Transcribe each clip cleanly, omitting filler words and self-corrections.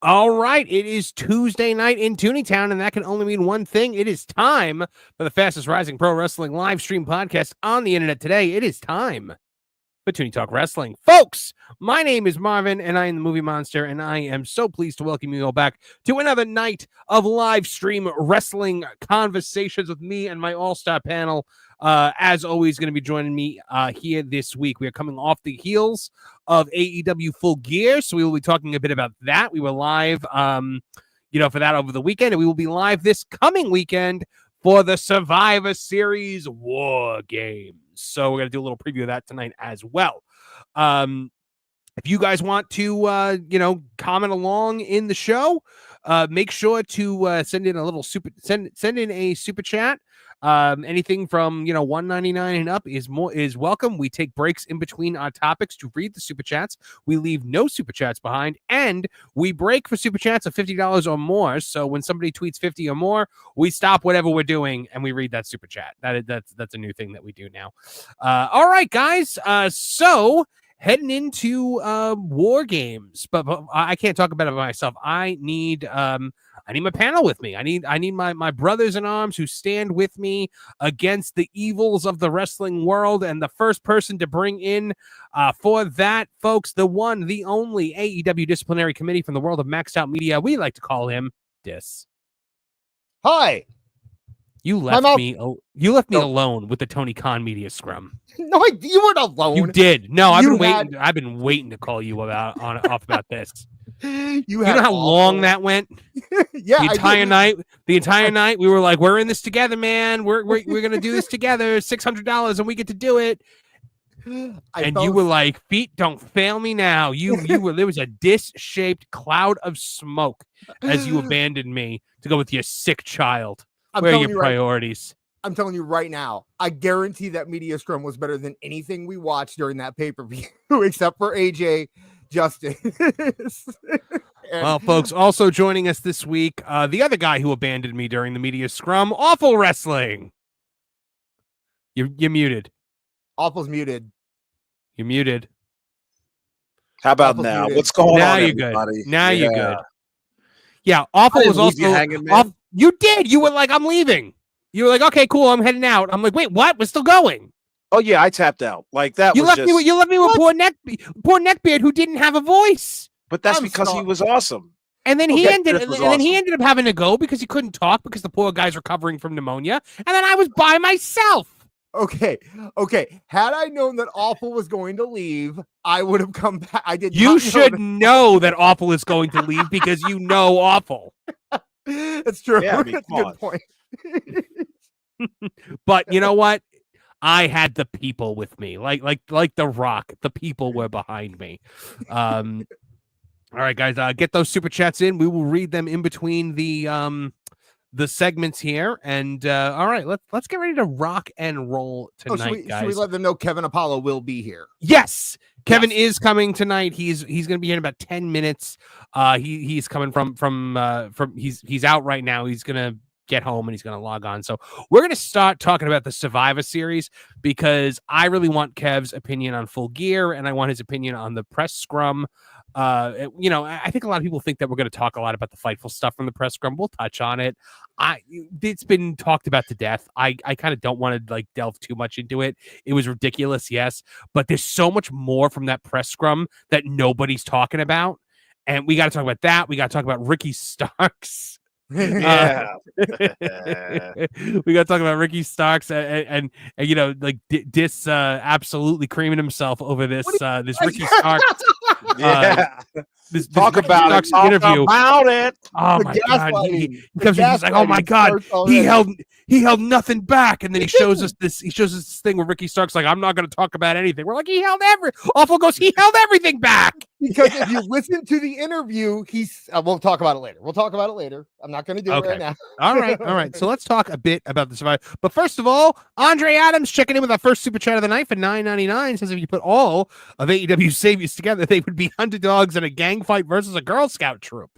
All right, it is Tuesday night in Tooney Town, and that can only mean one thing. It is time for the fastest rising pro wrestling live stream podcast on the internet today. It is time for Tooney Talk Wrestling. Folks, my name is Marvin, and I am the Movie Monster, and I am so pleased to welcome you all back to another night of live stream wrestling conversations with me and my all-star panel. As always, going to be joining me here this week. We are coming off the heels of AEW Full Gear, so we will be talking a bit about that. We were live, for that over the weekend, and we will be live this coming weekend for the Survivor Series War Games. So we're going to do a little preview of that tonight as well. If you guys want to, comment along in the show, make sure to send in a little send in a super chat. Anything from $1.99 and up is welcome. We take breaks in between our topics to read the super chats. We leave no super chats behind, and we break for super chats of $50 or more. So when somebody tweets 50 or more, we stop whatever we're doing and we read that super chat. That's a new thing that we do now. All right, guys. So heading into War Games, but I can't talk about it by myself. I need my panel with me. I need my brothers in arms who stand with me against the evils of the wrestling world. And the first person to bring in for that, folks, the one, the only AEW disciplinary committee from the world of Maxed Out Media. We like to call him Dis. Hi. You left me alone with the Tony Khan Media Scrum. No, you weren't alone. You did. No, I've been waiting to call you off about this. You know how long that went? Yeah, the entire night we were like, we're in this together, man. We're gonna do this together. $600 and we get to do it. You were like, feet don't fail me now. There was a disc-shaped cloud of smoke as you abandoned me to go with your sick child. Where are your priorities? I'm telling you right now, I guarantee that Media Scrum was better than anything we watched during that pay-per-view, except for AJ Justin. Well, folks, also joining us this week, the other guy who abandoned me during the Media Scrum, Awful Wrestling. You're muted. Awful's muted. You're muted. How about now? Muted. What's going on, everybody? Now you're good. Yeah, Awful was also hanging, you did. You were like, I'm leaving. You were like, okay, cool, I'm heading out. I'm like, wait, what? We're still going. Oh yeah, I tapped out. Like that. You left me with poor neckbeard who didn't have a voice. But that's because he was awesome. And then he ended up having to go because he couldn't talk because the poor guy's recovering from pneumonia. And then I was by myself. Okay. Had I known that Awful was going to leave, I would have come back. I did. You should know that Awful is going to leave because you know Awful. That's true. Yeah, that's a good point. But you know what? I had the people with me, like The Rock. The people were behind me. All right, guys, get those super chats in. We will read them in between the segments here. And all right, let's get ready to rock and roll tonight, guys. Should we let them know Kevin Apollo will be here? Yes. Kevin is coming tonight. He's going to be here in about 10 minutes. He's coming from he's out right now. He's going to get home and he's going to log on. So we're going to start talking about the Survivor Series because I really want Kev's opinion on Full Gear and I want his opinion on the press scrum. I think a lot of people think that we're going to talk a lot about the Fightful stuff from the press scrum. We'll touch on it. It's been talked about to death. I kind of don't want to delve too much into it. It was ridiculous, yes, but there's so much more from that press scrum that nobody's talking about. And we got to talk about that. We got to talk about Ricky Starks. Yeah. We got to talk about Ricky Starks and Dis absolutely creaming himself over this Ricky Starks. Yeah. This Talk Ricky about Starks it. interview. About it. Oh my god! He comes in, he's like, "Oh my god, he held nothing back," and then he shows us this thing where Ricky Starks like, "I'm not going to talk about anything." We're like, "He held Awful goes, he held everything back." Because if you listen to the interview, we'll talk about it later. I'm not going to do it right now. All right. So let's talk a bit about the Survivor. But first of all, Andre Adams checking in with our first super chat of the night for $9.99 says if you put all of AEW saviors together, they would be underdogs in a gang fight versus a Girl Scout troop.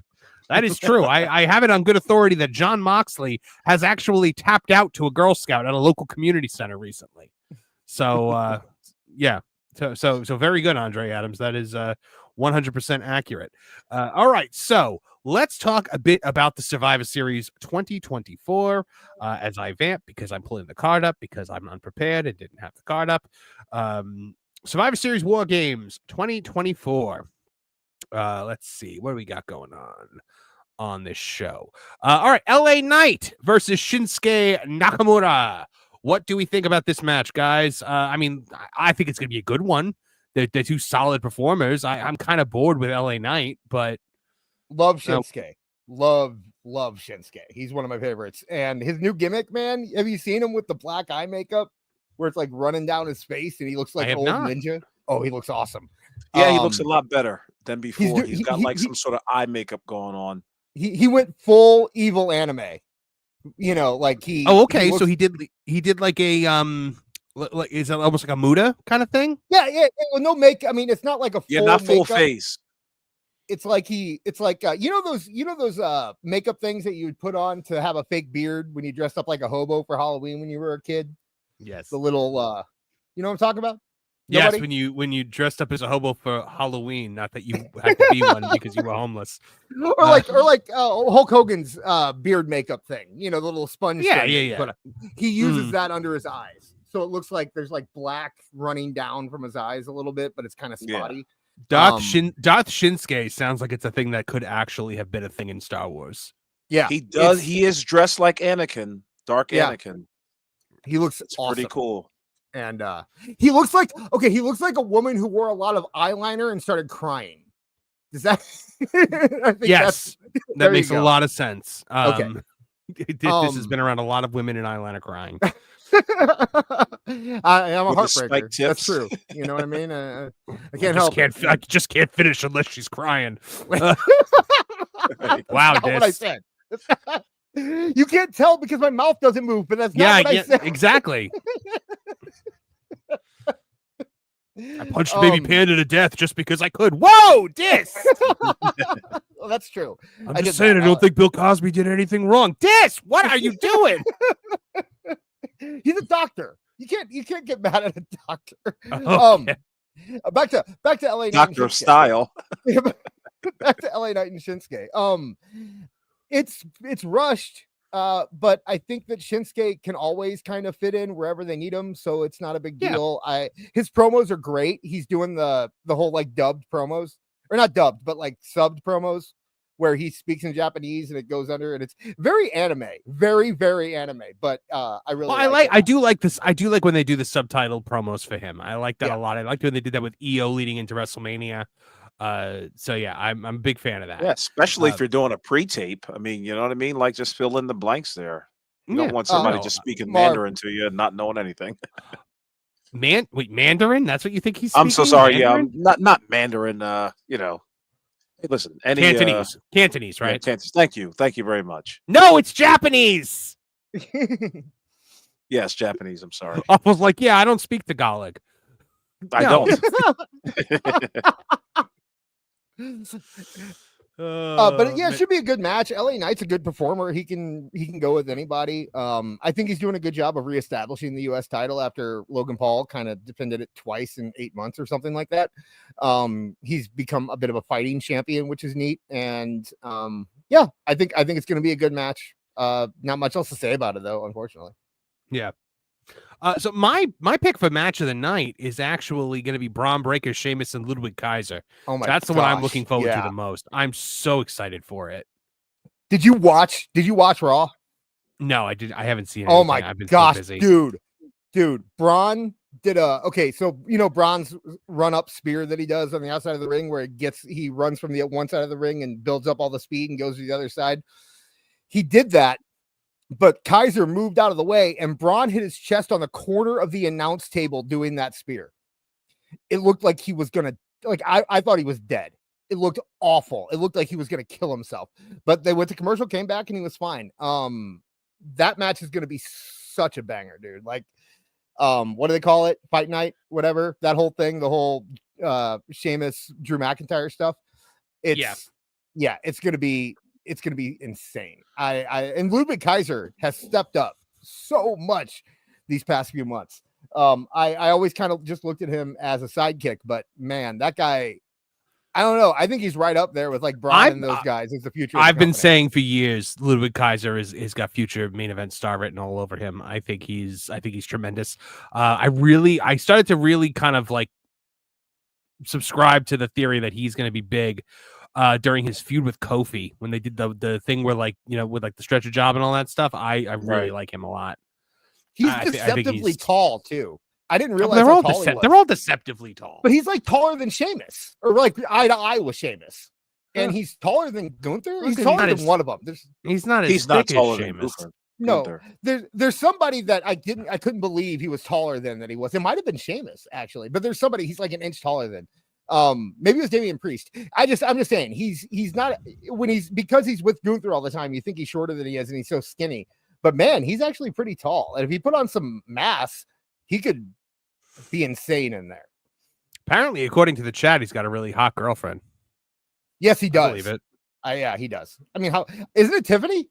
That is true. I have it on good authority that John Moxley has actually tapped out to a Girl Scout at a local community center recently. So, yeah. So very good, Andre Adams. That is 100% accurate. All right, so let's talk a bit about the Survivor Series 2024 as I vamp because I'm pulling the card up because I'm unprepared and didn't have the card up. Survivor Series War Games 2024. Let's see. What do we got going on this show? All right, LA Knight versus Shinsuke Nakamura. What do we think about this match, guys? I mean, I think it's going to be a good one. They're two solid performers. I'm kind of bored with LA Knight, but love Shinsuke. Love Shinsuke. He's one of my favorites. And his new gimmick, man, have you seen him with the black eye makeup where it's like running down his face and he looks like old ninja? Oh, he looks awesome. Yeah, he looks a lot better than before. He's got like some sort of eye makeup going on. He went full evil anime. You know, like he. Oh, okay. So he did like a like, is it almost like a Muda kind of thing? Yeah. No make. I mean, it's not like a full not full makeup. face. It's like you know those makeup things that you would put on to have a fake beard when you dressed up like a hobo for Halloween when you were a kid. Yes. The little you know what I'm talking about? Yes, when you dressed up as a hobo for Halloween, not that you had to be one because you were homeless. Or like Hulk Hogan's beard makeup thing, you know, the little sponge. Yeah. But he uses that under his eyes, so it looks like there's like black running down from his eyes a little bit, but it's kind of spotty. Darth Shinsuke sounds like it's a thing that could actually have been a thing in Star Wars. Yeah, he does. He is dressed like Anakin, Dark Anakin. He looks awesome. Pretty cool. And he looks like a woman who wore a lot of eyeliner and started crying. Does that? I think yes, that makes a lot of sense. Okay. This has been around a lot of women in eyeliner crying. I'm a heartbreaker. That's true. You know what I mean? I can't help it. I just can't finish unless she's crying. Wow, that's not what I said. You can't tell because my mouth doesn't move, but that's not what I said. Exactly. I punched baby panda to death just because I could. Whoa, Dis! Well, that's true. I'm just saying, I don't think Bill Cosby did anything wrong. Dis, what are you doing? He's a doctor. You can't get mad at a doctor. Okay. Back to LA Knight. Doctor of Style. Back to LA Knight and Shinsuke. It's rushed. But I think that Shinsuke can always kind of fit in wherever they need him, so it's not a big deal. His promos are great. He's doing the whole like dubbed promos, or not dubbed, but like subbed promos, where he speaks in Japanese and it goes under, and it's very anime, very very anime. But I do like this. I do like when they do the subtitled promos for him. I like that a lot. I liked when they did that with EO leading into WrestleMania. So yeah, I'm a big fan of that. Yeah, especially if you're doing a pre-tape. I mean, you know what I mean? Like, just fill in the blanks there. You don't want somebody just speaking Mandarin to you and not knowing anything. Mandarin? That's what you think he's speaking? I'm so sorry. Mandarin? Yeah, not Mandarin. You know, hey, listen, Cantonese, right? Yeah, Cantonese. Thank you very much. No, it's Japanese. Yes, Japanese. I'm sorry. I was like, I don't speak Tagalog. I don't. But yeah, it should be a good match. LA Knight's a good performer. He can go with anybody. I think he's doing a good job of reestablishing the US title after Logan Paul kind of defended it twice in 8 months or something like that. He's become a bit of a fighting champion, which is neat. And I think it's going to be a good match. Not much else to say about it though, unfortunately. Yeah. So my pick for match of the night is actually going to be Braun Breaker, Sheamus, and Ludwig Kaiser. Oh my! That's the one I'm looking forward to the most. I'm so excited for it. Did you watch Raw? No, I did. I haven't seen it. Oh my gosh, dude! Braun did so you know Braun's run up spear that he does on the outside of the ring, where he runs from the one side of the ring and builds up all the speed and goes to the other side. He did that. But Kaiser moved out of the way, and Braun hit his chest on the corner of the announce table doing that spear. It looked like he was going to, I thought he was dead. It looked awful. It looked like he was going to kill himself. But they went to commercial, came back, and he was fine. That match is going to be such a banger, dude. Like, what do they call it? Fight night, whatever. That whole thing, the whole Sheamus, Drew McIntyre stuff. It's going to be insane. And Ludwig Kaiser has stepped up so much these past few months. I always kind of just looked at him as a sidekick, but man, that guy, I don't know. I think he's right up there with like Braun and those guys as the future. I've been saying for years, Ludwig Kaiser has got future main event star written all over him. I think he's tremendous. I started to really kind of like subscribe to the theory that he's going to be big during his feud with Kofi when they did the thing where like, you know, with like the stretcher job and all that stuff. I really like him a lot. He's deceptively tall too. I didn't realize they're all deceptively tall. But he's like taller than Sheamus, or like eye to eye with Sheamus. And he's taller than Gunther. He's taller than one of them. He's not taller than Sheamus. No, there's somebody that I couldn't believe he was taller than that he was. It might have been Sheamus actually, but there's somebody he's like an inch taller than. Maybe it was Damian Priest. I'm just saying he's not because he's with Gunther all the time. You think he's shorter than he is, and he's so skinny. But man, he's actually pretty tall. And if he put on some mass, he could be insane in there. Apparently, according to the chat, he's got a really hot girlfriend. Yes, he does. I believe it. Yeah, he does. I mean, how isn't it Tiffany?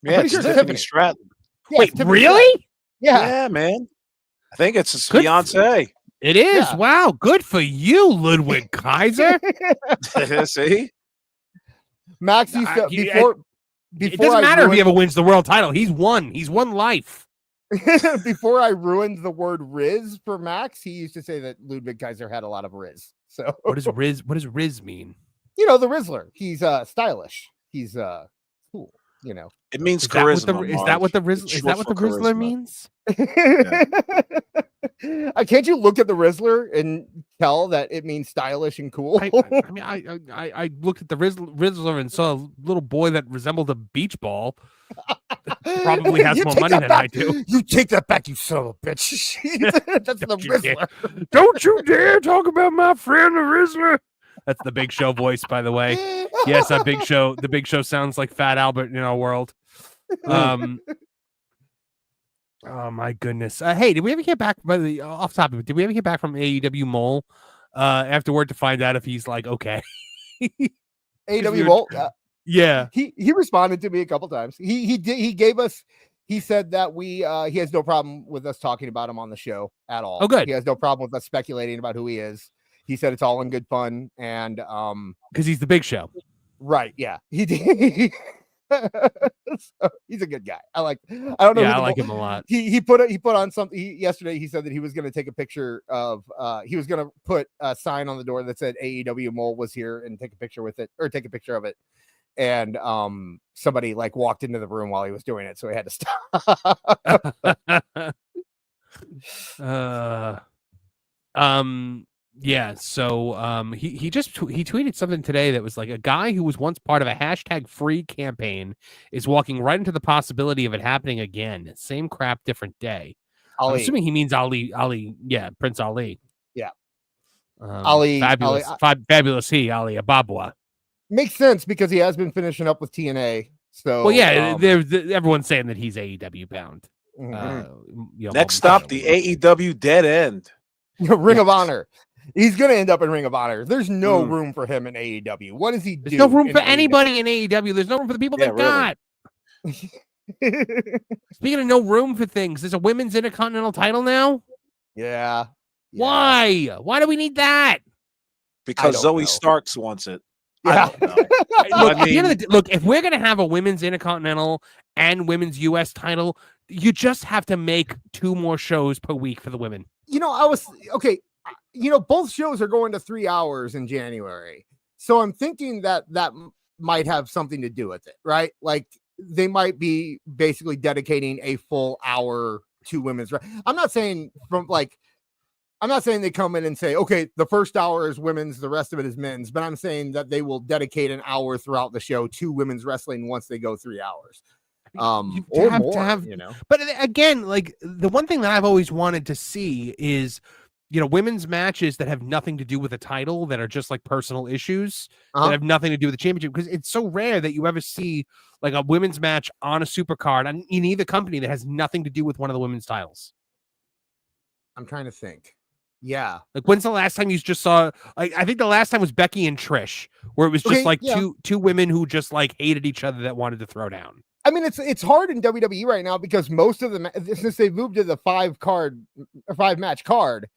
Yeah, it's Tiffany Stratton. Yeah, wait, really? Yeah, man. I think it's his fiance. It is. Yeah. Wow, good for you, Ludwig Kaiser. See, Max used to before. It doesn't matter if he ever wins the world title. He's won. He's won life. Before I ruined the word Riz for Max, he used to say that Ludwig Kaiser had a lot of Riz. So what does Riz? What does Riz mean? You know, the Rizzler. He's stylish. He's cool. You know, it means charisma. Is that what the Rizzler means? Can't you look at the Rizzler and tell that it means stylish and cool? I looked at the Rizzler and saw a little boy that resembled a beach ball. Probably has more money than I do. You take that back, you son of a bitch. That's the Rizzler. Don't you dare talk about my friend the Rizzler. That's the Big Show voice, by the way. Yes, the Big Show sounds like Fat Albert in our world. Oh my goodness. Hey, did we ever get back off topic? Did we ever get back from AEW Mole afterward to find out if he's like okay? AEW Mole? Yeah. He responded to me a couple times. He said that he has no problem with us talking about him on the show at all. Oh, good. He has no problem with us speculating about who he is. He said it's all in good fun, and because he's the Big Show, right? Yeah, he did. So, he's a good guy. I like him a lot. He put on something yesterday. He said that he was going to take a picture of. He was going to put a sign on the door that said AEW Mole was here and take a picture with it, or take a picture of it. And somebody like walked into the room while he was doing it, so he had to stop. Yeah, so he tweeted something today that was like a guy who was once part of a #free campaign is walking right into the possibility of it happening again. Same crap, different day. I'm assuming he means Ali. Yeah, Prince Ali. Yeah, Ali, fabulous Ali Ababwa. Makes sense because he has been finishing up with TNA. So well, yeah, everyone's saying that he's AEW bound. Mm-hmm. Next stop, the AEW Dead End. Ring of Honor. He's going to end up in Ring of Honor. There's no room for him in AEW. What does he do? There's no room for anybody in AEW. There's no room for the people that got. Speaking of no room for things, there's a women's Intercontinental title now. Yeah. Why? Why do we need that? Because Zoe Starks wants it. Yeah. Look, if we're going to have a women's Intercontinental and women's US title, you just have to make 2 more shows per week for the women. Both shows are going to 3 hours in January. So I'm thinking that might have something to do with it, right? Like they might be basically dedicating a full hour to women's. I'm not saying they come in and say, okay, the first hour is women's, the rest of it is men's, but I'm saying that they will dedicate an hour throughout the show to women's wrestling once they go 3 hours. But again, like the one thing that I've always wanted to see is, women's matches that have nothing to do with a title, that are just like personal issues that have nothing to do with the championship, because it's so rare that you ever see like a women's match on a supercard in either company that has nothing to do with one of the women's titles. I'm trying to think. Yeah. Like when's the last time you just saw, like, I think the last time was Becky and Trish, where it was just two women who just like hated each other that wanted to throw down. I mean, it's hard in WWE right now because most of them, since they moved to the 5-match card,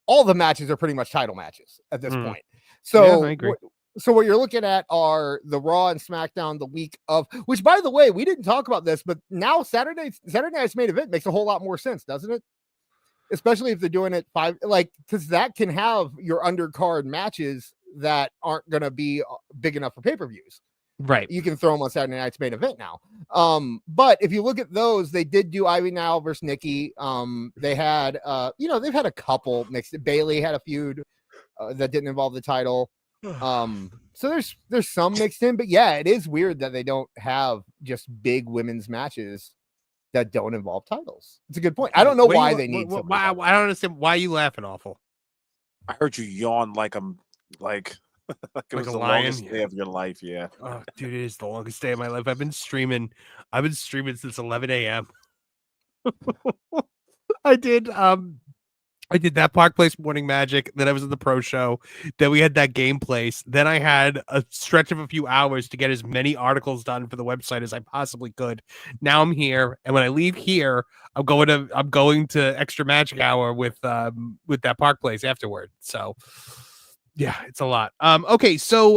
all the matches are pretty much title matches at this point. So I agree. So what you're looking at are the Raw and SmackDown the week of, which by the way, we didn't talk about this, but now Saturday night's main event makes a whole lot more sense, doesn't it? Especially if they're doing it because that can have your undercard matches that aren't going to be big enough for pay-per-views. Right. You can throw them on Saturday night's main event now. But if you look at those, they did do Ivy Nile versus Nikki. They had, they've had a couple mixed. Bailey had a feud that didn't involve the title. So there's some mixed in, but yeah, it is weird that they don't have just big women's matches that don't involve titles. It's a good point. I don't know why they need. Why I don't understand why you laughing awful. I heard you yawn like I'm like it was the longest day of your life. Yeah. Oh, dude, it is the longest day of my life. I've been streaming since 11 a.m. I did that Park Place Morning Magic. Then I was in the pro show. Then we had that game place. Then I had a stretch of a few hours to get as many articles done for the website as I possibly could. Now I'm here, and when I leave here, I'm going to Extra Magic Hour with that Park Place afterward. So yeah, it's a lot. Okay, so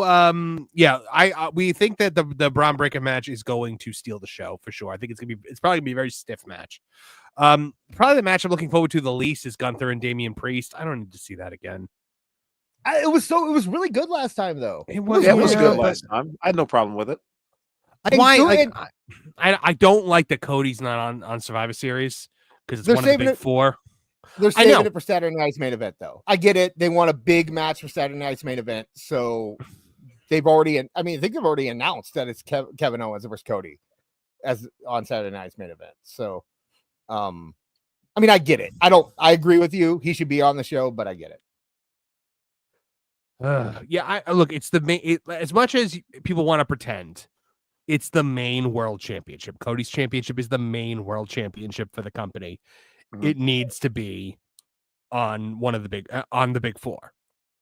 we think that the Braun Breaker match is going to steal the show for sure. I think it's probably gonna be a very stiff match. Probably the match I'm looking forward to the least is Gunther and Damian Priest. I don't need to see that again. It was really good last time though. It was good last time. I had no problem with it. I don't like that Cody's not on Survivor Series because it's one of the big four. They're saving it for Saturday night's main event though. I get it. They want a big match for Saturday night's main event. So I think they've already announced that it's Kevin Owens versus Cody as on Saturday night's main event. So I get it. I agree with you. He should be on the show, but I get it. Look, it's the main, as much as people want to pretend, it's the main world championship. Cody's championship is the main world championship for the company. Mm-hmm. It needs to be on one of the big four.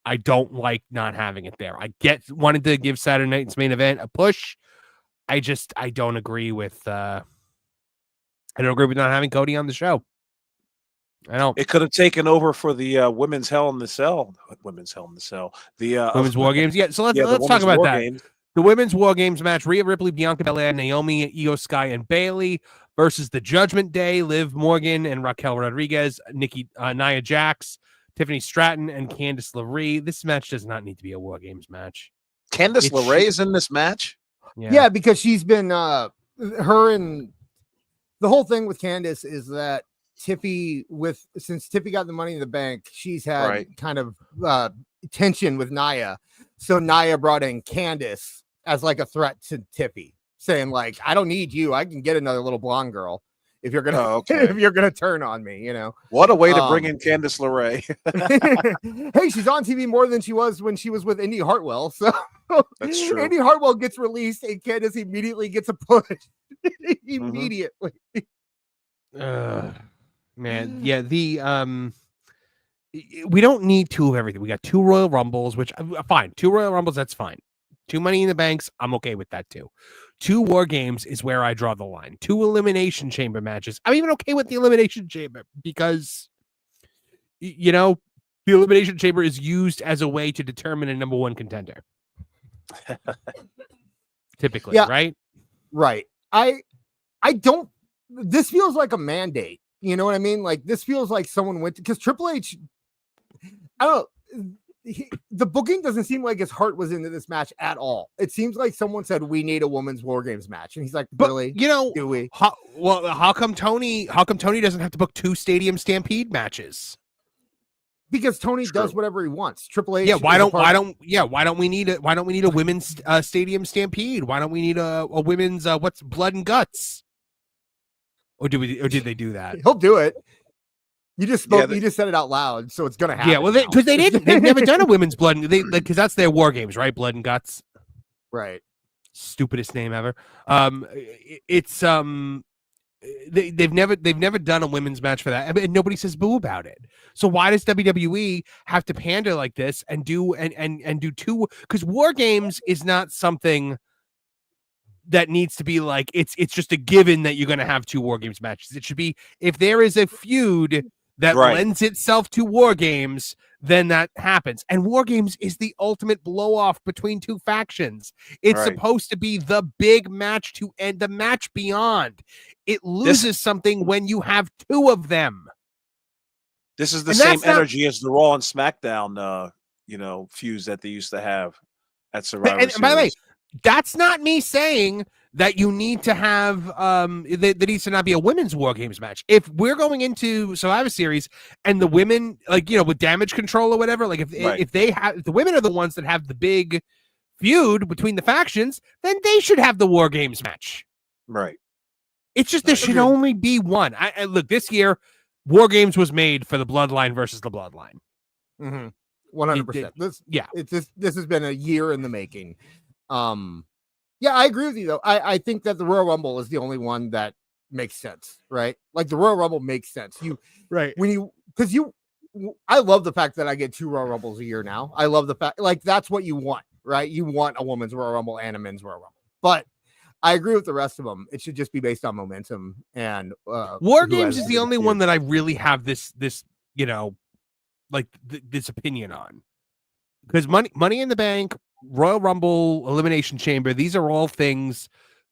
I don't like not having it there. I wanted to give Saturday night's main event a push. I don't agree with not having Cody on the show. I don't. It could have taken over for the women's Hell in the Cell. The women's War Games. Yeah, so let's talk about that. Games. The women's War Games match: Rhea Ripley, Bianca Belair, Naomi, Io Sky, and Bayley versus the Judgment Day: Liv Morgan and Raquel Rodriguez, Nia Jax, Tiffany Stratton, and Candice LeRae. This match does not need to be a War Games match. Candice LeRae is in this match. Yeah, because she's been her and the whole thing with Candice is that since Tiffy got the Money in the Bank, she's had kind of tension with Nia. So Nia brought in Candice as like a threat to Tiffy, saying like, I don't need you. I can get another little blonde girl if you're gonna turn on me, What a way to bring in Candice LeRae. Hey, she's on TV more than she was when she was with Indy Hartwell. So that's true. Indy Hartwell gets released and Candice immediately gets a push. Immediately. Man, yeah, we don't need two of everything. We got 2 Royal Rumbles, which fine. 2 Royal Rumbles, that's fine. 2 Money in the Banks, I'm okay with that too. 2 War Games is where I draw the line. 2 Elimination Chamber matches. I'm even okay with the Elimination Chamber because, the Elimination Chamber is used as a way to determine a number 1 contender. Typically, right? Right. I don't. This feels like a mandate. You know what I mean? Like this feels like someone went because Triple H. I don't know. The booking doesn't seem like his heart was into this match at all. It seems like someone said we need a women's War Games match, and he's like, "Really? Do we?" How come Tony doesn't have to book 2 Stadium Stampede matches? Because Tony does whatever he wants. Triple H. Yeah. Why don't we need a women's Stadium Stampede? Why don't we need a women's Blood and Guts? Or did they do that? He'll do it. You just spoke. You just said it out loud, so it's gonna happen. Yeah, well, because they didn't. They've never done a women's Blood, because that's their War Games, right? Blood and Guts. Right. Stupidest name ever. They've never done a women's match for that, and nobody says boo about it. So why does WWE have to pander like this and do 2? Because War Games is not something that needs to be like it's just a given that you're going to have 2 War Games matches. It should be if there is a feud that lends itself to War Games, then that happens. And War Games is the ultimate blow-off between two factions. It's supposed to be the big match to end the match beyond. It loses something when you have two of them. This is the same energy as the Raw and SmackDown, fuse that they used to have at Survivor Series. And by the way, that's not me saying that you need to have there needs to not be a women's War Games match. If we're going into Survivor Series and the women, with damage control or whatever, if the women are the ones that have the big feud between the factions, then they should have the War Games match. Right. It's just there should only be one. I look, this year War Games was made for the Bloodline versus the Bloodline. 100%. This has been a year in the making. Yeah, I agree with you though. I think that the Royal Rumble is the only one that makes sense, right? Like the Royal Rumble makes sense. I love the fact that I get 2 Royal Rumbles a year now. I love the fact, that's what you want, right? You want a women's Royal Rumble and a men's Royal Rumble. But I agree with the rest of them. It should just be based on momentum. And War Games is the only one that I really have this opinion on, because Money in the Bank, Royal Rumble, Elimination Chamber, these are all things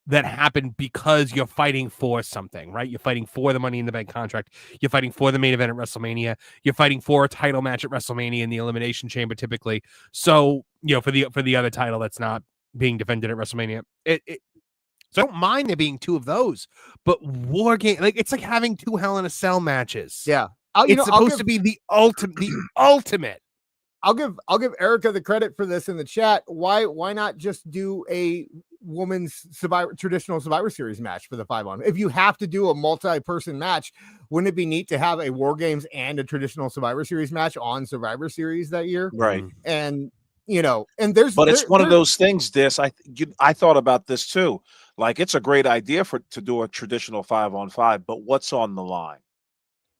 that happen because you're fighting for something, right? You're fighting for the Money in the Bank contract. You're fighting for the main event at WrestleMania. You're fighting for a title match at WrestleMania in the Elimination Chamber, typically. So, for the other title that's not being defended at WrestleMania, so I don't mind there being 2 of those, but War Game, it's like having 2 Hell in a Cell matches. Yeah, it's supposed to be the ultimate. I'll give Erica the credit for this in the chat. Why not just do a women's traditional Survivor Series match for the 5-on? If you have to do a multi-person match, wouldn't it be neat to have a War Games and a traditional Survivor Series match on Survivor Series that year? Right. And but it's one of those things. I thought about this too. It's a great idea to do a traditional 5-on-5, but what's on the line?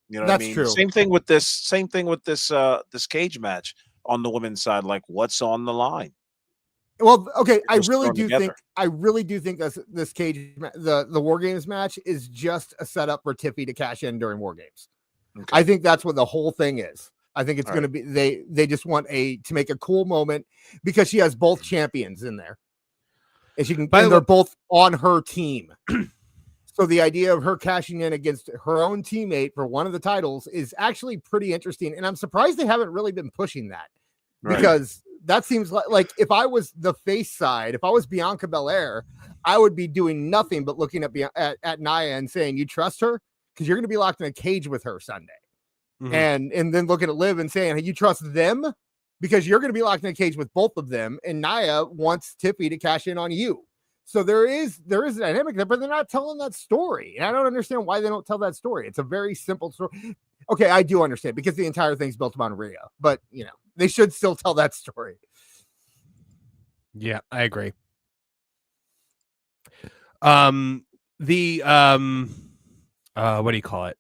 You know what I mean? True. Same thing with this this cage match on the women's side. What's on the line? Well, okay, I really do think this cage, the War Games match is just a setup for Tiffy to cash in during War Games. Okay. I think that's what the whole thing is. I think it's going to be they just want to make a cool moment because she has both champions in there, and she can. They're both on her team. So the idea of her cashing in against her own teammate for one of the titles is actually pretty interesting, and I'm surprised they haven't really been pushing that because that seems like if I was the face side, if I was Bianca Belair, I would be doing nothing but looking at Nia and saying, "You trust her because you're going to be locked in a cage with her Sunday." Mm-hmm. And then looking at Liv and saying, hey, you trust them because you're going to be locked in a cage with both of them. And Nia wants Tiffy to cash in on you. So there is a dynamic there, but they're not telling that story. And I don't understand why they don't tell that story. It's a very simple story. Okay, I do understand because the entire thing's built upon Rhea, but they should still tell that story. Yeah, I agree. What do you call it?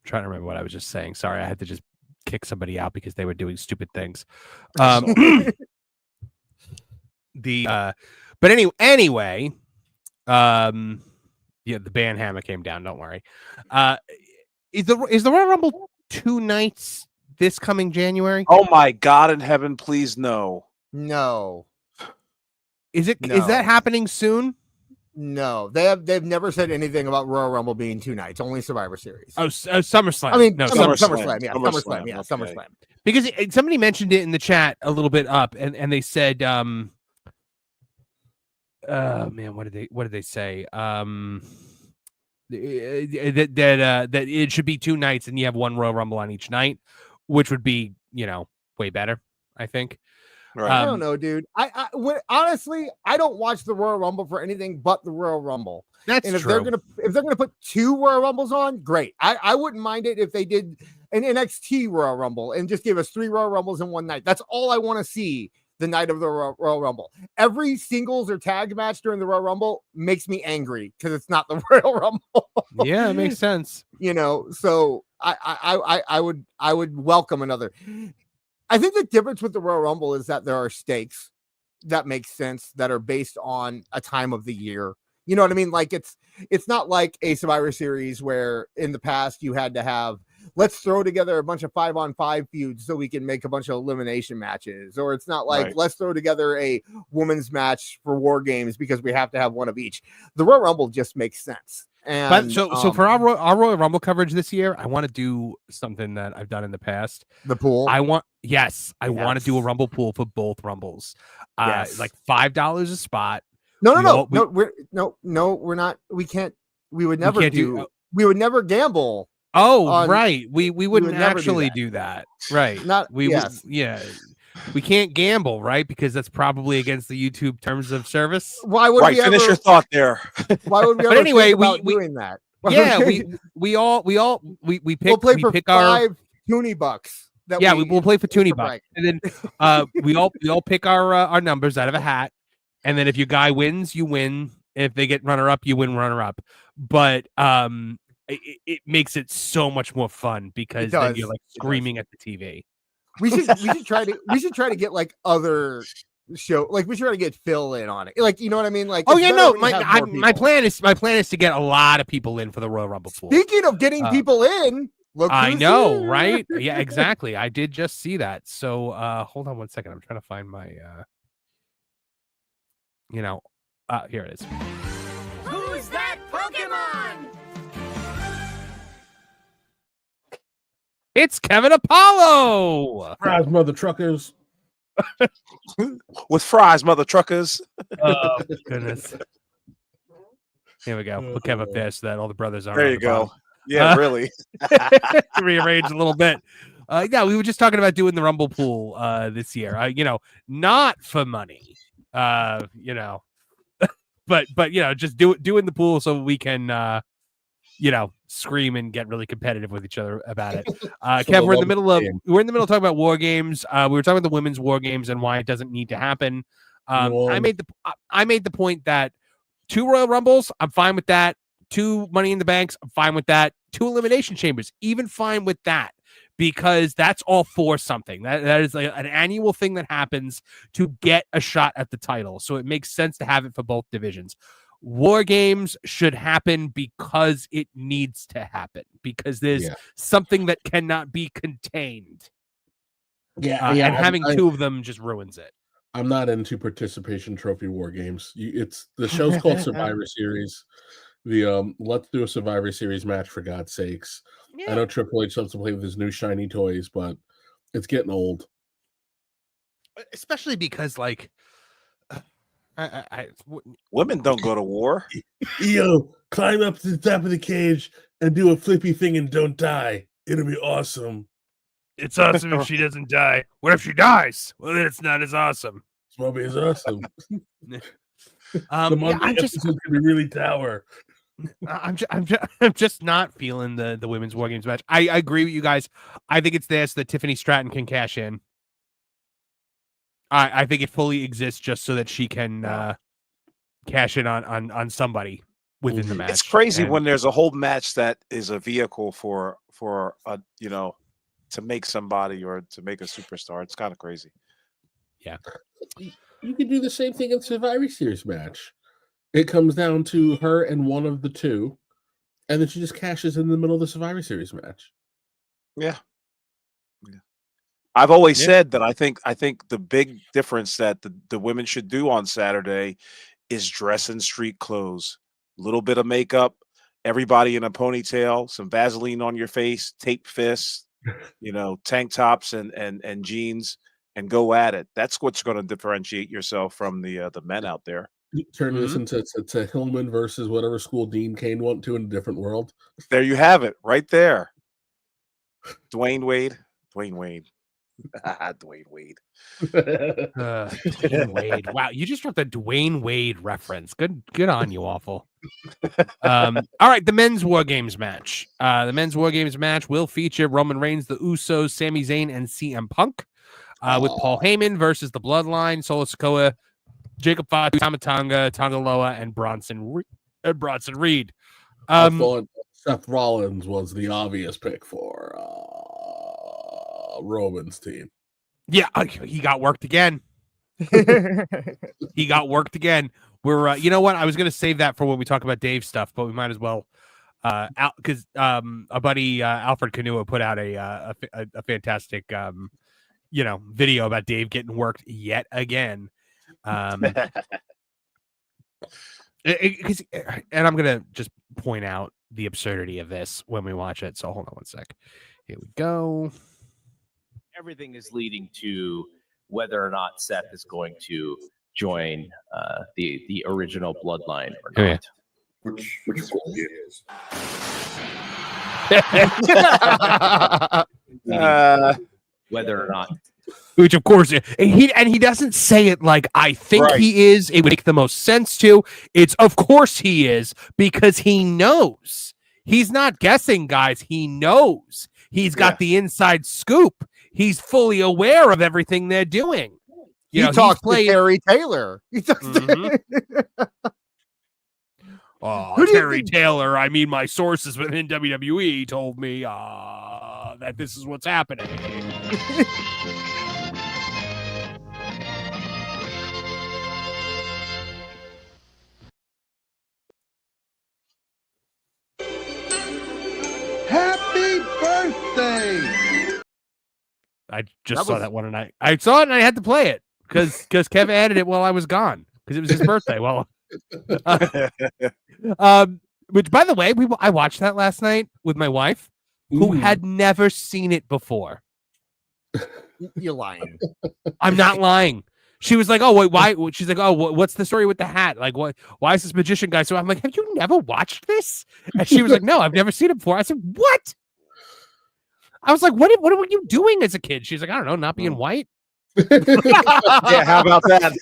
Trying to remember what I was just saying. Sorry, I had to just kick somebody out because they were doing stupid things. But anyway, the band hammer came down. Don't worry. Is the Royal Rumble 2 nights this coming January? Oh my God in heaven, please no. No. Is it? No. Is that happening soon? No, they've never said anything about Royal Rumble being 2 nights, only Survivor Series. SummerSlam. I mean, no, SummerSlam. Yeah, SummerSlam. Yeah, okay. SummerSlam. Because somebody mentioned it in the chat a little bit up, and they said, man, what did they say? That it should be 2 nights, and you have 1 Royal Rumble on each night, which would be way better, I think. Right. I don't know, dude. Honestly, I don't watch the Royal Rumble for anything but the Royal Rumble. That's and if true. they're gonna put 2 Royal Rumbles on, great. I wouldn't mind it if they did an NXT Royal Rumble and just gave us 3 Royal Rumbles in one night. That's all I want to see the night of the Royal Rumble. Every singles or tag match during the Royal Rumble makes me angry because it's not the Royal Rumble. Yeah, it makes sense. So I would welcome another. I think the difference with the Royal Rumble is that there are stakes that make sense that are based on a time of the year. You know what I mean? Like it's not like a Survivor Series where in the past you had to have, let's throw together a bunch of 5-on-5 feuds so we can make a bunch of elimination matches. Or it's not like, let's throw together a women's match for War Games because we have to have one of each. The Royal Rumble just makes sense. And so for our Royal Rumble coverage this year, I want to do something that I've done in the past. The pool. I want to do a Rumble pool for both Rumbles. Like $5 a spot. No, we're not. We can't. We would never we would never gamble. Oh, right. We wouldn't actually do that. Right. Not we would. Yeah. We can't gamble, right? Because that's probably against the YouTube terms of service. Why would we finish your thought there? Why would we? But anyway, we doing that. Yeah, we pick. We'll play for pick $5 Tooney bucks. We'll play for Tooney bucks, and then we all pick our numbers out of a hat, and then if your guy wins, you win. If they get runner up, you win runner up. But it makes it so much more fun because then you're like screaming at the TV. We should try to get like other show, like we should try to get Phil in on it, like, you know what I mean? Like, my plan is to get a lot of people in for the Royal Rumble pool. Speaking of getting people in, look, I know, here. Right? Yeah, exactly. I did just see that. So hold on one second. I'm trying to find my here it is. Who's that Pokemon? It's Kevin Apollo. Fries, mother truckers. With fries, mother truckers. Oh, goodness. Here we go. Put Kevin up there so that all the brothers are. There you go. Yeah, really. Rearrange a little bit. We were just talking about doing the Rumble pool this year. Not for money. But just doing the pool so we can scream and get really competitive with each other about it. Kev, we're in the middle of talking about War Games. We were talking about the women's War Games and why it doesn't need to happen. I made the point that 2 Royal Rumbles, I'm fine with that. 2 Money in the Banks, I'm fine with that. 2 Elimination Chambers, even fine with that, because that's all for something. That is like an annual thing that happens to get a shot at the title. So it makes sense to have it for both divisions. War Games should happen because it needs to happen, because there's something that cannot be contained. And having 2 of them just ruins it. I'm not into participation trophy War Games. It's the show's called Survivor Series. Let's do a Survivor Series match, for God's sakes. Yeah. I know Triple H loves to play with his new shiny toys, but it's getting old. Especially because, like, women don't go to war. Yo, climb up to the top of the cage and do a flippy thing and don't die. It'll be awesome. It's awesome if she doesn't die. What if she dies? Well, then it's not as awesome. It's probably as awesome. I'm just gonna be really tower. I'm just not feeling the women's War Games match. I agree with you guys. I think it's there so that Tiffany Stratton can cash in. I think it fully exists just so that she can cash in on somebody within the match. It's crazy when there's a whole match that is a vehicle for to make somebody or to make a superstar. It's kind of crazy. Yeah. You can do the same thing in Survivor Series match. It comes down to her and one of the 2, and then she just cashes in the middle of the Survivor Series match. Yeah. I've always said that I think the big difference that the women should do on Saturday is dress in street clothes, a little bit of makeup, everybody in a ponytail, some Vaseline on your face, tape fists, tank tops and jeans, and go at it. That's what's going to differentiate yourself from the men out there. Turn this into Hillman versus whatever school Dean Cain went to in a different world. There you have it, right there. Dwayne Wade. Dwayne Wade. Dwayne Wade. Wow, you just dropped a Dwayne Wade reference. Good on you, awful. All right, the men's War Games match. The men's War Games match will feature Roman Reigns, the Usos, Sami Zayn, and CM Punk, with Paul Heyman versus the Bloodline, Solo Sikoa, Jacob Fatu, Tama Tonga, Tonga Loa, and Bronson Reed. I thought Seth Rollins was the obvious pick for Roman's team. Yeah, he got worked again. We're you know what? I was gonna save that for when we talk about Dave stuff, but we might as well. Because our buddy Alfred Canua put out a fantastic video about Dave getting worked yet again. And I'm gonna just point out the absurdity of this when we watch it. So hold on one sec. Here we go. Everything is leading to whether or not Seth is going to join the original bloodline or not. Oh, yeah. Which it is. Whether or not. Which of course he doesn't say it like I think he is. It would make the most sense to. It's of course he is because he knows. He's not guessing, guys. He knows. He's got the inside scoop. He's fully aware of everything they're doing. He talks to Terry Taylor. He talks to Terry Taylor. I mean, my sources within WWE told me that this is what's happening. Happy birthday! I just saw that one, and I saw it, and I had to play it because Kev added it while I was gone because it was his birthday. Well, which by the way, I watched that last night with my wife, who had never seen it before. You're lying. I'm not lying. She was like, "Oh wait, why?" She's like, "Oh, what's the story with the hat? Like, what? Why is this magician guy?" So I'm like, "Have you never watched this?" And she was like, "No, I've never seen it before." I said, "What?" I was like, "What were you doing as a kid?" She's like, "I don't know, not being white." Yeah, how about that?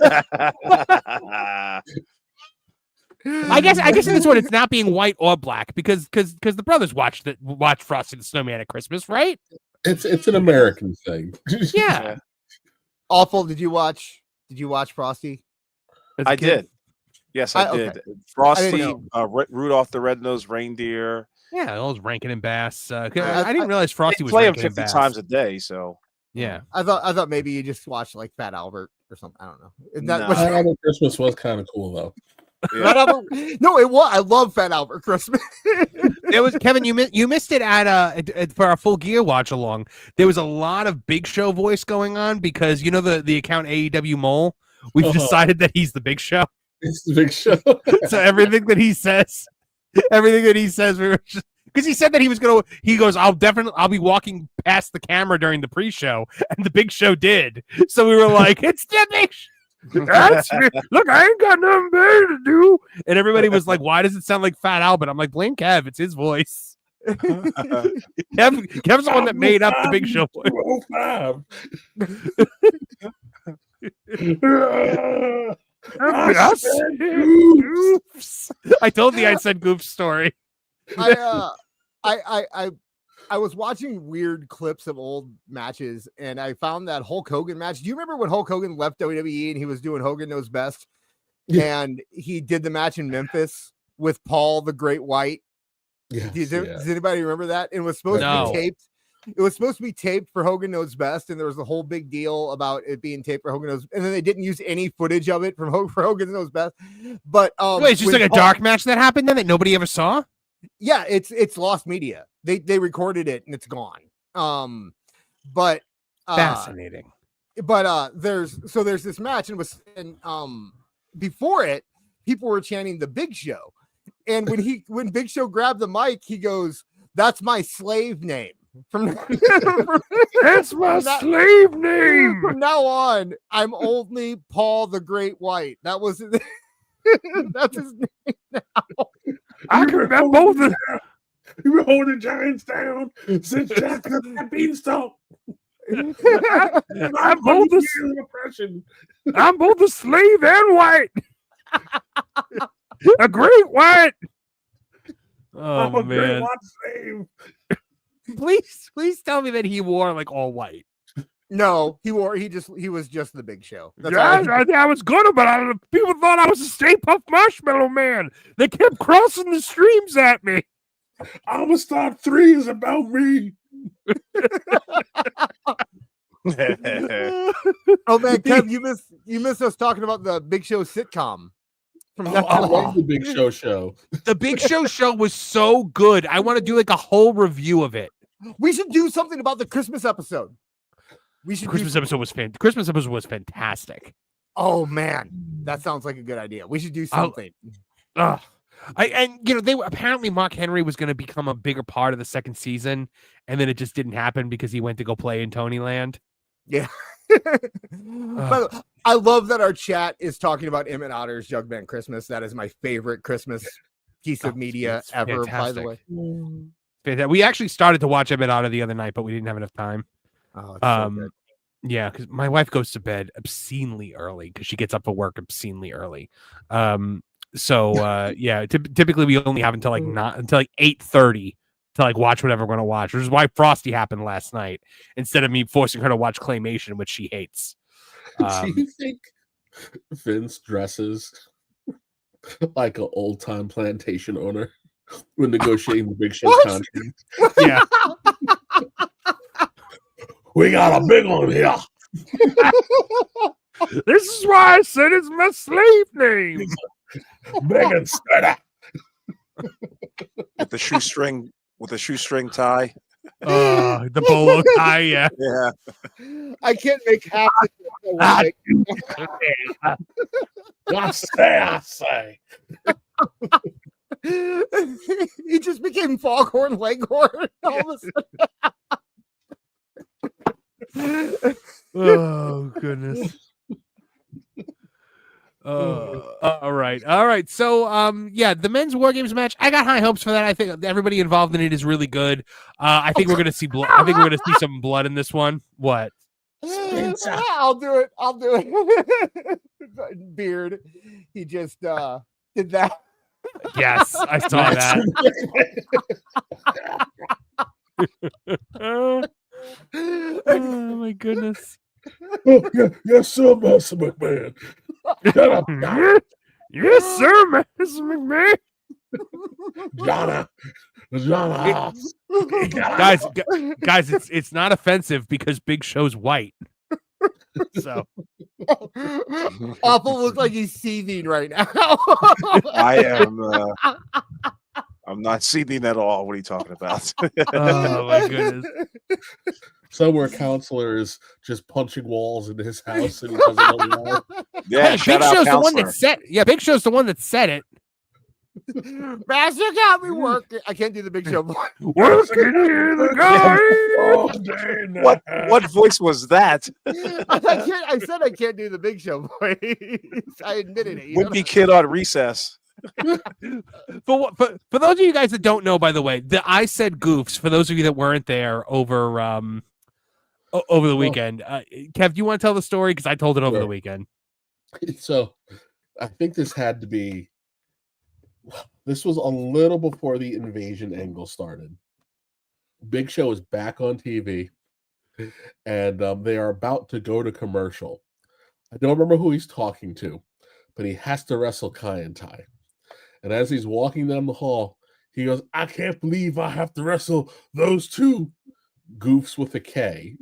I guess in this one it's not being white or black because the brothers watched Frosty the Snowman at Christmas, right? It's an American thing. Yeah. Awful. Did you watch Frosty? I did. Yes, I did. Okay. Frosty, Rudolph the Red-Nosed Reindeer. Yeah, those Rankin and Bass. I didn't realize Frosty was play him Rankin and 50 Bass. times a day, so Yeah. I thought maybe you just watched like Fat Albert or something. I don't know. Isn't that No. Fat Albert Christmas was kind of cool though. yeah. Fat Albert? No, it was. I love Fat Albert Christmas. There was Kevin. You missed it at for our Full Gear watch along. There was a lot of Big Show voice going on because you know the account AEW Mole. We've decided that he's the Big Show. It's the Big Show. So everything that he says, we were just because he said that he was gonna. He goes, I'll be walking past the camera during the pre-show, and the Big Show did. So we were like, it's the Big Show. Look, I ain't got nothing better to do. And everybody was like, why does it sound like Fat Albert? I'm like, blame Kev. It's his voice. Kev's the one that made up the Big Show voice. I told you I said Goof's story. I was watching weird clips of old matches, and I found that Hulk Hogan match. Do you remember when Hulk Hogan left WWE and he was doing Hogan Knows Best? Yeah. And he did the match in Memphis with Paul the Great White. Yes, does anybody remember that? It was supposed to be taped. It was supposed to be taped for Hogan Knows Best, and there was a whole big deal about it being taped for Hogan Knows. And then they didn't use any footage of it for Hogan Knows Best. But wait, it's just like a dark match that happened then that nobody ever saw. Yeah, it's lost media. They recorded it and it's gone. But fascinating. But there's this match and before it, people were chanting the Big Show, and when Big Show grabbed the mic, he goes, "That's my slave name." That's my slave name. From now on, I'm only Paul the Great White. That was that's his name now. I can remember both of them. You were holding giants down since Jack got that beanstalk. I'm both a slave and white. A great white. Oh I'm man. a slave. Please tell me that he wore like all white. No, he was just the Big Show. That's I was gonna, but people thought I was a Stay Puft Marshmallow Man. They kept crossing the streams at me. I'm gonna start 3 is about me. Oh man, Kev, you missed us talking about the Big Show sitcom. from I love the Big Show show. The Big Show was so good. I want to do like a whole review of it. We should do something about the Christmas episode. Christmas episode was fantastic. Oh man, that sounds like a good idea. We should do something. Apparently Mark Henry was going to become a bigger part of the second season, and then it just didn't happen because he went to go play in Tonyland. Yeah. But I love that our chat is talking about Emmett Otter's Jugman Christmas. That is my favorite Christmas piece of media ever, by the way. Fantastic. We actually started to watch Emmett Otter the other night, but we didn't have enough time. Oh, it's so good. Yeah, because my wife goes to bed obscenely early because she gets up for work obscenely early. Typically we only have until like 8:30 to like watch whatever we're gonna watch, which is why Frosty happened last night instead of me forcing her to watch Claymation, which she hates. Do you think Vince dresses like an old-time plantation owner when negotiating the Big Show contract? Yeah. We got a big one here. This is why I said it's my slave name. Big and steady. With the shoestring tie. The bolo tie, yeah. Yeah. I can't make half the I say. He just became Foghorn Leghorn all of a sudden. Oh goodness. All right. So the men's War Games match, I got high hopes for that. I think everybody involved in it is really good. I think we're gonna see blood. I think we're gonna see some blood in this one. What? I'll do it. Beard. He just did that. Yes, I saw that. Oh my goodness. Oh, yes, sir, Master McMahon. Yes, sir, Master McMahon. Jana. Guys, it's not offensive because Big Show's white. So Awful looks like he's seething right now. I am. I'm not seething at all. What are you talking about? Oh my goodness. Somewhere counselor is just punching walls in his house and he doesn't know why. Yeah, Hey, shout Big out Show's the one counselor. that said. Yeah, Big Show's the one that said it. Master got me working. I can't do the Big Show voice. Working in the guy. What voice was that? I said I can't do the Big Show voice. I admitted it. Wimpy kid on recess. For those of you guys that don't know, by the way, the I said goofs. For those of you that weren't there over the weekend, Kev, do you want to tell the story? Because I told it over the weekend. So, I think this was a little before the invasion angle started. Big Show is back on TV, and they are about to go to commercial. I don't remember who he's talking to, but he has to wrestle Kai and Tai. And as he's walking down the hall, he goes, I can't believe I have to wrestle those two goofs with a K.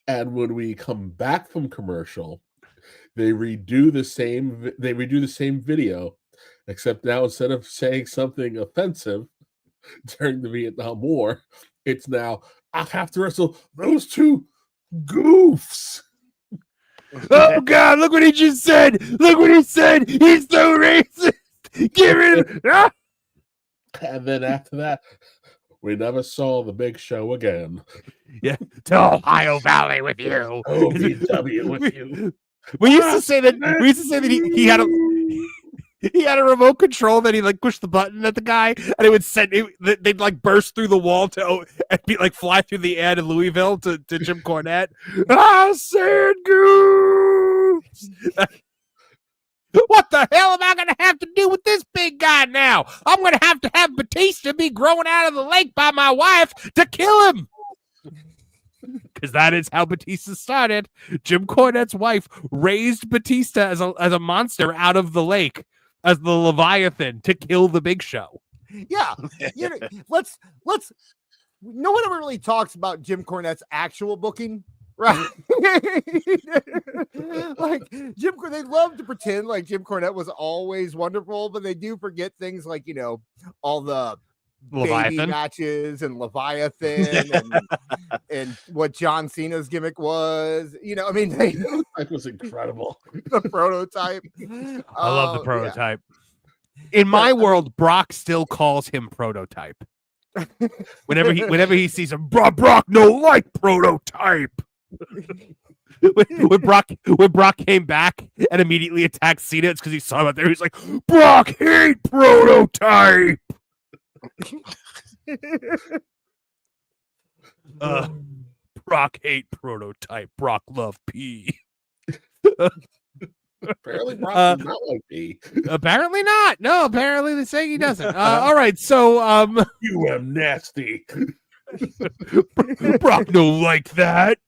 And when we come back from commercial, they redo the same video, except now instead of saying something offensive during the Vietnam War, it's now, I have to wrestle those two goofs. Oh God! Look what he just said. Look what he said. He's so racist. Get rid of it. And then after that, we never saw the Big Show again. Yeah, to Ohio Valley with you. OVW with you. We used to say that. We used to say that he had a. He had a remote control that he like pushed the button at the guy, and it would send. They'd like burst through the wall and be like fly through the air to Louisville to Jim Cornette. I said goose. What the hell am I going to have to do with this big guy now? I'm going to have Batista be growing out of the lake by my wife to kill him. Because that is how Batista started. Jim Cornette's wife raised Batista as a monster out of the lake, as the Leviathan, to kill the Big Show. Yeah. You know, let's no one ever really talks about Jim Cornette's actual booking. Right. Like they love to pretend like Jim Cornette was always wonderful, but they do forget things like, all the baby Leviathan matches and Leviathan and what John Cena's gimmick was. I mean, That was incredible. the prototype. I love the prototype. In my world, Brock still calls him prototype. Whenever he sees him, Brock no like prototype. when Brock came back and immediately attacked Cena, it's because he saw him out there. He's like, Brock hate prototype. Brock hate prototype. Brock love P. Apparently, Brock does not like P. Apparently not. No, apparently they say he doesn't. All right, so You am nasty. Brock no like that.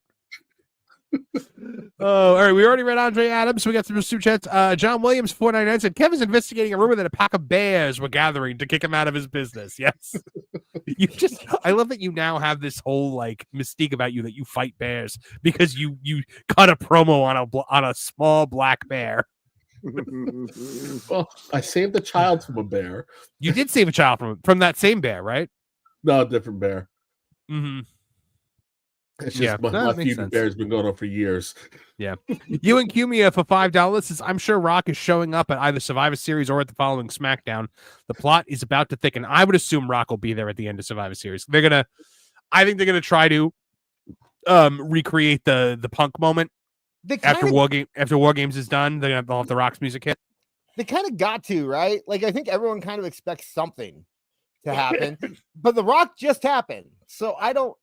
Oh, all right. We already read Andre Adams. So we got some super chats. John Williams 499 said Kevin's investigating a rumor that a pack of bears were gathering to kick him out of his business. Yes. I love that you now have this whole like mystique about you that you fight bears because you cut a promo on a small black bear. Well, I saved a child from a bear. You did save a child from that same bear, right? No, different bear. Mm-hmm. It's just my feud with bear has been going on for years. Yeah. You and Cumia for $5 says, I'm sure Rock is showing up at either Survivor Series or at the following SmackDown. The plot is about to thicken. I would assume Rock will be there at the end of Survivor Series. I think they're gonna try to recreate the Punk moment after War Games is done. They'll have the Rock's music hit. They kind of got to, right? Like I think everyone kind of expects something to happen, but the Rock just happened, so I don't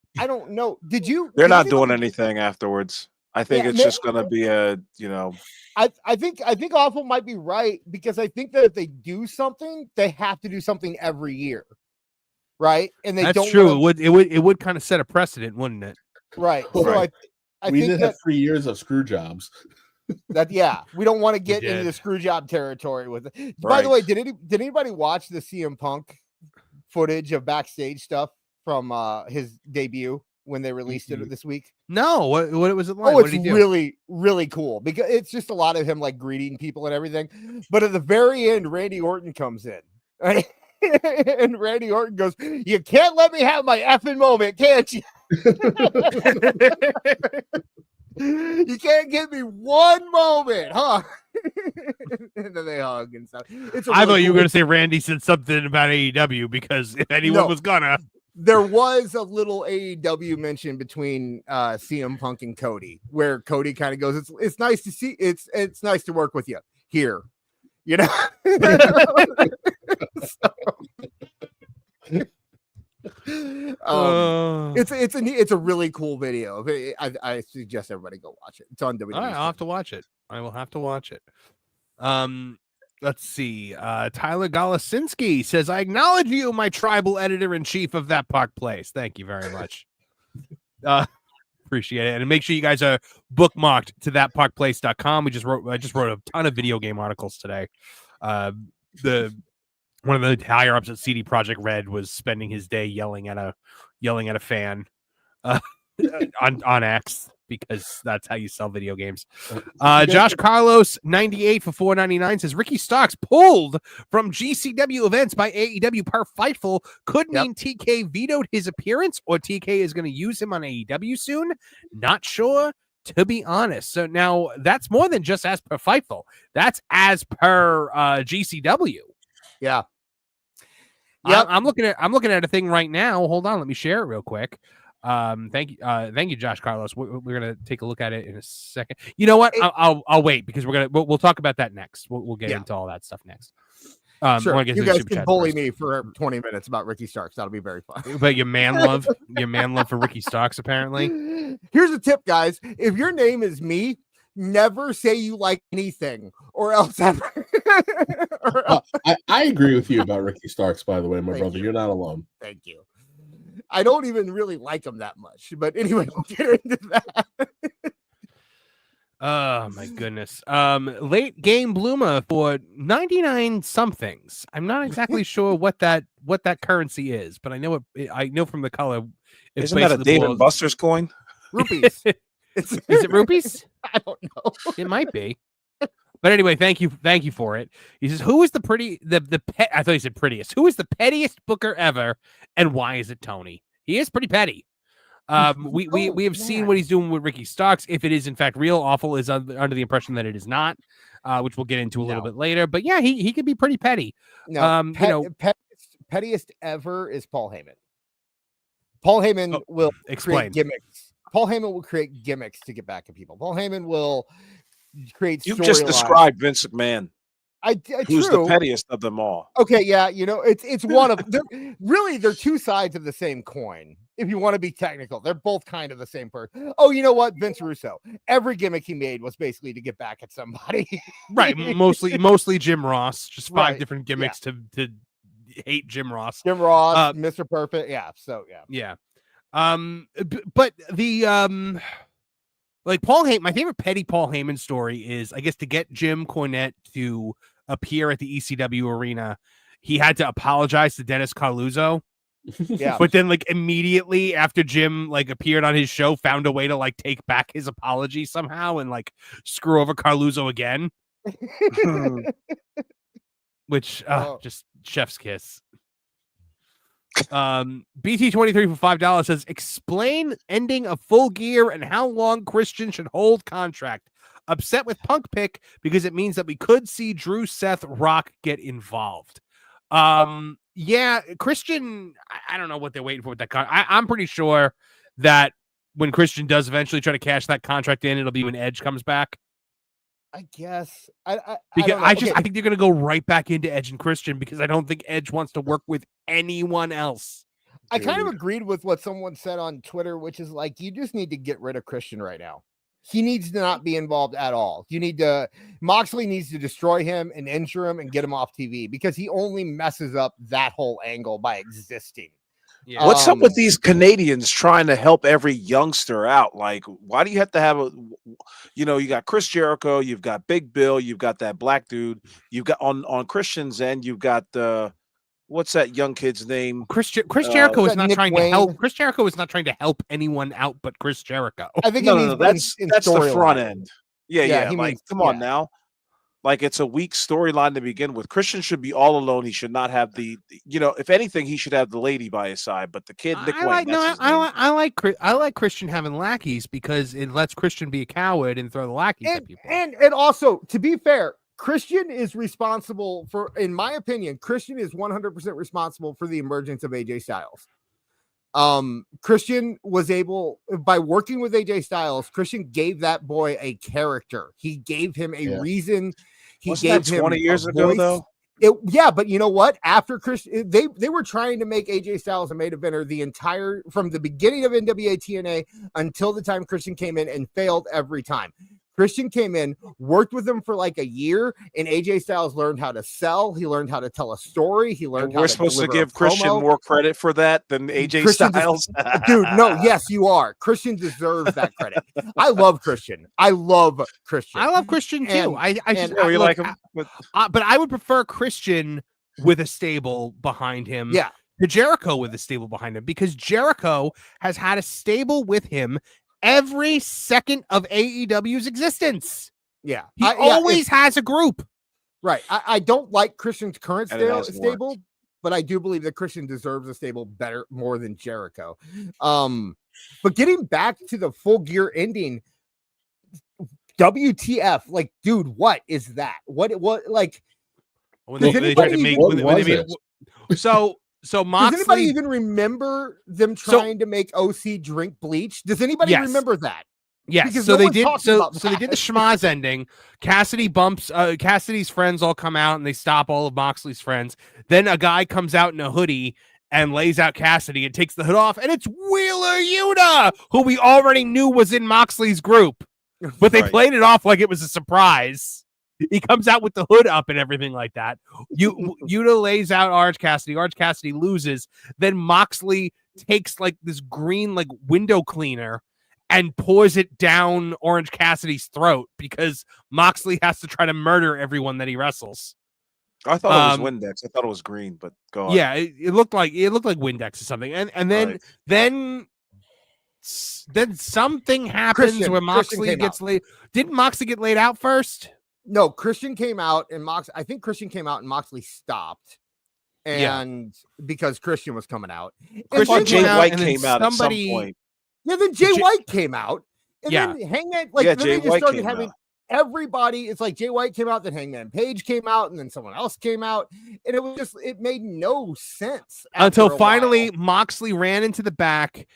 know. They're not doing anything afterwards. I think it's just going to be I think Awful might be right because I think that if they do something, they have to do something every year, right? And That's true. It would kind of set a precedent, wouldn't it? Right. So Right. I We think did have 3 years of screw jobs. we don't want to get into the screw job territory with it. By the way, did anybody watch the CM Punk footage of backstage stuff from his debut when they released it this week? No, what was it like? Oh, it's really, really cool because it's just a lot of him like greeting people and everything. But at the very end, Randy Orton comes in. Right? And Randy Orton goes, "You can't let me have my effing moment, can't you? You can't give me one moment, huh?" And then they hug and stuff. I thought you were going to say Randy said something about AEW because if anyone was gonna. There was a little AEW mention between CM Punk and Cody, where Cody kind of goes, "It's nice to see. It's nice to work with you here." It's a really cool video. I suggest everybody go watch it. It's on WWE. All right, I'll have to watch it. I will have to watch it. Let's see. Tyler Golasinski says, I acknowledge you, my tribal editor-in-chief of That Park Place. Thank you very much. Appreciate it. And make sure you guys are bookmarked to thatparkplace.com. I just wrote a ton of video game articles today. One of the higher ups at CD Projekt Red was spending his day yelling at a fan on X, because that's how you sell video games. Josh Carlos 98 for $4.99 says Ricky Starks pulled from GCW events by AEW per Fightful could mean TK vetoed his appearance, or TK is going to use him on AEW soon. Not sure, to be honest. So now that's more than just as per Fightful. That's as per GCW. Yeah. Yep. I'm looking at a thing right now. Hold on, let me share it real quick. Thank you, Josh Carlos. We're gonna take a look at it in a second. You know what? I'll wait because we'll talk about that next. We'll get into all that stuff next. Sure. You guys can bully me for 20 minutes about Ricky Starks. That'll be very fun. But your man love for Ricky Starks, apparently. Here's a tip, guys. If your name is me, never say you like anything, or else ever. I agree with you about Ricky Starks, by the way, my brother. You. You're not alone. Thank you. I don't even really like him that much, but anyway, we'll get into that. Oh my goodness. Late game bloomer for 99 somethings. I'm not exactly sure what that currency is, but I know from the color. Isn't that a Dave and Buster's coin? Rupees. It's Is it rupees? I don't know. It might be. But anyway, thank you for it. He says, "Who is the pet?" I thought he said prettiest. Who is the pettiest booker ever, and why is it Tony? He is pretty petty. We have seen what he's doing with Ricky Starks. If it is in fact real, Awful is under the impression that it is not, which we'll get into a little bit later. But yeah, he could be pretty petty. No, pettiest ever is Paul Heyman. Paul Heyman will explain create gimmicks. Paul Heyman will create gimmicks to get back at people. Paul Heyman will create. You just described Vince McMahon. Who's true. the pettiest of them all? Okay, yeah, it's one of they're two sides of the same coin. If you want to be technical, they're both kind of the same person. Oh, you know what? Vince Russo. Every gimmick he made was basically to get back at somebody. Right. Mostly Jim Ross. Just five different gimmicks to hate Jim Ross. Jim Ross, Mr. Perfect. Yeah. So yeah. But the like Paul Heyman, my favorite petty Paul Heyman story is, I guess, to get Jim Cornette to appear at the ECW arena, he had to apologize to Dennis Carluzzo. Yeah. But then, like, immediately after Jim appeared on his show, found a way to take back his apology somehow and screw over Carluzzo again. Which just chef's kiss. BT23 for $5 says, explain ending of Full Gear and how long Christian should hold contract. Upset with Punk pick because it means that we could see Drew, Seth, Rock get involved. Yeah, Christian, I don't know what they're waiting for with that I'm pretty sure that when Christian does eventually try to cash that contract in, it'll be when Edge comes back. I guess I think they're gonna go right back into Edge and Christian because I don't think Edge wants to work with anyone else. I kind of agreed with what someone said on Twitter, which is you just need to get rid of Christian right now. He needs to not be involved at all. Moxley needs to destroy him and injure him and get him off TV because he only messes up that whole angle by existing. Yeah. What's up with these Canadians trying to help every youngster out? Why do you have to have you got Chris Jericho, you've got Big Bill, you've got that black dude, you've got on Christian's end, you've got what's that young kid's name? Chris Jericho is not Nick trying Wayne. to help. Chris Jericho is not trying to help anyone out but Chris Jericho. I think that's the front end. Yeah. Come on now. It's a weak storyline to begin with. Christian should be all alone. He should not have if anything, he should have the lady by his side. But the kid, Nick Wayne. I like Christian having lackeys because it lets Christian be a coward and throw the lackeys at people. And also, to be fair, Christian is responsible for, in my opinion, Christian is 100% responsible for the emergence of AJ Styles. Christian was able, by working with AJ Styles, Christian gave that boy a character. He gave him a reason. Wasn't that 20 years ago, though? But you know what? After Christian, they were trying to make AJ Styles a main eventer from the beginning of NWA TNA until the time Christian came in and failed every time. Christian came in, worked with him for a year, and AJ Styles learned how to sell. He learned how to tell a story. He learned how to supposed to give Christian more credit for that than AJ Styles. Dude, no, yes, you are. Christian deserves that credit. I love Christian. I love Christian too. You like him? But I would prefer Christian with a stable behind him. Yeah. To Jericho with a stable behind him because Jericho has had a stable with him every second of AEW's existence. Yeah. He always has a group. Right. I don't like Christian's current stable, but I do believe that Christian deserves a stable more than Jericho. But getting back to the Full Gear ending, WTF, dude, what is that? What So Moxley, does anybody even remember them trying to make OC drink bleach? Does anybody remember that? Yes. Because so they did the schmaz ending. Cassidy bumps Cassidy's friends all come out and they stop all of Moxley's friends. Then a guy comes out in a hoodie and lays out Cassidy and takes the hood off, and it's Wheeler Yuta, who we already knew was in Moxley's group. But they played it off like it was a surprise. He comes out with the hood up and everything like that. Yuta lays out Orange Cassidy. Orange Cassidy loses. Then Moxley takes this green window cleaner and pours it down Orange Cassidy's throat because Moxley has to try to murder everyone that he wrestles. I thought it was Windex. I thought it was green, but go on. Yeah, it looked like Windex or something. And then then something happens where Moxley gets laid. Didn't Moxley get laid out first? No, Christian came out and I think Christian came out and Moxley stopped. And because Christian was coming out. Jay White came out at some point. Yeah, then Jay White came out. And then Hangman, Jay White started came having out. Everybody, it's like Jay White came out, then Hangman Page came out, and then someone else came out. And it made no sense. Until finally Moxley ran into the back,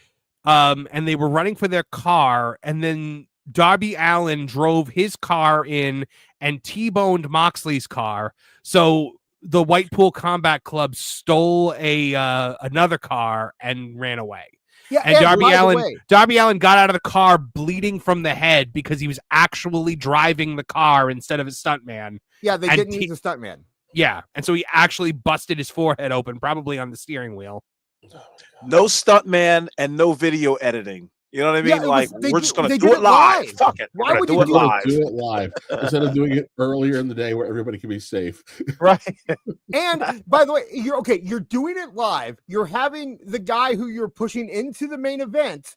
and they were running for their car, and then Darby Allin drove his car in and T-boned Moxley's car. So the Whitepool Combat Club stole another car and ran away. Yeah, and Darby Allin got out of the car bleeding from the head because he was actually driving the car instead of a stuntman. Yeah, they didn't use a stuntman. Yeah, and so he actually busted his forehead open, probably on the steering wheel. No stuntman and no video editing. You know what I mean? Yeah, we're just going to do it live. Fuck it. Why would you do it live instead of doing it earlier in the day where everybody can be safe? Right. And by the way, you're doing it live. You're having the guy who you're pushing into the main event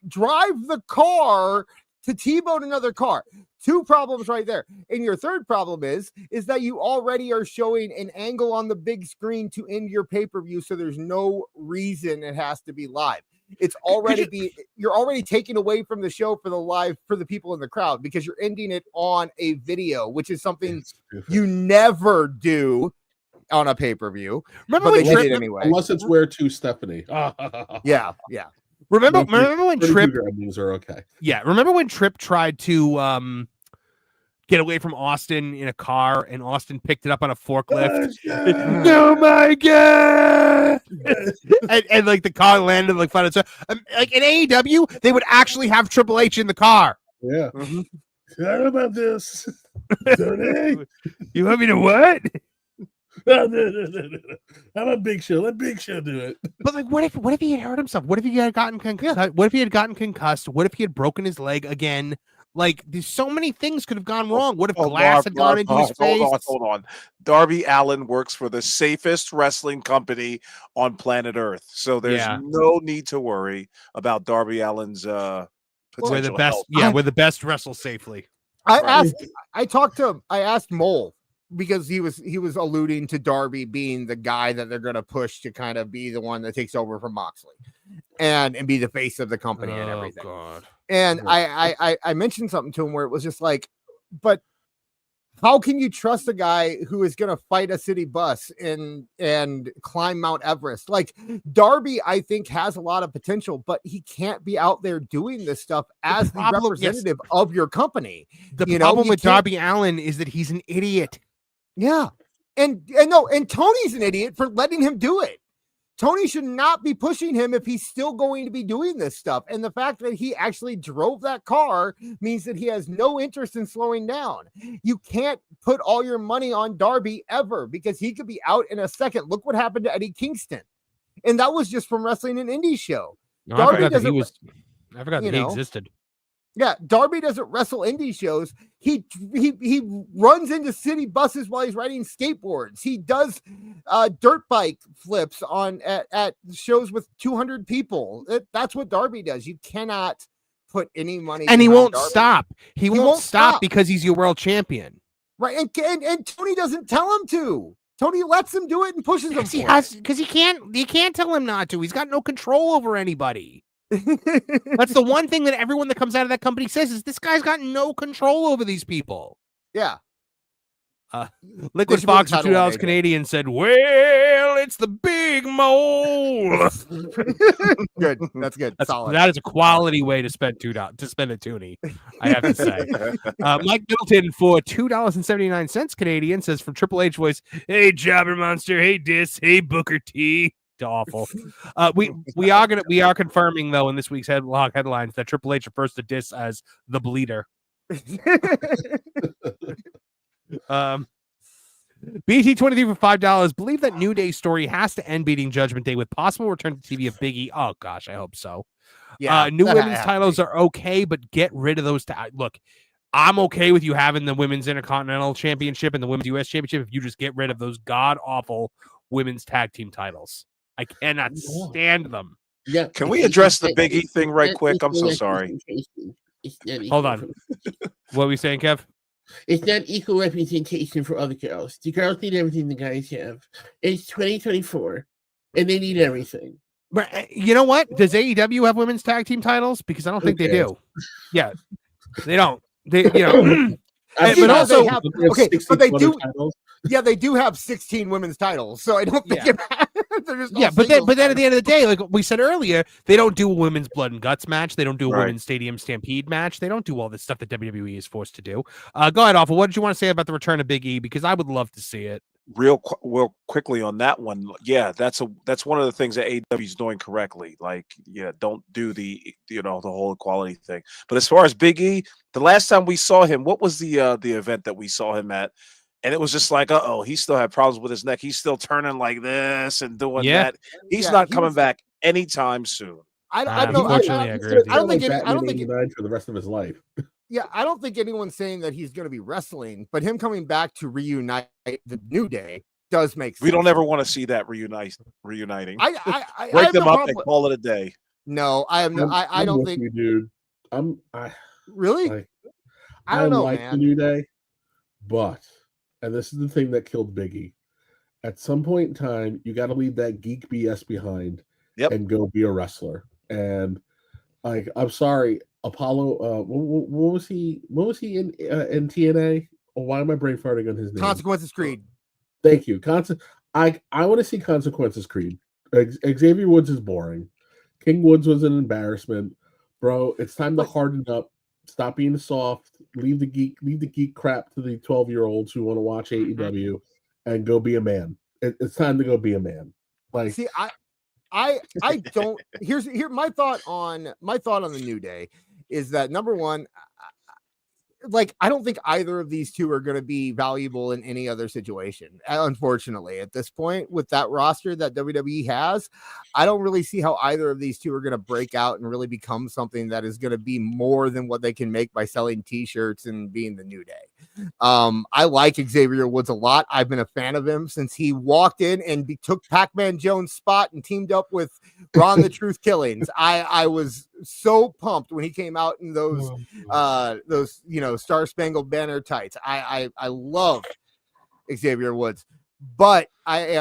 drive the car to T-bone another car. Two problems right there. And your third problem is that you already are showing an angle on the big screen to end your pay-per-view, so there's no reason it has to be live. It's already you're already taking away from the show for the people in the crowd because you're ending it on a video, which is something you never do on a pay-per-view. Remember when Tripp, anyway. Unless it's where to Stephanie. Yeah. Remember when Tripp are okay. Yeah, remember when Tripp tried to get away from Austin in a car and Austin picked it up on a forklift? Oh my god! and like the car landed like flat. Like in AEW, they would actually have Triple H in the car. Yeah. How about this? You want me to what? No. I'm a Big Show. Let Big Show do it. But like, what if he had hurt himself? What if he had gotten concussed? What if he had gotten concussed? What if he had broken his leg again? Like, there's so many things could have gone wrong. What if glass had gone into his face? Hold on. Darby Allin works for the safest wrestling company on planet Earth, so there's no need to worry about Darby Allin's potential we're the best. health. Yeah, we're the best wrestle safely. I asked Mole because he was alluding to Darby being the guy that they're going to push to kind of be the one that takes over from Moxley and be the face of the company and everything. God. And I mentioned something to him where it was just like, but how can you trust a guy who is going to fight a city bus and climb Mount Everest? Like Darby, I think has a lot of potential, but he can't be out there doing this stuff as the representative of your company. The problem with Darby Allin is that he's an idiot. Yeah. And Tony's an idiot for letting him do it. Tony should not be pushing him if he's still going to be doing this stuff. And the fact that he actually drove that car means that he has no interest in slowing down. You can't put all your money on Darby ever because he could be out in a second. Look what happened to Eddie Kingston. And that was just from wrestling an indie show. No, I forgot that he existed. Yeah, Darby doesn't wrestle indie shows. He runs into city buses while he's riding skateboards. He does dirt bike flips at shows with 200 people. That's what Darby does. You cannot put any money. And he won't Darby. stop. He won't stop because he's your world champion. Right, and Tony doesn't tell him to. Tony lets him do it and pushes him. Because he can't tell him not to. He's got no control over anybody. That's the one thing that everyone that comes out of that company says is this guy's got no control over these people. Yeah. Liquid Fox for $2 Canadian said, "Well, it's the big mole." Good, that's good. Solid. That is a quality way to spend $2 to spend a toonie, I have to say. Mike Middleton for $2.79 Canadian says from Triple H voice, "Hey Jobber Monster, hey Dis, hey Booker T." Awful. We are confirming though in this week's headlines that Triple H refers to Dis as the Bleeder. BT23 for $5. Believe that New Day story has to end beating Judgment Day with possible return to TV of Big E. Oh gosh, I hope so. Yeah, new women's titles are okay, but get rid of those. Look, I'm okay with you having the Women's Intercontinental Championship and the Women's US Championship if you just get rid of those god awful women's tag team titles. I cannot stand them. Yeah. Can we address the Big E thing right quick? I'm so sorry. Hold on. What are we saying, Kev? It's not equal representation for other girls. The girls need everything the guys have. It's 2024, and they need everything. But you know what? Does AEW have women's tag team titles? Because I don't think they do. Yeah, they don't. They, but also, they have, okay, but they do. Titles. Yeah, they do have 16 women's titles, so I don't think they're just but then at the end of the day, like we said earlier, they don't do a women's blood and guts match. They don't do a women's stadium stampede match. They don't do all this stuff that WWE is forced to do. Go ahead, Awful. What did you want to say about the return of Big E? Because I would love to see it. Real quickly on that one. Yeah, that's one of the things that AEW is doing correctly. Like, don't do the the whole equality thing. But as far as Big E, the last time we saw him, what was the event that we saw him at? And it was just like, he still had problems with his neck. He's still turning like this and doing that. He's not coming back anytime soon. I don't think for the rest of his life. Yeah, I don't think anyone's saying that he's going to be wrestling, but him coming back to reunite the New Day does make sense. We don't ever want to see that reuniting. I break them up and call it a day. No, I am. I don't think, you, dude. Really. I don't know, like man. The New Day, but and this is the thing that killed Biggie. At some point in time, you got to leave that geek BS behind and go be a wrestler. And like, I'm sorry, Apollo. What was he? What was he in TNA? Oh, why am I brain farting on his name? Consequences Creed. Thank you. I want to see Consequences Creed. Xavier Woods is boring. King Woods was an embarrassment, bro. It's time to harden up. Stop being soft. Leave the geek crap to the 12-year-olds who want to watch AEW, and go be a man. It's time to go be a man. Like, see, I don't. Here's my thought on the New Day is that, number one, like, I don't think either of these two are going to be valuable in any other situation. Unfortunately, at this point, with that roster that WWE has, I don't really see how either of these two are going to break out and really become something that is going to be more than what they can make by selling t-shirts and being the New Day. I like Xavier Woods a lot. I've been a fan of him since he walked in and took Pac-Man Jones' spot and teamed up with Ron the Truth Killings. I was so pumped when he came out in those Star Spangled Banner tights. I love Xavier Woods, but I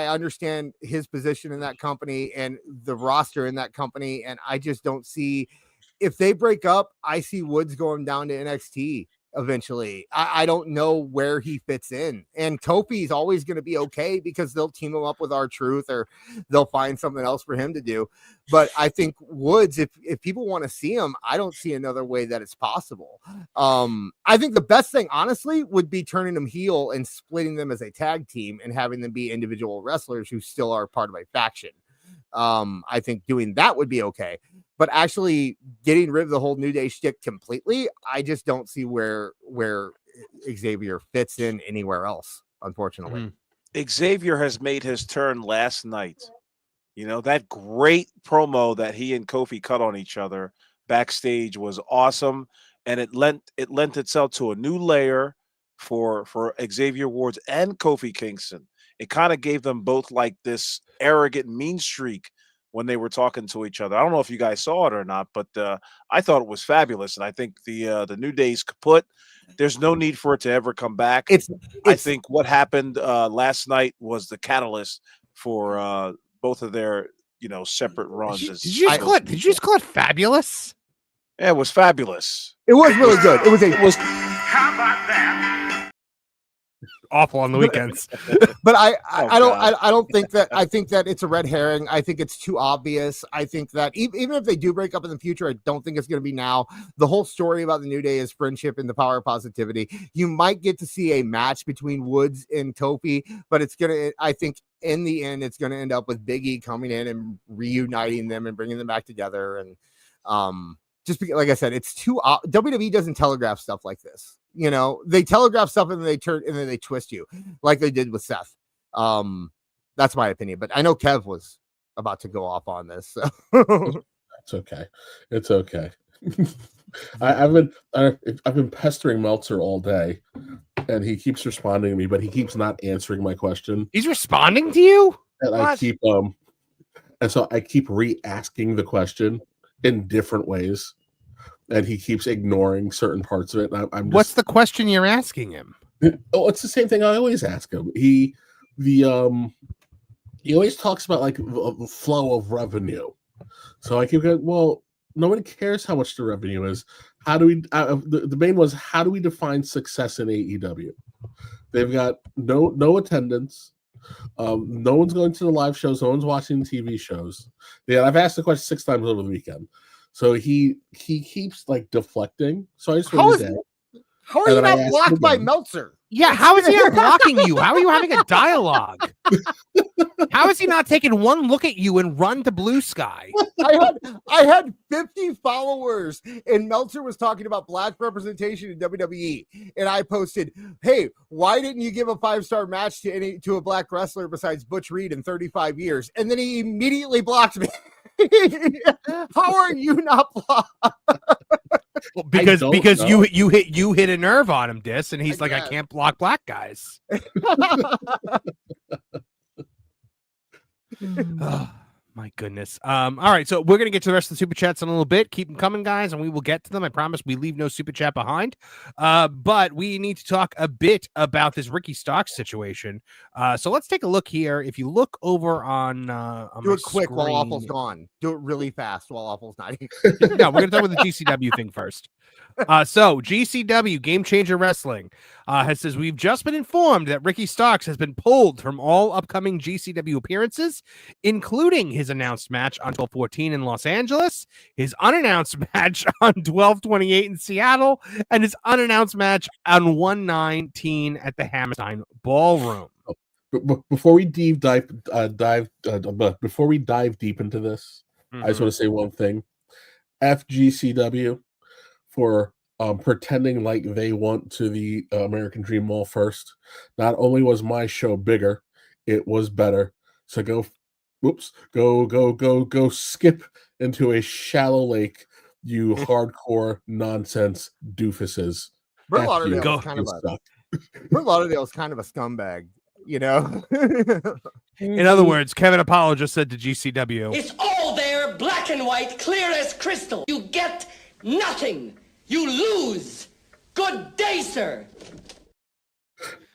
understand his position in that company and the roster in that company, and I just don't see, if they break up, I see Woods going down to NXT eventually. I don't know where he fits in, and Kofi is always going to be okay because they'll team him up with R-Truth, or they'll find something else for him to do. But I think Woods, if people want to see him, I don't see another way that it's possible. I think the best thing, honestly, would be turning them heel and splitting them as a tag team and having them be individual wrestlers who still are part of a faction. I think doing that would be okay. But actually getting rid of the whole New Day shtick completely, I just don't see where Xavier fits in anywhere else, unfortunately. Xavier has made his turn last night. That great promo that he and Kofi cut on each other backstage was awesome, and it lent itself to a new layer for Xavier Woods and Kofi Kingston. It kind of gave them both like this arrogant mean streak when they were talking to each other. I don't know if you guys saw it or not, but I thought it was fabulous. And I think the New Day's kaput. There's no need for it to ever come back. I think what happened last night was the catalyst for both of their separate runs. Did you just call it fabulous? Yeah, it was fabulous. It was really good. It was How about that? Awful on the weekends. But I don't think that. I think that it's a red herring. I think it's too obvious. I think that even if they do break up in the future, I don't think it's going to be now. The whole story about the New Day is friendship and the power of positivity. You might get to see a match between Woods and Kofi, but I think in the end, it's going to end up with Big E coming in and reuniting them and bringing them back together. And just because, like I said, it's too WWE doesn't telegraph stuff like this. They telegraph stuff and then they twist you like they did with Seth. That's my opinion, but I know Kev was about to go off on this. So. It's okay. I've been pestering Meltzer all day, and he keeps responding to me, but he keeps not answering my question. He's responding to you? And I keep And so I keep re-asking the question in different ways, and he keeps ignoring certain parts of it. And I'm What's the question you're asking him? Oh, it's the same thing I always ask him. He always talks about like the flow of revenue. So I keep going, well, nobody cares how much the revenue is. How do we? The main was, how do we define success in AEW? They've got no attendance. No one's going to the live shows. No one's watching the TV shows. Yeah, I've asked the question 6 times over the weekend. So he keeps like deflecting. So I just How are you not blocked by Meltzer? Yeah, how is he not blocking you? How are you having a dialogue? How is he not taking one look at you and run to Blue Sky? I had 50 followers, and Meltzer was talking about black representation in WWE, and I posted, "Hey, why didn't you give a 5-star match to a black wrestler besides Butch Reed in 35 years?" And then he immediately blocked me. How are you not blocked? Well, because you hit a nerve on him, Dis, and he's like, I can't block black guys. Oh, my goodness. All right, so we're gonna get to the rest of the super chats in a little bit. Keep them coming, guys, and we will get to them. I promise we leave no super chat behind. But we need to talk a bit about this Ricky Starks situation. So let's take a look here. If you look over on do it quick screen, while Awful's gone. Do it really fast while Awful's not here. No, we're gonna talk about the GCW thing first. So GCW Game Changer Wrestling says, we've just been informed that Ricky Starks has been pulled from all upcoming GCW appearances, including his announced match on 12/14 in Los Angeles, his unannounced match on 12/28 in Seattle, and his unannounced match on 1/19 at the Hammerstein Ballroom. Before we dive deep into this, I just want to say one thing. FGCW for pretending like they went to the American Dream Mall first. Not only was my show bigger, it was better. So go skip into a shallow lake, you hardcore nonsense doofuses. Fort Lauderdale is kind of a scumbag, you know. In other words, Kevin Apollo just said to GCW, it's all there, black and white, clear as crystal. You get nothing. You lose. Good day, sir.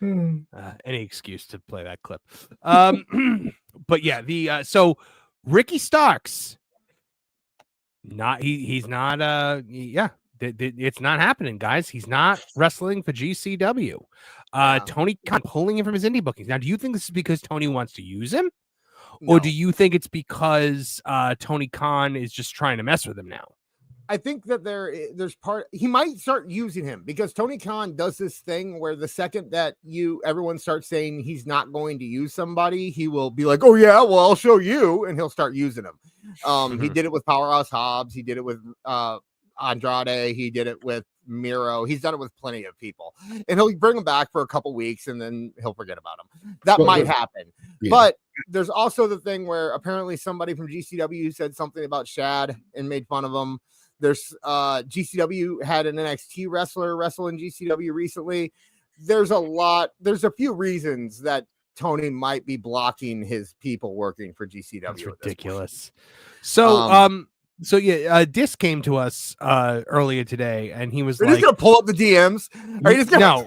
Any excuse to play that clip. But yeah, so Ricky Starks, it's not happening, guys. He's not wrestling for GCW. Tony Khan pulling him from his indie bookings. Now, do you think this is because Tony wants to use him? No. Or do you think it's because Tony Khan is just trying to mess with him now? I think that he might start using him, because Tony Khan does this thing where the second that everyone starts saying he's not going to use somebody, he will be like, oh yeah, well, I'll show you, and he'll start using them. He did it with Powerhouse Hobbs, he did it with Andrade, he did it with Miro, he's done it with plenty of people, and he'll bring them back for a couple weeks and then he'll forget about them. That might happen. Yeah. But there's also the thing where apparently somebody from GCW said something about Shad and made fun of him. There's GCW had an NXT wrestler wrestle in GCW recently. There's a few reasons that Tony might be blocking his people working for GCW. That's ridiculous. So Dis came to us earlier today, and he was like, "Are you gonna pull up the DMs? Are you just gonna?"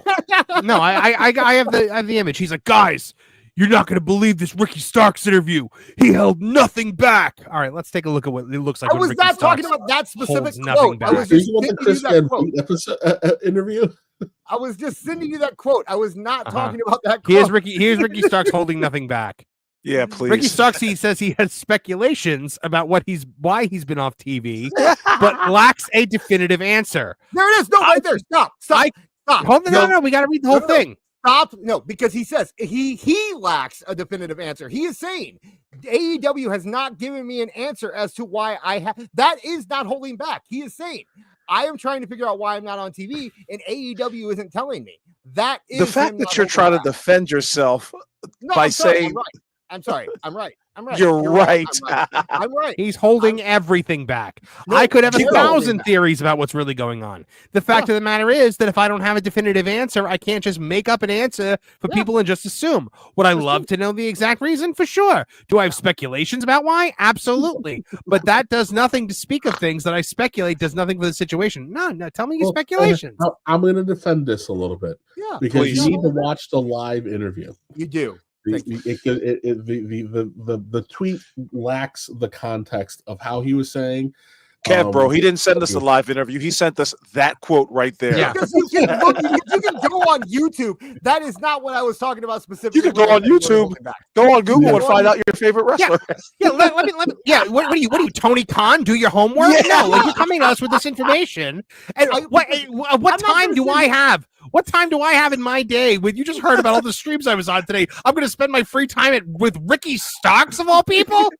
No. I have the image. He's like, guys, you're not going to believe this Ricky Starks interview. He held nothing back. All right, let's take a look at what it looks like. I was not talking about that specific quote. I was just sending you that quote. Interview. I was just sending you that quote. I was not talking about that quote. Here's Ricky Starks holding nothing back. Yeah, please. Ricky Starks, he says he has speculations about why he's been off TV, but lacks a definitive answer. There it is. No, right there. Stop. Hold on. No. We got to read the whole thing. Stop. No, because he says he lacks a definitive answer. He is saying AEW has not given me an answer as to why I have. That is not holding back. He is saying I am trying to figure out why I'm not on TV, and AEW isn't telling me. That is the fact that you're trying to defend yourself by saying. I'm sorry. I'm right. I'm right. You're right. I'm right. He's holding everything back. No, I could have keep 1,000 going. theories about what's really going on. The fact of the matter is that if I don't have a definitive answer, I can't just make up an answer for people and just assume. Would I love to know the exact reason? For sure. Do I have speculations about why? Absolutely. But that does nothing to speak of things that I speculate does nothing for the situation. No, tell me your speculations. I'm going to defend this a little bit. Yeah, because you need to watch the live interview. You do. The tweet lacks the context of how he was saying. Kev, bro, he didn't send us a live interview. He sent us that quote right there. Yeah. Because you can go on YouTube. That is not what I was talking about specifically. You can go on YouTube, go on Google, and find out your favorite wrestler. Yeah, let me. Yeah, what are you, Tony Khan? Do your homework? Yeah. No, like you're coming to us with this information. And what time do I have? What time do I have in my day? When you just heard about all the streams I was on today, I'm going to spend my free time with Ricky Starks of all people.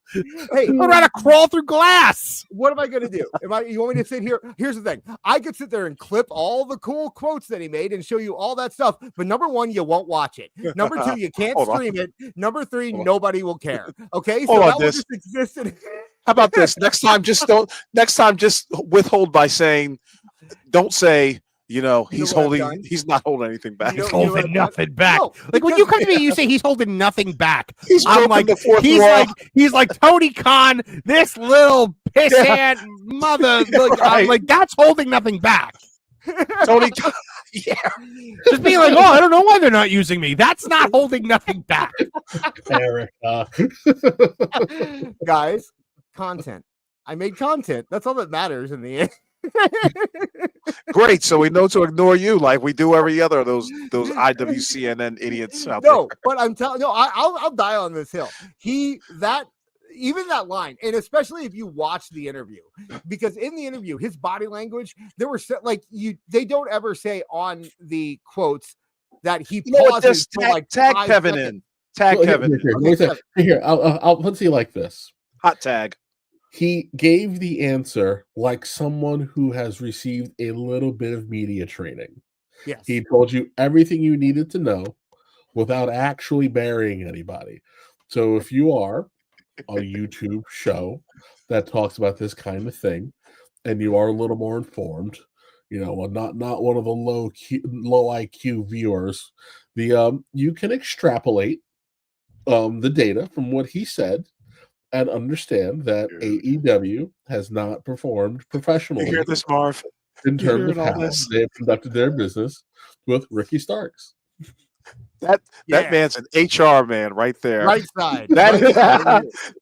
Hey, I'd rather crawl through glass. What am I going to do? You want me to sit here? Here's the thing. I could sit there and clip all the cool quotes that he made and show you all that stuff. But number one, you won't watch it. Number two, you can't stream it. Number three, nobody will care. Okay, so that will just exist. How about this? Next time, just withhold by saying, don't say, he's not holding anything back. He's holding nothing back. No, like when you come to me, you say he's holding nothing back. I'm like, he's like Tony Khan, this little pissant mother. I'm like, that's holding nothing back. Tony, yeah. Just being like, I don't know why they're not using me. That's not holding nothing back. Erica. Guys, content. I made content. That's all that matters in the end. Great, so we know to ignore you like we do every other of those IWCNN idiots out there. But I'm telling I'll die on this hill. Even that line, and especially if you watch the interview, because in the interview, his body language, there were they don't ever say on the quotes that he pauses tag Kevin in. Tag Kevin. Here, I'll let's see like this. Hot tag. He gave the answer like someone who has received a little bit of media training. Yes. He told you everything you needed to know without actually burying anybody. So if you are a YouTube show that talks about this kind of thing and you are a little more informed, not one of the low IQ viewers, you can extrapolate the data from what he said and understand that AEW has not performed professionally. You hear this, Marv? In terms of how they have conducted their business with Ricky Starks. That man's an HR man right there. Right side.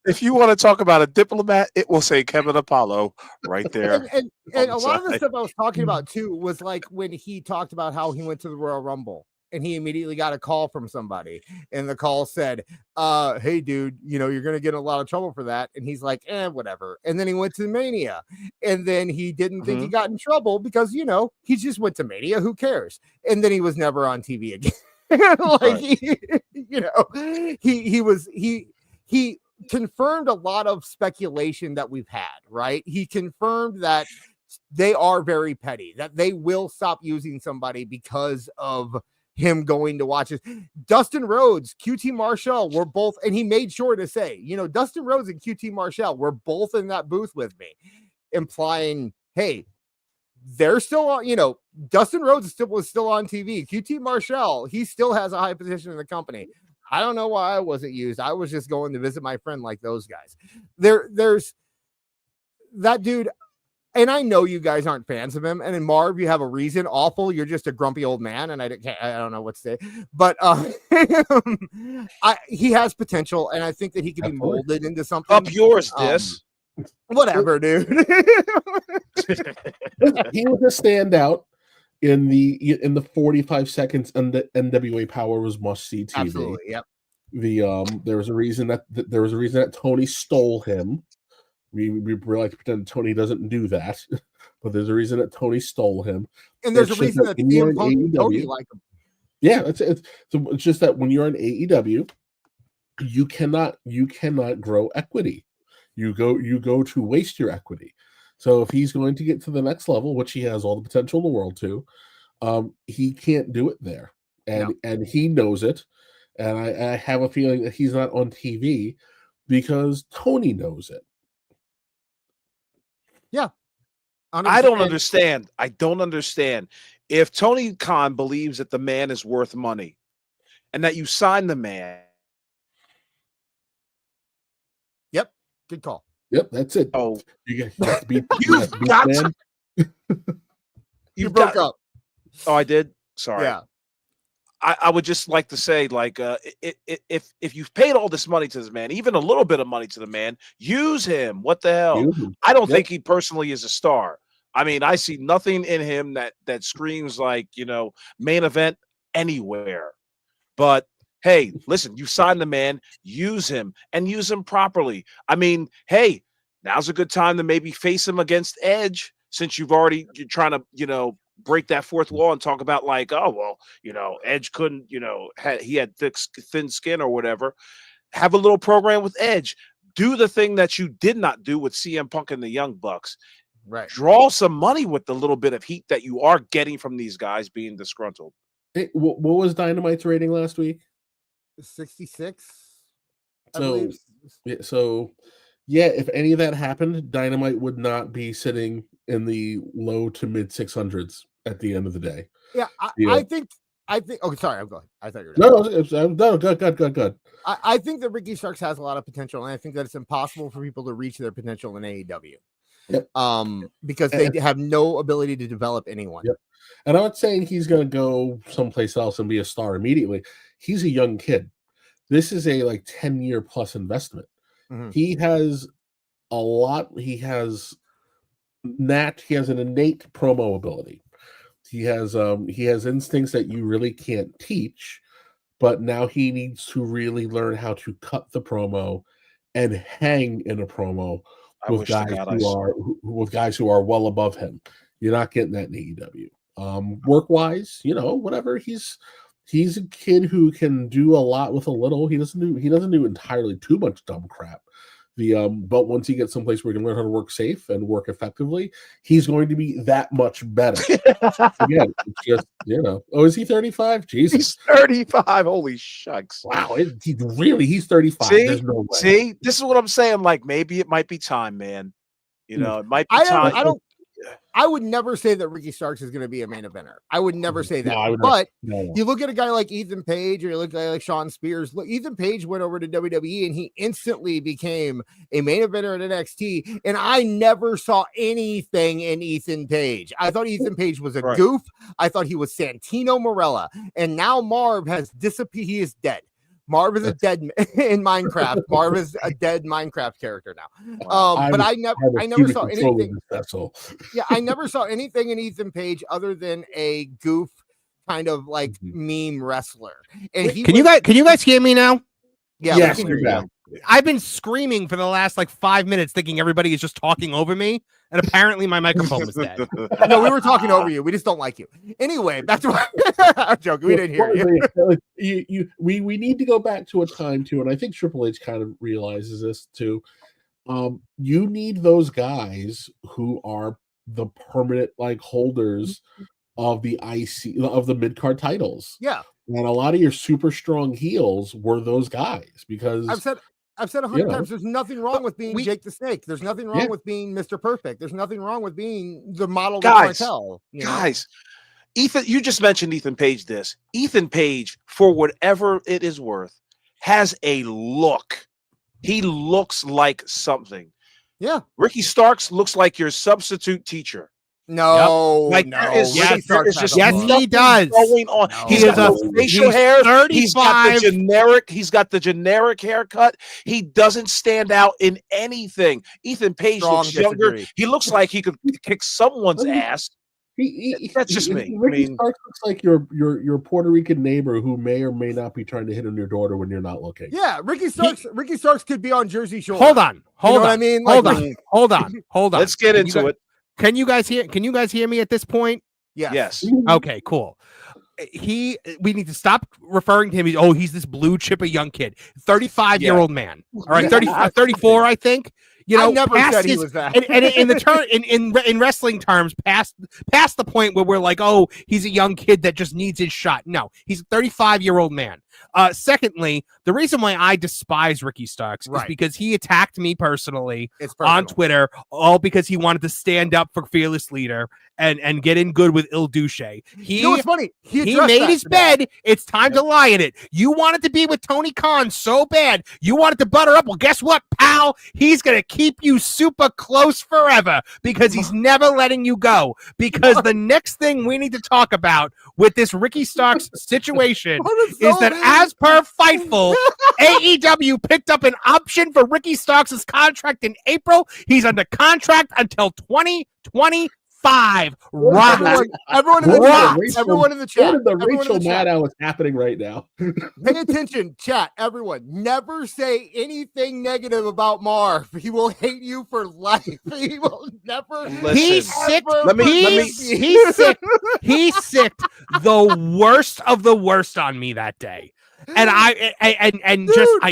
If you want to talk about a diplomat, it will say Kevin Apollo right there. And a lot of the stuff I was talking about too was like when he talked about how he went to the Royal Rumble. And he immediately got a call from somebody. And the call said, hey, dude, you're going to get in a lot of trouble for that. And he's like, whatever. And then he went to Mania. And then he didn't think he got in trouble because, he just went to Mania. Who cares? And then he was never on TV again. He confirmed a lot of speculation that we've had, right? He confirmed that they are very petty, that they will stop using somebody because of him going to watch it. Dustin Rhodes, QT Marshall were both, and he made sure to say, Dustin Rhodes and QT Marshall were both in that booth with me, implying, hey, they're still on, Dustin Rhodes was still on TV. QT Marshall, he still has a high position in the company. I don't know why I wasn't used. I was just going to visit my friend like those guys. There's that dude. And I know you guys aren't fans of him. And in Marv, you have a reason. Awful. You're just a grumpy old man. And I don't know what to say. But he has potential. And I think that he can be molded into something. Up yours, whatever, dude. He was a standout in the 45 seconds and the NWA Power was must-see TV. Absolutely, yep. There was a reason that Tony stole him. We like to pretend Tony doesn't do that, but there's a reason that Tony stole him. And there's a reason that Tony like him. Yeah, it's just that when you're in AEW, you cannot grow equity. You go to waste your equity. So if he's going to get to the next level, which he has all the potential in the world to, he can't do it there, and he knows it. And I have a feeling that he's not on TV because Tony knows it. Yeah. I don't understand. I don't understand. If Tony Khan believes that the man is worth money and that you sign the man. Yep. Good call. Yep, that's it. Oh, You have to beat, You broke up. Oh, I did? Sorry. Yeah. I would just like to say, like, if you've paid all this money to this man, even a little bit of money to the man, use him. What the hell? I don't think he personally is a star. I mean, I see nothing in him that screams like, main event anywhere. But hey, listen, you signed the man, use him and use him properly. I mean, hey, now's a good time to maybe face him against Edge, since you're trying to, break that fourth wall and talk about like, oh, well, Edge couldn't, he had thin skin or whatever. Have a little program with Edge. Do the thing that you did not do with CM Punk and the Young Bucks. Right. Draw some money with the little bit of heat that you are getting from these guys being disgruntled. Hey, what was Dynamite's rating last week? 66. So yeah, if any of that happened, Dynamite would not be sitting in the low to mid 600s at the end of the day. Yeah, I think. Oh, sorry, I'm going. I thought you were. No, good. I think that Ricky Starks has a lot of potential, and I think that it's impossible for people to reach their potential in AEW. Yep. Because they have no ability to develop anyone. Yep. And I'm not saying he's going to go someplace else and be a star immediately. He's a young kid. This is a 10-year plus investment. Mm-hmm. He has a lot. He has an innate promo ability. He has instincts that you really can't teach, but now he needs to really learn how to cut the promo and hang in a promo with guys who are well above him. You're not getting that in AEW. Work wise, whatever. He's a kid who can do a lot with a little. He doesn't do entirely too much dumb crap. But once he gets someplace where he can learn how to work safe and work effectively, he's going to be that much better. Again, it's just, Oh, is he 35? Jesus. He's 35. Holy shucks. Wow. He's 35. There's no way. See, this is what I'm saying. Like, maybe it might be time, man. It might be time. I would never say that Ricky Starks is going to be a main eventer. I would never say that. You look at a guy like Ethan Page, or you look at a guy like Sean Spears. Look, Ethan Page went over to WWE and he instantly became a main eventer at NXT. And I never saw anything in Ethan Page. I thought Ethan Page was a goof. I thought he was Santino Marella. And now Marv has disappeared. He is dead. Marv is dead in Minecraft. Marv is a dead Minecraft character now. But I never saw anything. Yeah, I never saw anything in Ethan Page other than a goof kind of meme wrestler. And can you guys hear me now? Yeah, yes, we can hear you. I've been screaming for the last 5 minutes, thinking everybody is just talking over me, and apparently my microphone was dead. No, we were talking over you. We just don't like you. Anyway, that's why I'm joking. We didn't hear you. We need to go back to a time too, and I think Triple H kind of realizes this too. You need those guys who are the permanent holders of the mid card titles. Yeah. And a lot of your super strong heels were those guys, because I've said 100 times, there's nothing wrong with being Jake the Snake. There's nothing wrong with being Mr. Perfect. There's nothing wrong with being the model of Martel. Guys, Ethan, you just mentioned Ethan Page. Ethan Page, for whatever it is worth, has a look. He looks like something. Yeah. Ricky Starks looks like your substitute teacher. No, yes, he does. Going on. No. He's got the facial hair. 35. He's got the generic haircut. He doesn't stand out in anything. Ethan Page looks younger. He looks like he could kick someone's ass. That's just me. Ricky Starks looks like your Puerto Rican neighbor who may or may not be trying to hit on your daughter when you're not looking. Yeah, Ricky Starks could be on Jersey Shore. Hold on. What I mean? Hold on. Let's get into it. Can you guys hear me at this point? Yes. Okay, cool. We need to stop referring to him. He's this blue chip, a young kid, 35-year-old man. All right, 34, I think. You know, I never past said he his- was that. and in the turn in wrestling terms, past the point where we're like, oh, he's a young kid that just needs his shot. No, he's a 35-year-old man. Secondly, the reason why I despise Ricky Starks is because he attacked me personally on Twitter, all because he wanted to stand up for Fearless Leader and get in good with Il Duce. You know what's funny? He made his bed. It's time to lie in it. You wanted to be with Tony Khan so bad. You wanted to butter up. Well, guess what, pal? He's going to keep you super close forever because he's never letting you go. Because the next thing we need to talk about with this Ricky Starks situation is that as per Fightful, AEW picked up an option for Ricky Starks' contract in April. He's under contract until 2025. Rock. Everyone in the chat. What is the Rachel Maddow is happening right now? Pay attention, chat. Everyone, never say anything negative about Marv. He will hate you for life. He will never. He's sick. He's He's sick. The worst of the worst on me that day. And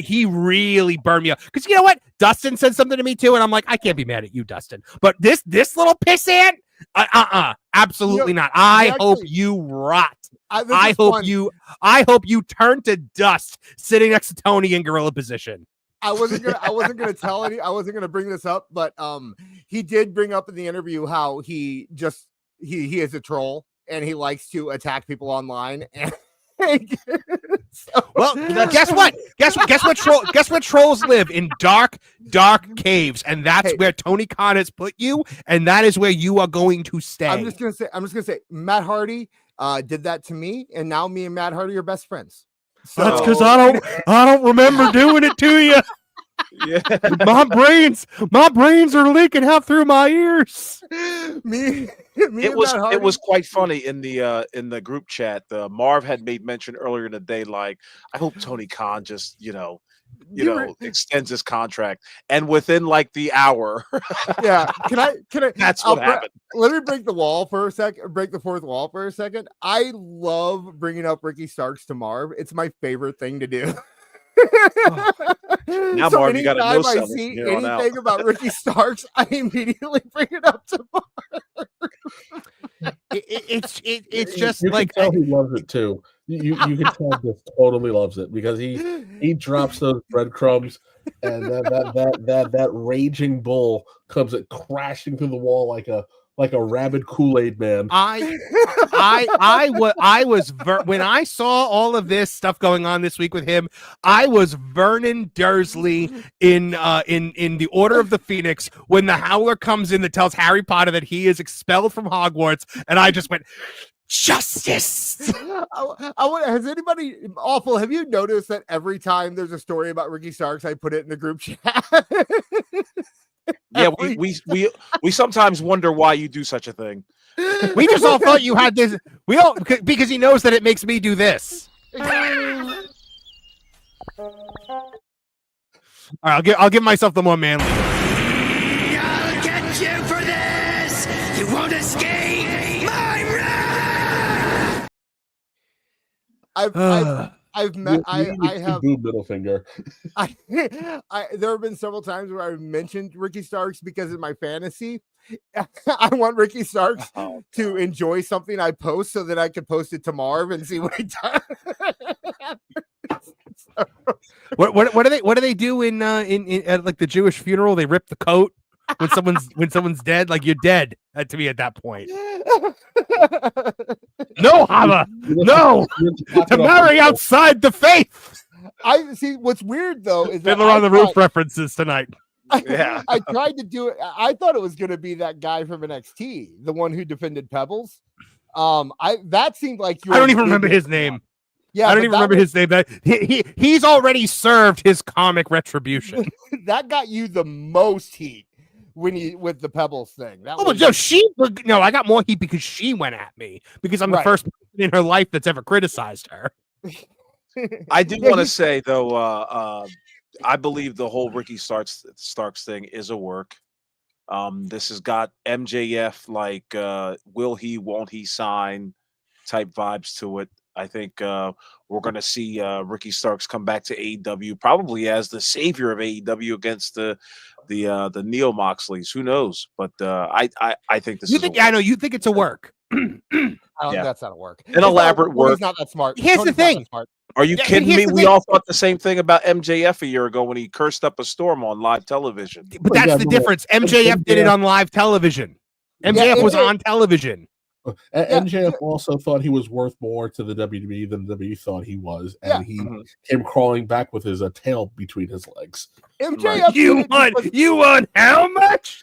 he really burned me up. Because you know what? Dustin said something to me too, and I'm like, I can't be mad at you, Dustin. But this little pissant, absolutely not. I hope you rot. I hope you turn to dust sitting next to Tony in gorilla position. I wasn't gonna bring this up, but he did bring up in the interview how he is a troll and he likes to attack people online. And well, guess what? Guess what trolls live in dark caves, and that's where Tony Khan has put you, and that is where you are going to stay. I'm just gonna say, Matt Hardy did that to me, and now me and Matt Hardy are best friends. So that's because I don't remember doing it to you. Yeah, my brains are leaking out through my ears. It was quite funny in the group chat. Marv had made mention earlier in the day, like, I hope Tony Khan just extends his contract, and within like the hour, can I? That's what happened. Let me break the wall for a second. Break the fourth wall for a second. I love bringing up Ricky Starks to Marv. It's my favorite thing to do. Now, Marv, you got to know something. I see anything about Ricky Starks, I immediately bring it up to Marv. It's just you like can tell he loves it too. You can tell he just totally loves it because he drops those breadcrumbs and that raging bull comes crashing through the wall like a rabid Kool-Aid man. When I saw all of this stuff going on this week with him, I was Vernon Dursley in the Order of the Phoenix when the Howler comes in that tells Harry Potter that he is expelled from Hogwarts, and I just went, justice. Has anybody awful? Have you noticed that every time there's a story about Ricky Starks, I put it in the group chat? Yeah, we sometimes wonder why you do such a thing. We just all thought you had this. We all because he knows that it makes me do this. All right, I'll give myself the more manly. I'll get you for this. You won't escape my wrath. I've met. I have middle finger. There have been several times where I've mentioned Ricky Starks because in my fantasy, I want Ricky Starks to enjoy something I post so that I can post it to Marv and see what he does. What do they do in at like the Jewish funeral? They rip the coat when someone's dead. Like, you're dead to me at that point. No, Hava, no, to marry outside the faith. I see. What's weird though is Fiddler on the Roof references tonight. I tried to do it. I thought it was going to be that guy from NXT, the one who defended Pebbles. That seemed like I don't even remember his name. Yeah, I don't even remember his name. That he's already served his comic retribution. That got you the most heat with the Pebbles thing. I got more heat because she went at me because I'm the first person in her life that's ever criticized her. I do want to say though, I believe the whole Ricky Starks thing is a work. This has got MJF like will he, won't he sign type vibes to it. I think we're going to see Ricky Starks come back to AEW, probably as the savior of AEW against the Neo Moxleys. Who knows? But I think this You is think? I know you think it's a work. Yeah. That's not a work. An elaborate work. Tony's not that smart. Here's Tony's the not thing. that smart. Are you Yeah, but kidding here's me? the We thing. all thought the same thing about MJF a year ago when he cursed up a storm on live television. But that's the difference. MJF did it on live television. MJF was on television. MJF also thought he was worth more to the WWE than the WWE thought he was, and he came crawling back with his tail between his legs. MJF, you won how much?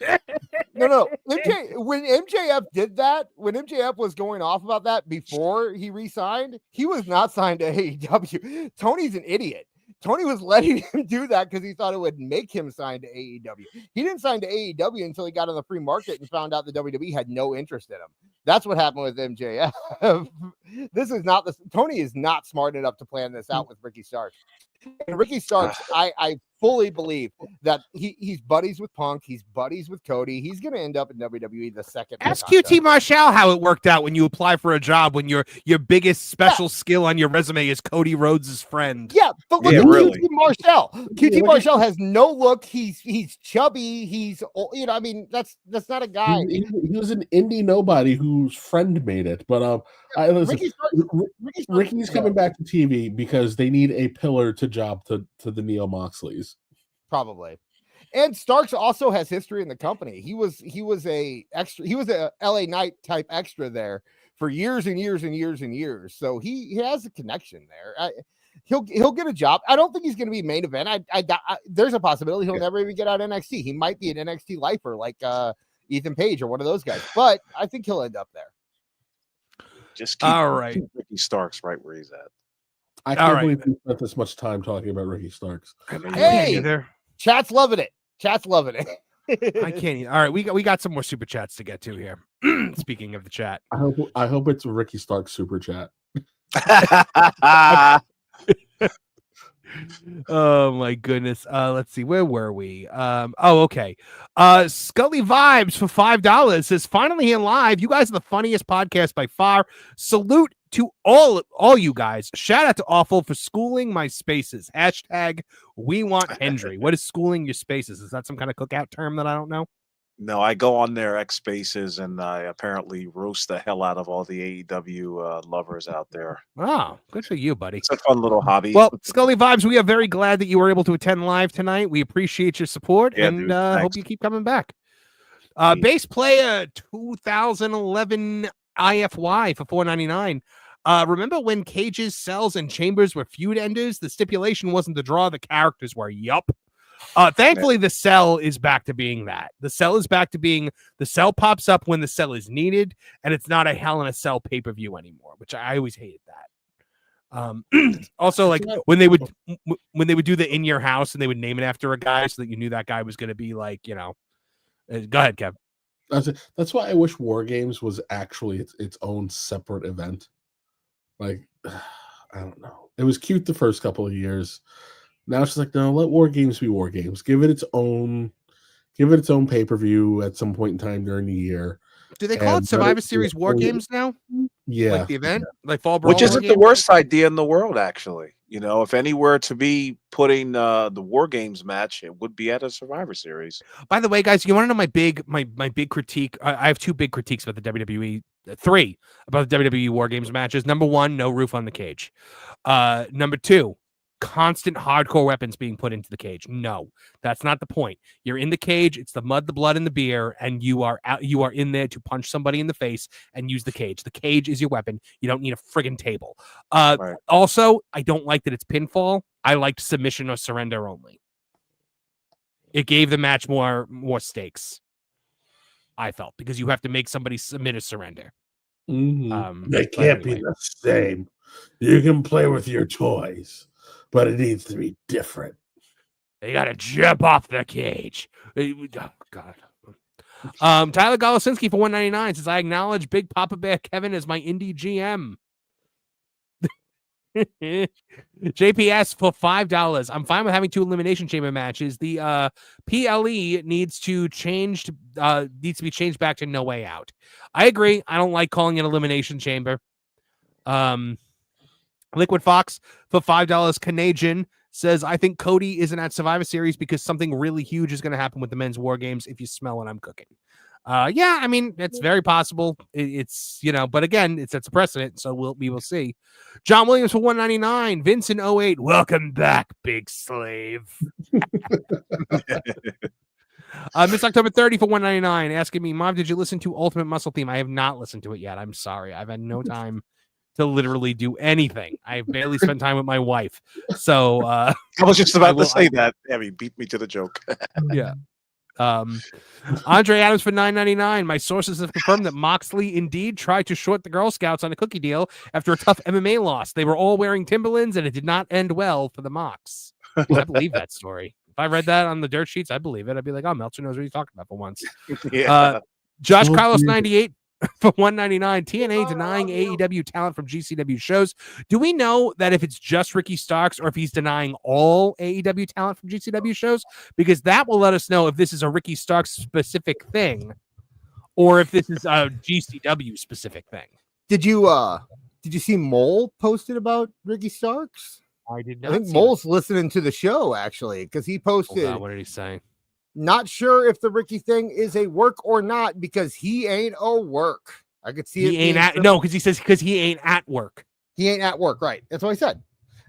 No. When MJF did that, when MJF was going off about that before he re-signed, he was not signed to AEW. Tony's an idiot. Tony was letting him do that because he thought it would make him sign to AEW. He didn't sign to AEW until he got on the free market and found out the WWE had no interest in him. That's what happened with MJF. Tony is not smart enough to plan this out with Ricky Starks. And Ricky Starks, I fully believe that he's buddies with Punk. He's buddies with Cody. He's going to end up in WWE the second. Ask QT Marshall how it worked out when you apply for a job when your biggest special skill on your resume is Cody Rhodes' friend. Yeah, but look at QT Marshall. QT Marshall has no look. He's chubby. He's that's not a guy. He was an indie nobody whose friend made it. But Ricky's coming back to TV because they need a pillar to job to the Neo Moxleys. Probably. And Starks also has history in the company. He was a extra. He was a LA Knight type extra there for years and years and years and years. So he has a connection there. He'll get a job. I don't think he's going to be main event. There's a possibility he'll never even get out of NXT. He might be an NXT lifer like Ethan Page or one of those guys. But I think he'll end up there. Just keep Ricky Starks right where he's at. I can't believe we spent this much time talking about Ricky Starks. Hey, chat's loving it. Chat's loving it. I can't. All right, we got some more super chats to get to here. Speaking of the chat, I hope it's a Ricky Starks super chat. Oh my goodness. Let's see, where were we? Okay. Scully Vibes for $5 says, finally in live. You guys are the funniest podcast by far. Salute to all you guys. Shout out to Awful for schooling my spaces. Hashtag we want Hendry. What is schooling your spaces? Is that some kind of cookout term that I don't know? No, I go on their X Spaces and I apparently roast the hell out of all the AEW lovers out there. Oh, good for you, buddy. It's a fun little hobby. Well, Scully Vibes, we are very glad that you were able to attend live tonight. We appreciate your support and hope you keep coming back. Base player 2011 IFY for $4.99. Remember when Cages, Cells, and Chambers were feud enders? The stipulation wasn't to draw, the characters were. Yup. Thankfully, the Cell is back to being that. The Cell is back to being the Cell pops up when the Cell is needed, and it's not a Hell in a Cell pay-per-view anymore, which I always hated that. Also, like when they would do the In Your House and they would name it after a guy so that you knew that guy was going to be like, go ahead, Kev. That's why I wish War Games was actually its own separate event. Like, I don't know. It was cute the first couple of years. Now it's just like, no, let War Games be War Games. Give it its own pay-per-view at some point in time during the year. Do they call it Survivor Series War Games now? Yeah. Like the event? Like Fall Brawl? Which isn't the worst idea in the world, actually. If anywhere to be putting the War Games match, it would be at a Survivor Series. By the way, guys, you want to know my big critique? I have two big critiques about the WWE. Three about the WWE War Games matches. Number one, no roof on the cage. Number two, constant hardcore weapons being put into the cage. No, that's not the point. You're in the cage. It's the mud, the blood, and the beer, and you are in there to punch somebody in the face and use the cage. The cage is your weapon. You don't need a friggin' table. Right. Also, I don't like that it's pinfall. I liked submission or surrender only. It gave the match more stakes, I felt, because you have to make somebody submit or surrender. Mm-hmm. They can't be the same. You can play with your toys, but it needs to be different. They got to jump off the cage. Oh, God. Tyler Golosinski for $1.99 says, I acknowledge Big Papa Bear Kevin as my indie GM. JPS for $5. I'm fine with having 2 Elimination Chamber matches. The PLE needs to be changed back to No Way Out. I agree. I don't like calling it Elimination Chamber. Liquid Fox for $5 Canadian says, I think Cody isn't at Survivor Series because something really huge is going to happen with the men's war games if you smell what I'm cooking. Yeah, I mean, it's very possible. It's, but again, it's a precedent, so we will see. John Williams for $1.99. Vince in 08. Welcome back, big slave. Miss October 30 for $1.99, asking me, Mom, did you listen to Ultimate Muscle Theme? I have not listened to it yet. I'm sorry. I've had no time to literally do anything. I've barely spent time with my wife. So I was just about to say that. Abby beat me to the joke. Yeah. Andre Adams for $9.99. My sources have confirmed that Moxley indeed tried to short the Girl Scouts on a cookie deal after a tough MMA loss. They were all wearing Timberlands, and it did not end well for the Mox. I believe that story. If I read that on the dirt sheets, I believe it. I'd be like, oh, Meltzer knows what he's talking about for once. Yeah. Josh Carlos 98 for $1.99. TNA denying AEW talent from GCW shows. Do we know that if it's just Ricky Starks or if he's denying all AEW talent from GCW shows? Because that will let us know if this is a Ricky Starks specific thing or if this is a GCW specific thing. Did you see Mole posted about Ricky Starks? I did not. I think Mole's listening to the show actually because he posted. What did he say? Not sure if the Ricky thing is a work or not because he ain't a work. I could see he ain't at because he says because he ain't at work. He ain't at work, right? That's what I said.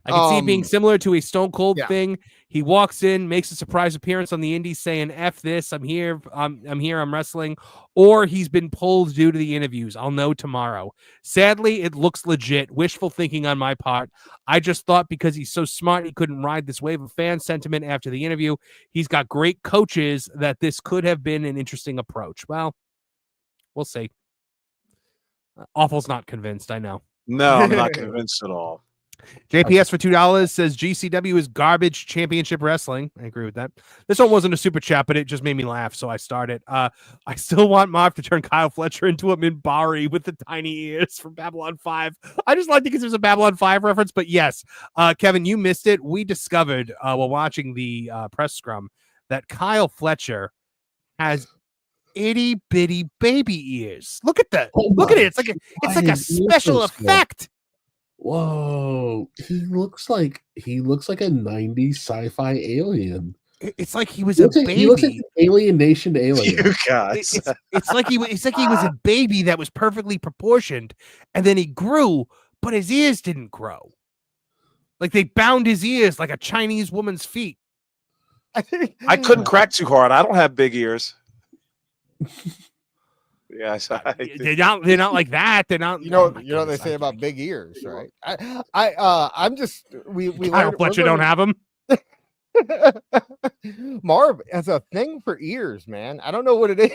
I can see it being similar to a Stone Cold thing. He walks in, makes a surprise appearance on the Indies saying, F this, I'm here, I'm wrestling. Or he's been pulled due to the interviews. I'll know tomorrow. Sadly, it looks legit. Wishful thinking on my part. I just thought because he's so smart, he couldn't ride this wave of fan sentiment after the interview. He's got great coaches that this could have been an interesting approach. Well, we'll see. Awful's not convinced, I know. No, I'm not convinced at all. JPS for $2 says GCW is garbage championship wrestling. I agree with that. This one wasn't a super chat, but it just made me laugh, so I started. I still want Marv to turn Kyle Fletcher into a Minbari with the tiny ears from Babylon 5. I just like because there's a Babylon 5 reference, but yes, Kevin, you missed it. We discovered while watching the press scrum that Kyle Fletcher has itty bitty baby ears. Look at that. Look at it. It's like a special effect. Whoa, he looks like a 90s sci-fi alien. It's like he was a baby. He looks like an Alien Nation alien. You guys. It's like he was a baby that was perfectly proportioned, and then he grew, but his ears didn't grow. Like they bound his ears like a Chinese woman's feet. I couldn't crack too hard. I don't have big ears. Yeah, they're not like that. They're not. You know what they say about big ears, right? I'm just we Kyle Fletcher don't have them. Marv has a thing for ears, man. I don't know what it is.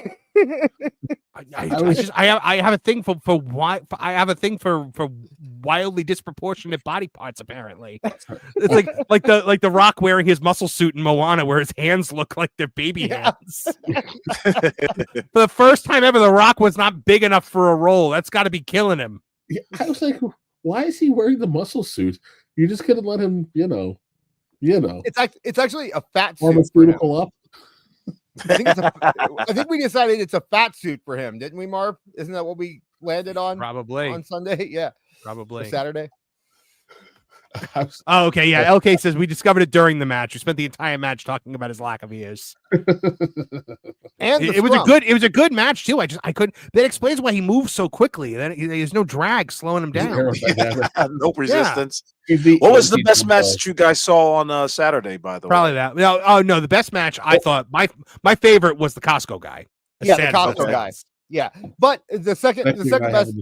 I have a thing for wildly disproportionate body parts. Apparently, it's like the Rock wearing his muscle suit in Moana, where his hands look like they're baby hands. For the first time ever, the Rock was not big enough for a role. That's got to be killing him. Yeah, I was like, why is he wearing the muscle suit? You just couldn't let him, It's actually a fat suit. Pharmaceutical up. I think we decided it's a fat suit for him, didn't we, Marv? Isn't that what we landed on? Probably on Sunday. Yeah, probably Saturday. Oh, okay, yeah. LK says we discovered it during the match. We spent the entire match talking about his lack of ears. And it was a good match too. I couldn't. That explains why he moves so quickly. Then there's no drag slowing him down. No resistance. Yeah. What was the best match that you guys saw on Saturday? By the way, probably that. No, the best match I thought my favorite was the Costco guy. The Costco guy. Yeah, but the second best.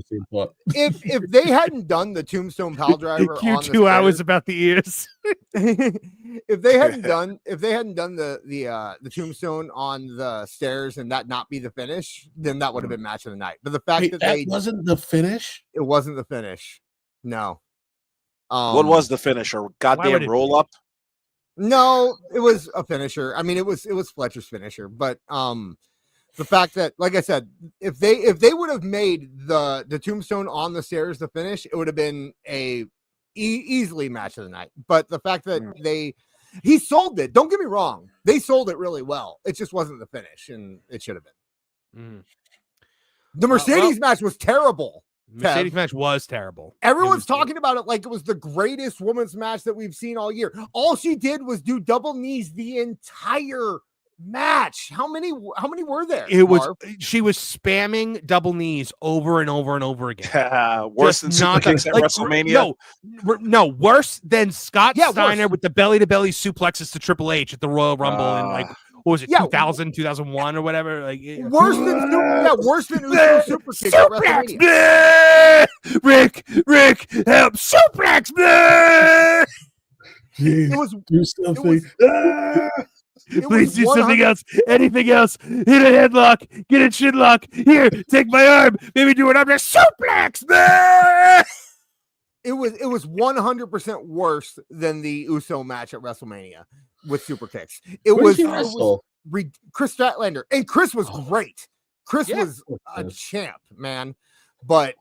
If they hadn't done the Tombstone Pile Driver on the 2 hours about the ears. if they hadn't done the Tombstone on the stairs and that not be the finish, then that would have been match of the night. But the fact that wasn't the finish. It wasn't the finish. No. What was the finisher? Goddamn roll up. No, it was a finisher. I mean, it was Fletcher's finisher, but the fact that, like I said, if they would have made the Tombstone on the stairs the finish, it would have been a easily match of the night. But the fact that he sold it, don't get me wrong, they sold it really well. It just wasn't the finish, and it should have been. The Mercedes match was terrible. Mercedes match was terrible. Everyone's talking about it like it was the greatest women's match that we've seen all year. All she did was do double knees the entire match. How many were there? She was spamming double knees over and over and over again. Worse than superkicks at WrestleMania. No, worse than Scott Steiner worse. with the belly to belly suplexes to Triple H at the Royal Rumble in like what was it, 2000, 2001 or whatever? Like worse than Uso super kick at WrestleMania. Rick, help! Suplex! Jeez, It was do something. Please do something else. Anything else? Hit a headlock. Get a chin lock. Here, take my arm. Maybe do an arm suplex. It was 100% worse than the Uso match at WrestleMania with super kicks. It was Chris Statlander, and Chris was great. Chris was a champ, man. But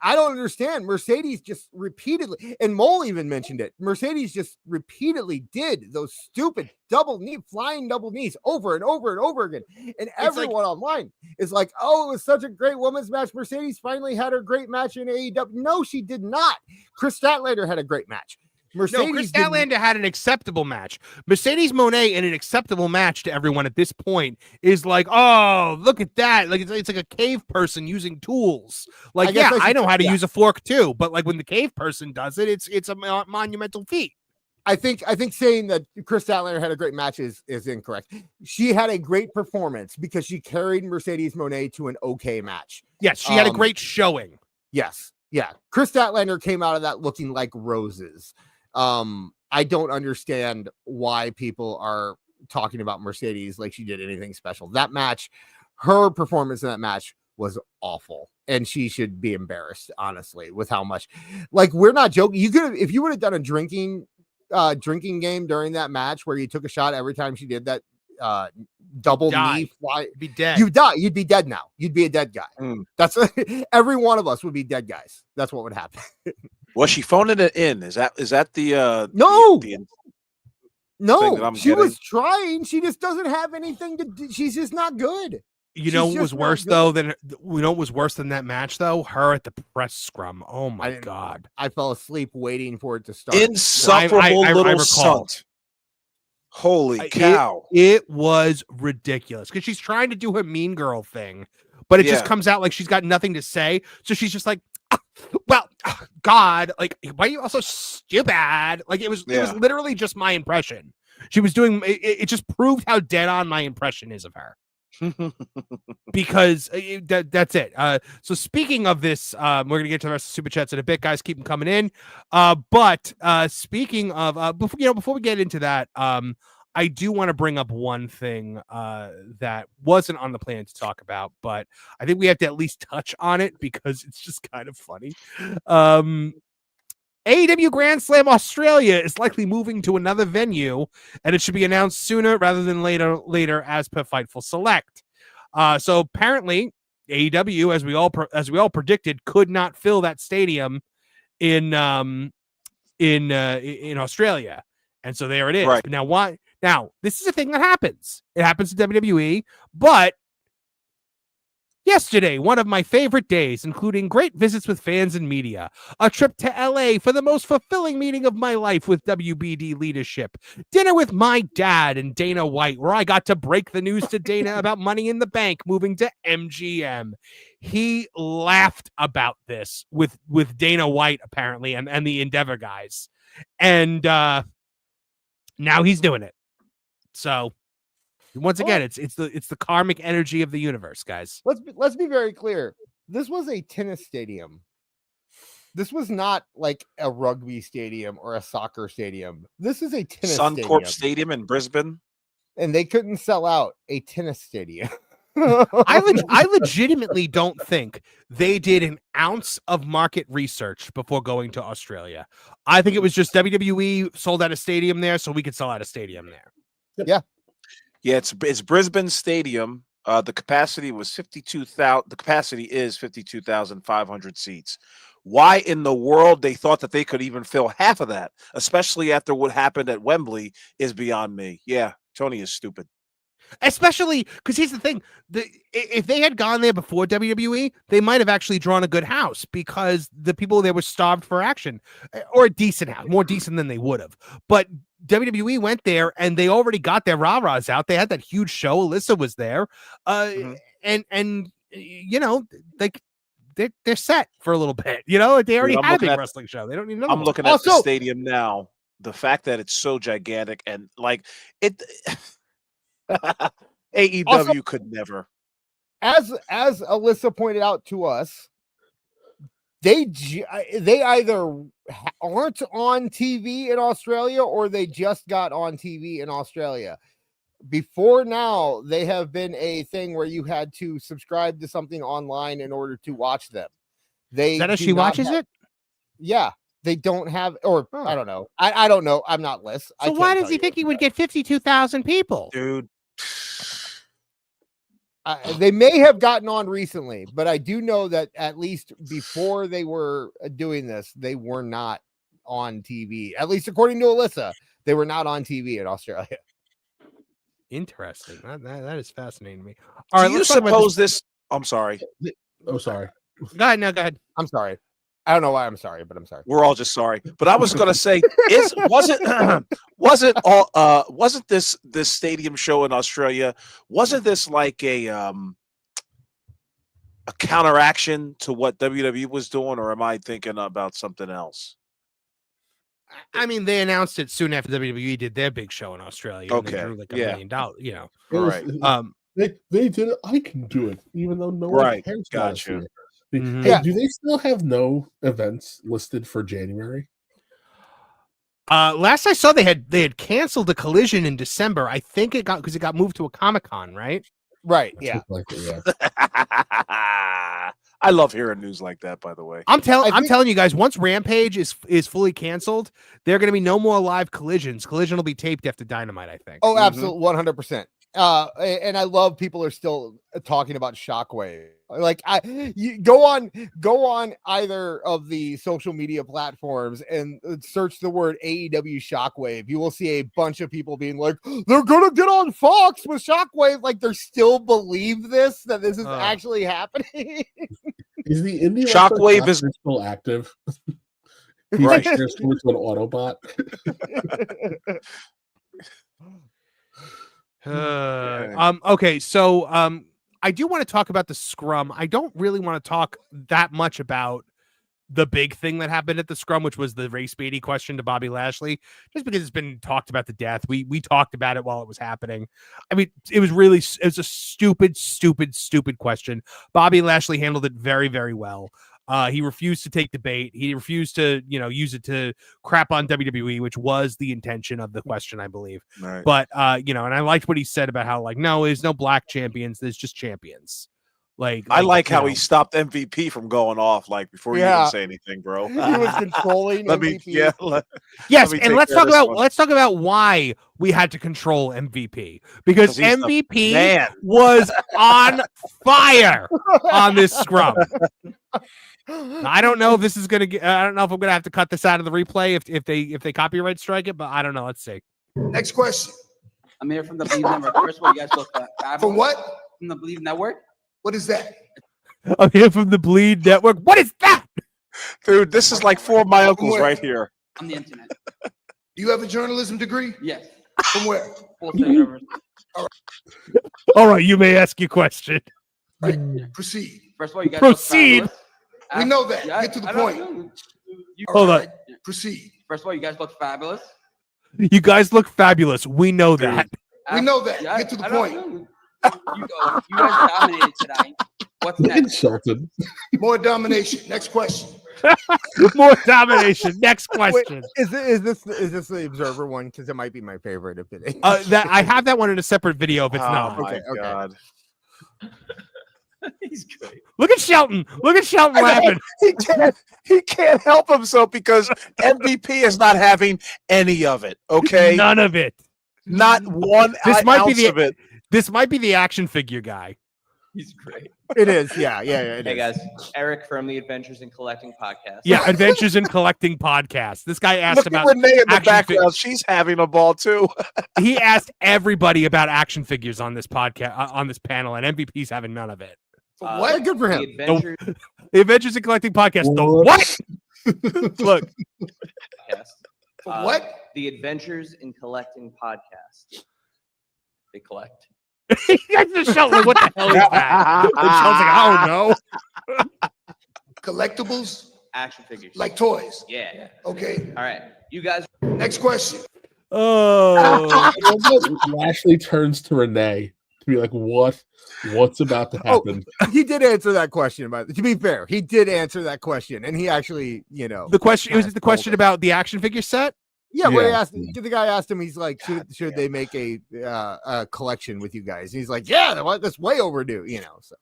I don't understand. Mercedes just repeatedly, and Mole even mentioned it. Mercedes just repeatedly did those stupid flying double knees over and over and over again. And everyone online is like, "Oh, it was such a great women's match. Mercedes finally had her great match in AEW." No, she did not. Chris Statlander had a great match. Chris Statlander had an acceptable match. Mercedes Moné in an acceptable match to everyone at this point is like, oh, look at that. Like it's like a cave person using tools. Like, I know how to use a fork too, but like when the cave person does it, it's a monumental feat. I think saying that Chris Statlander had a great match is incorrect. She had a great performance because she carried Mercedes Moné to an okay match. Yes, she had a great showing. Yes. Yeah. Chris Statlander came out of that looking like roses. I don't understand why people are talking about Mercedes like she did anything special. That match, her performance in that match was awful, and she should be embarrassed, honestly, with how much. Like, we're not joking. You could, if you would have done a drinking game during that match where you took a shot every time she did that double knee fly, you'd be dead. You'd die. You'd be dead now. You'd be a dead guy. That's every one of us would be dead guys. That's what would happen. Was she phoning it in? Is that the no? No, she was trying. She just doesn't have anything to do. She's just not good. You know what was worse though than that match though? Her at the press scrum. Oh my god! I fell asleep waiting for it to start. Insufferable little salt. Holy cow! It was ridiculous because she's trying to do her mean girl thing, but it just comes out like she's got nothing to say. So she's just like, God, like, why are you also stupid? Like, it was literally just my impression. She was doing it just proved how dead on my impression is of her. Because that's it. So speaking of this, we're gonna get to the rest of super chats in a bit, guys. Keep them coming in. But speaking of before we get into that, I do want to bring up one thing that wasn't on the plan to talk about, but I think we have to at least touch on it because it's just kind of funny. AEW Grand Slam Australia is likely moving to another venue, and it should be announced sooner rather than later as per Fightful Select. So apparently AEW, as we all predicted, could not fill that stadium in Australia, and so there it is. Right. But now why? Now this is a thing that happens. It happens to WWE, but yesterday, one of my favorite days, including great visits with fans and media, a trip to LA for the most fulfilling meeting of my life with WBD leadership, dinner with my dad and Dana White, where I got to break the news to Dana about Money in the Bank moving to MGM. He laughed about this with Dana White, apparently, and the Endeavor guys. And now he's doing it. So once again, it's the karmic energy of the universe, guys. Let's be very clear. This was a tennis stadium. This was not like a rugby stadium or a soccer stadium. This is a tennis Suncorp Stadium in Brisbane, and they couldn't sell out a tennis stadium. I legitimately don't think they did an ounce of market research before going to Australia. I think it was just WWE sold out a stadium there, so we could sell out a stadium there. Yeah. Yeah, it's Brisbane Stadium. The capacity was 52,000. The capacity is 52,500 seats. Why in the world they thought that they could even fill half of that, especially after what happened at Wembley, is beyond me. Yeah, Tony is stupid. Especially because here's the thing: if they had gone there before WWE, they might have actually drawn a good house because the people there were starved for action, or a decent house, more decent than they would have. But WWE went there and they already got their rah-rahs out. They had that huge show. Alyssa was there, and you know, they're set for a little bit. You know, they already had a big wrestling show. They don't need another. I'm looking at the stadium now. The fact that it's so gigantic and like it. AEW also, could never. As Alyssa pointed out to us, they either aren't on TV in Australia or they just got on TV in Australia. Before now, they have been a thing where you had to subscribe to something online in order to watch them. Is that how she watches it? Yeah. They don't have, or I don't know. I don't know. I'm not Liz. So why does he think he would get 52,000 people? Dude. They may have gotten on recently, but I do know that at least before they were doing this, they were not on TV. At least according to Alyssa, they were not on TV in Australia. Interesting. That is fascinating to me. All right, do you suppose this? I'm sorry. Oh, sorry. Go ahead. No, go ahead. I'm sorry. I don't know why I'm sorry, but I'm sorry. We're all just sorry. But I was gonna say, wasn't this stadium show in Australia? Wasn't this like a counteraction to what WWE was doing, or am I thinking about something else? I mean, they announced it soon after WWE did their big show in Australia. Okay, they drew like $1 million. You know, right? They did it. I can do it, even though no one cares. Gotcha. Mm-hmm. Hey, do they still have no events listed for January? Last I saw, they had canceled the Collision in December. I think it got moved to a Comic-Con, right? Right. Yeah. I love hearing news like that. By the way, I'm telling you guys, once Rampage is fully canceled, there are going to be no more live Collisions. Collision will be taped after Dynamite, I think. Oh, absolutely, 100%. And I love people are still talking about Shockwave. Like you go on either of the social media platforms and search the word AEW Shockwave. You will see a bunch of people being like, they're gonna get on Fox with Shockwave. Like they still believe that this is actually happening. Is the indie Shockwave is still active? He's right. Just to an Autobot. Okay, so I do want to talk about the Scrum. I don't really want to talk that much about the big thing that happened at the Scrum, which was the race baity question to Bobby Lashley, just because it's been talked about to death. We talked about it while it was happening. I mean, it was a stupid question. Bobby Lashley handled it very, very well. He refused to take the bait. He refused to, use it to crap on WWE, which was the intention of the question, I believe. Right. But, and I liked what he said about how, no, there's no black champions. There's just champions. I like how he stopped MVP from going off, before you even say anything, bro. He was controlling MVP. Yes, and let's talk about why we had to control MVP, because MVP was on fire on this Scrum. I don't know if this is gonna get. I don't know if I'm gonna have to cut this out of the replay if they copyright strike it, but I don't know. Let's see. Next question. I'm here from the Believe Network. First of all, you guys look fabulous. From what? From the Believe Network. What is that? I'm here from the Bleed Network. What is that? Dude, this is like four of my uncles right here. On the internet. Do you have a journalism degree? Yes. From where? Full Sail University. All right, you may ask your question. Right. Proceed. First of all, you guys proceed. Look fabulous. We know that. Get to the point. Hold on. Proceed. First of all, you guys look fabulous. You guys look fabulous. We know that. We know that. Get to the point. You guys dominated today. What's next? Insulted. More domination. Next question. More domination. Next question. Wait, is this the Observer one? Because it might be my favorite if it is. That I have that one in a separate video. If it's not, my God. He's great. Look at Shelton. Look at Shelton laughing. He can't help himself because MVP is not having any of it. Okay, none of it. Not one ounce of it. This might be the action figure guy. He's great. It is. Yeah. It Hey is. guys, Eric from the Adventures in Collecting podcast. Yeah, Adventures in Collecting podcast. This guy asked Look about at Renee in the action background. She's having a ball too. he asked everybody about action figures on this podcast, on this panel, and MVP's having none of it. What? Good for him. The Adventures The Adventures in Collecting podcast. The what? Look, podcast. What? The Adventures in Collecting podcast. They collect. that's the show. Like, what the hell is that? And Sean's like, I don't know. Collectibles Action figures. like toys. Yeah. Okay. All right. You guys. Next question. Oh, Lashley turns to Renee to be like, what's about to happen? He did answer that question. But to be fair, he did answer that question, and he actually, the question was it the question about the action figure set? Yeah, where he Yeah. asked the guy asked him, he's like, should they make a collection with you guys? And he's like, yeah, that's way overdue, So,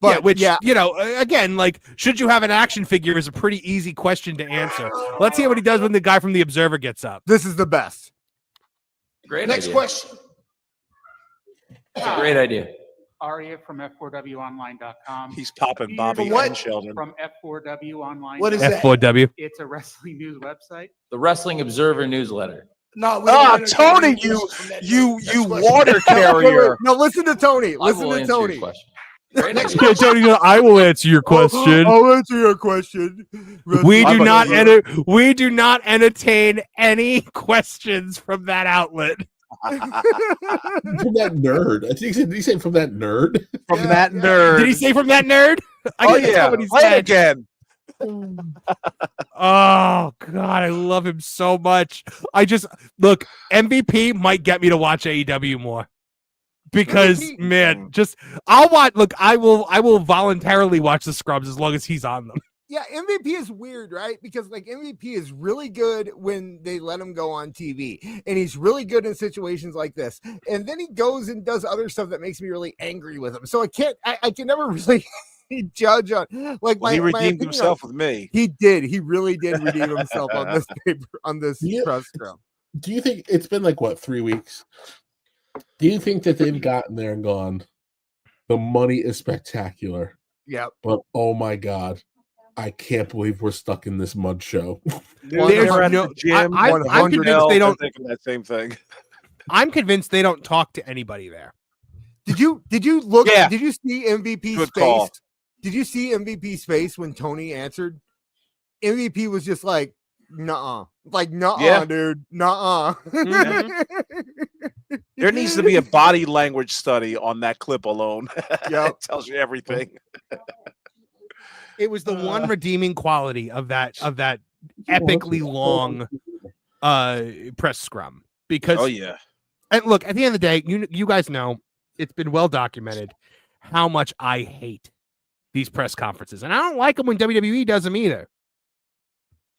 but again, like, should you have an action figure is a pretty easy question to answer. Let's hear what he does when the guy from the Observer gets up. This is the best. Great Next idea. question. It's a great idea. Aria from F4WOnline.com. He's popping Bobby What? and Sheldon. From F4W Online. What is that? F4W. It's a wrestling news website. The Wrestling Observer newsletter. No, we don't entertain Tony, any you questions from that. you Next you question. water carrier. No, listen to Tony. I Listen will to answer your Tony. question. Great Next idea. question. Tony, I will answer your question. I'll answer your question. We do I'm not gonna- we do not entertain any questions from that outlet. From that nerd. I think did he say from that nerd? From that nerd. Did he say from that nerd? I Oh didn't yeah. tell what he Play it said. again. Oh God, I love him so much. Look, MVP might get me to watch AEW more. Because MVP? man, I'll watch. Look, I will voluntarily watch the scrubs as long as he's on them. Yeah, MVP is weird, right? Because like MVP is really good when they let him go on TV, and he's really good in situations like this. And then he goes and does other stuff that makes me really angry with him. So I can never really judge on like Well, my he my redeemed opinion himself on- with me. He did. He really did redeem himself on this paper on this Yeah. press scrum. Do you think it's been like 3 weeks? Do you think that they've gotten there and gone, the money is spectacular, Yep. but oh my God, I can't believe we're stuck in this mud show. There's We're at no- the gym. I'm 100 convinced they don't. thinking that same thing. I'm convinced they don't talk to anybody there. Did you look? Yeah. Did you see MVP's Good face? call. Did you see MVP's face when Tony answered? MVP was just like, nuh-uh. Like, nuh-uh, Yeah. dude. Nuh-uh. There needs to be a body language study on that clip alone. Yep. It tells you everything. It was the one redeeming quality of that epically long press scrum because Oh yeah. and look, at the end of the day, you guys know it's been well documented how much I hate these press conferences, and I don't like them when WWE does them either.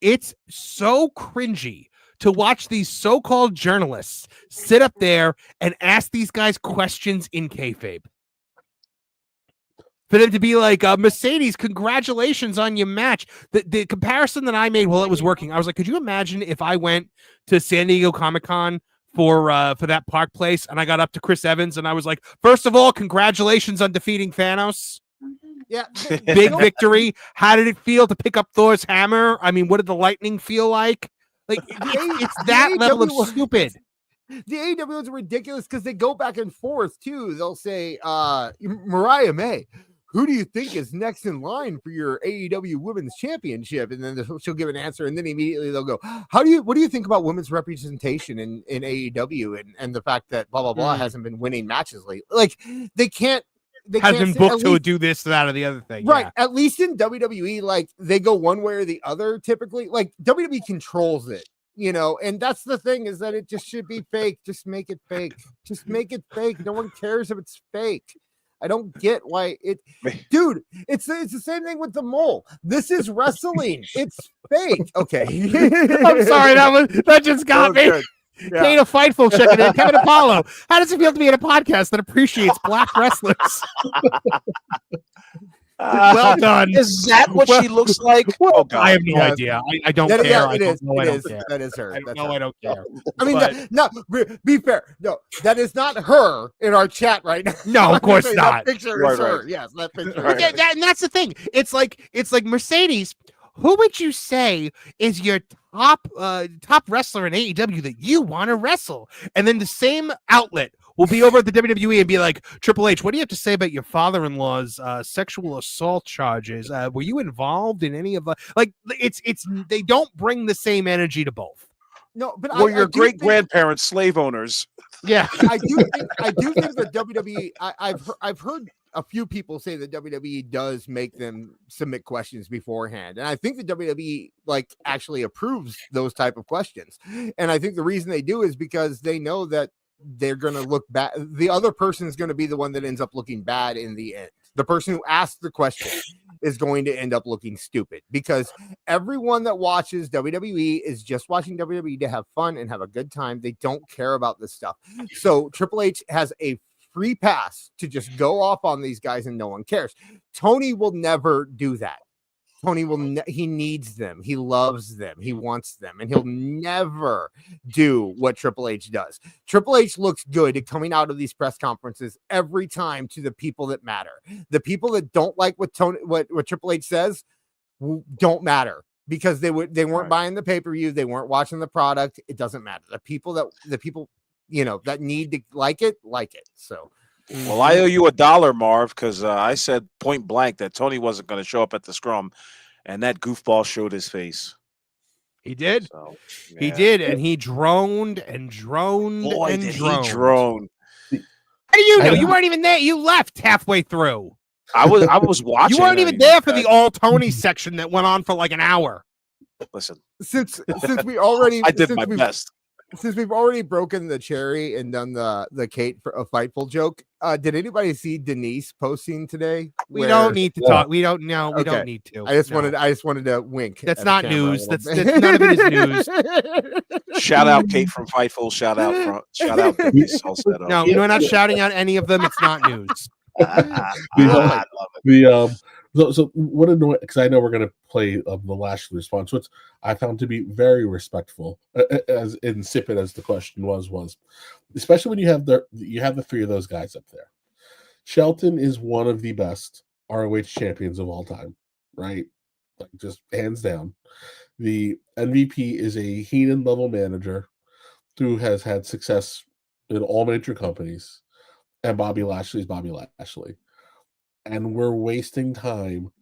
It's so cringy to watch these so-called journalists sit up there and ask these guys questions in kayfabe. For them to be like, Mercedes, congratulations on your match. The comparison that I made while it was working, I was like, could you imagine if I went to San Diego Comic-Con for that Park Place and I got up to Chris Evans and I was like, first of all, congratulations on defeating Thanos. Yeah. Big victory. How did it feel to pick up Thor's hammer? I mean, what did the lightning feel like? Like, it's that level of AEW stupid. The AEW is ridiculous because they go back and forth too. They'll say, Mariah May, who do you think is next in line for your AEW Women's Championship? And then she'll give an answer, and then immediately they'll go, what do you think about women's representation in AEW and the fact that blah blah blah hasn't been winning matches lately? Like they can't. They Has can't been say- booked at to least- do this, that, or the other thing. Right. Yeah. At least in WWE, like they go one way or the other typically. Like WWE controls it, and that's the thing is that it just should be fake. Just make it fake. Just make it fake. No one cares if it's fake. I don't get why dude, it's the same thing with the mole. This is wrestling. It's fake. Okay. I'm sorry, that just got me. Good. Yeah. Kate of Fightful checking in. Kevin Apollo. How does it feel to be in a podcast that appreciates black wrestlers? Well done. Is that what she looks like? Oh God. I have no idea. I don't care. Yeah, I it don't is. know. I It don't is. care. That is her. I don't That's know. her. I don't care. I mean, But- no. Be fair. No, that is not her in our chat right now. No, of course not. That picture Right, is her. right. Yes, that picture. Right. Is her. And that's the thing. It's like Mercedes. Who would you say is your top wrestler in AEW that you want to wrestle? And then the same outlet will be over at the WWE and be like, Triple H, what do you have to say about your father-in-law's sexual assault charges? Were you involved in any of it's they don't bring the same energy to both. No, but Were I your do great think- grandparents slave owners? Yeah. I do think that WWE. I've heard a few people say that WWE does make them submit questions beforehand, and I think the WWE actually approves those type of questions. And I think the reason they do is because they know that they're going to look bad. The other person is going to be the one that ends up looking bad in the end. The person who asked the question is going to end up looking stupid, because everyone that watches WWE is just watching WWE to have fun and have a good time. They don't care about this stuff. So Triple H has a free pass to just go off on these guys and no one cares. Tony will never do that. Tony he needs them. He loves them. He wants them, and he'll never do what Triple H does. Triple H looks good at coming out of these press conferences every time to the people that matter. The people that don't like what Triple H says don't matter, because they weren't buying the pay-per-view. They weren't watching the product. It doesn't matter. The people that need to like it. So. Well, I owe you $1, Marv, because I said point blank that Tony wasn't going to show up at the scrum, and that goofball showed his face. He did. So, He did, and he droned and droned Boy, and did droned. he drone. How do you know? You weren't even there. You left halfway through. I was watching. You weren't even there for the all Tony section that went on for like an hour. Listen, since we already, I did my best. Since we've already broken the cherry and done the Kate for a Fightful joke, did anybody see Denise posting today? We don't need to talk. We don't know. We don't need to. I just wanted to wink. That's at not the camera a news. little That's bit. none of it is news. Shout out Kate from Fightful. Shout out Denise Salcedo. No, we're not shouting out any of them. It's not news. I love it. So what annoying, because I know we're going to play the Lashley response, which I found to be very respectful, as insipid as the question was, especially when you have the three of those guys up there. Shelton is one of the best ROH champions of all time, right? Like, just hands down. The MVP is a Heenan level manager who has had success in all major companies, and Bobby Lashley is Bobby Lashley. And we're wasting time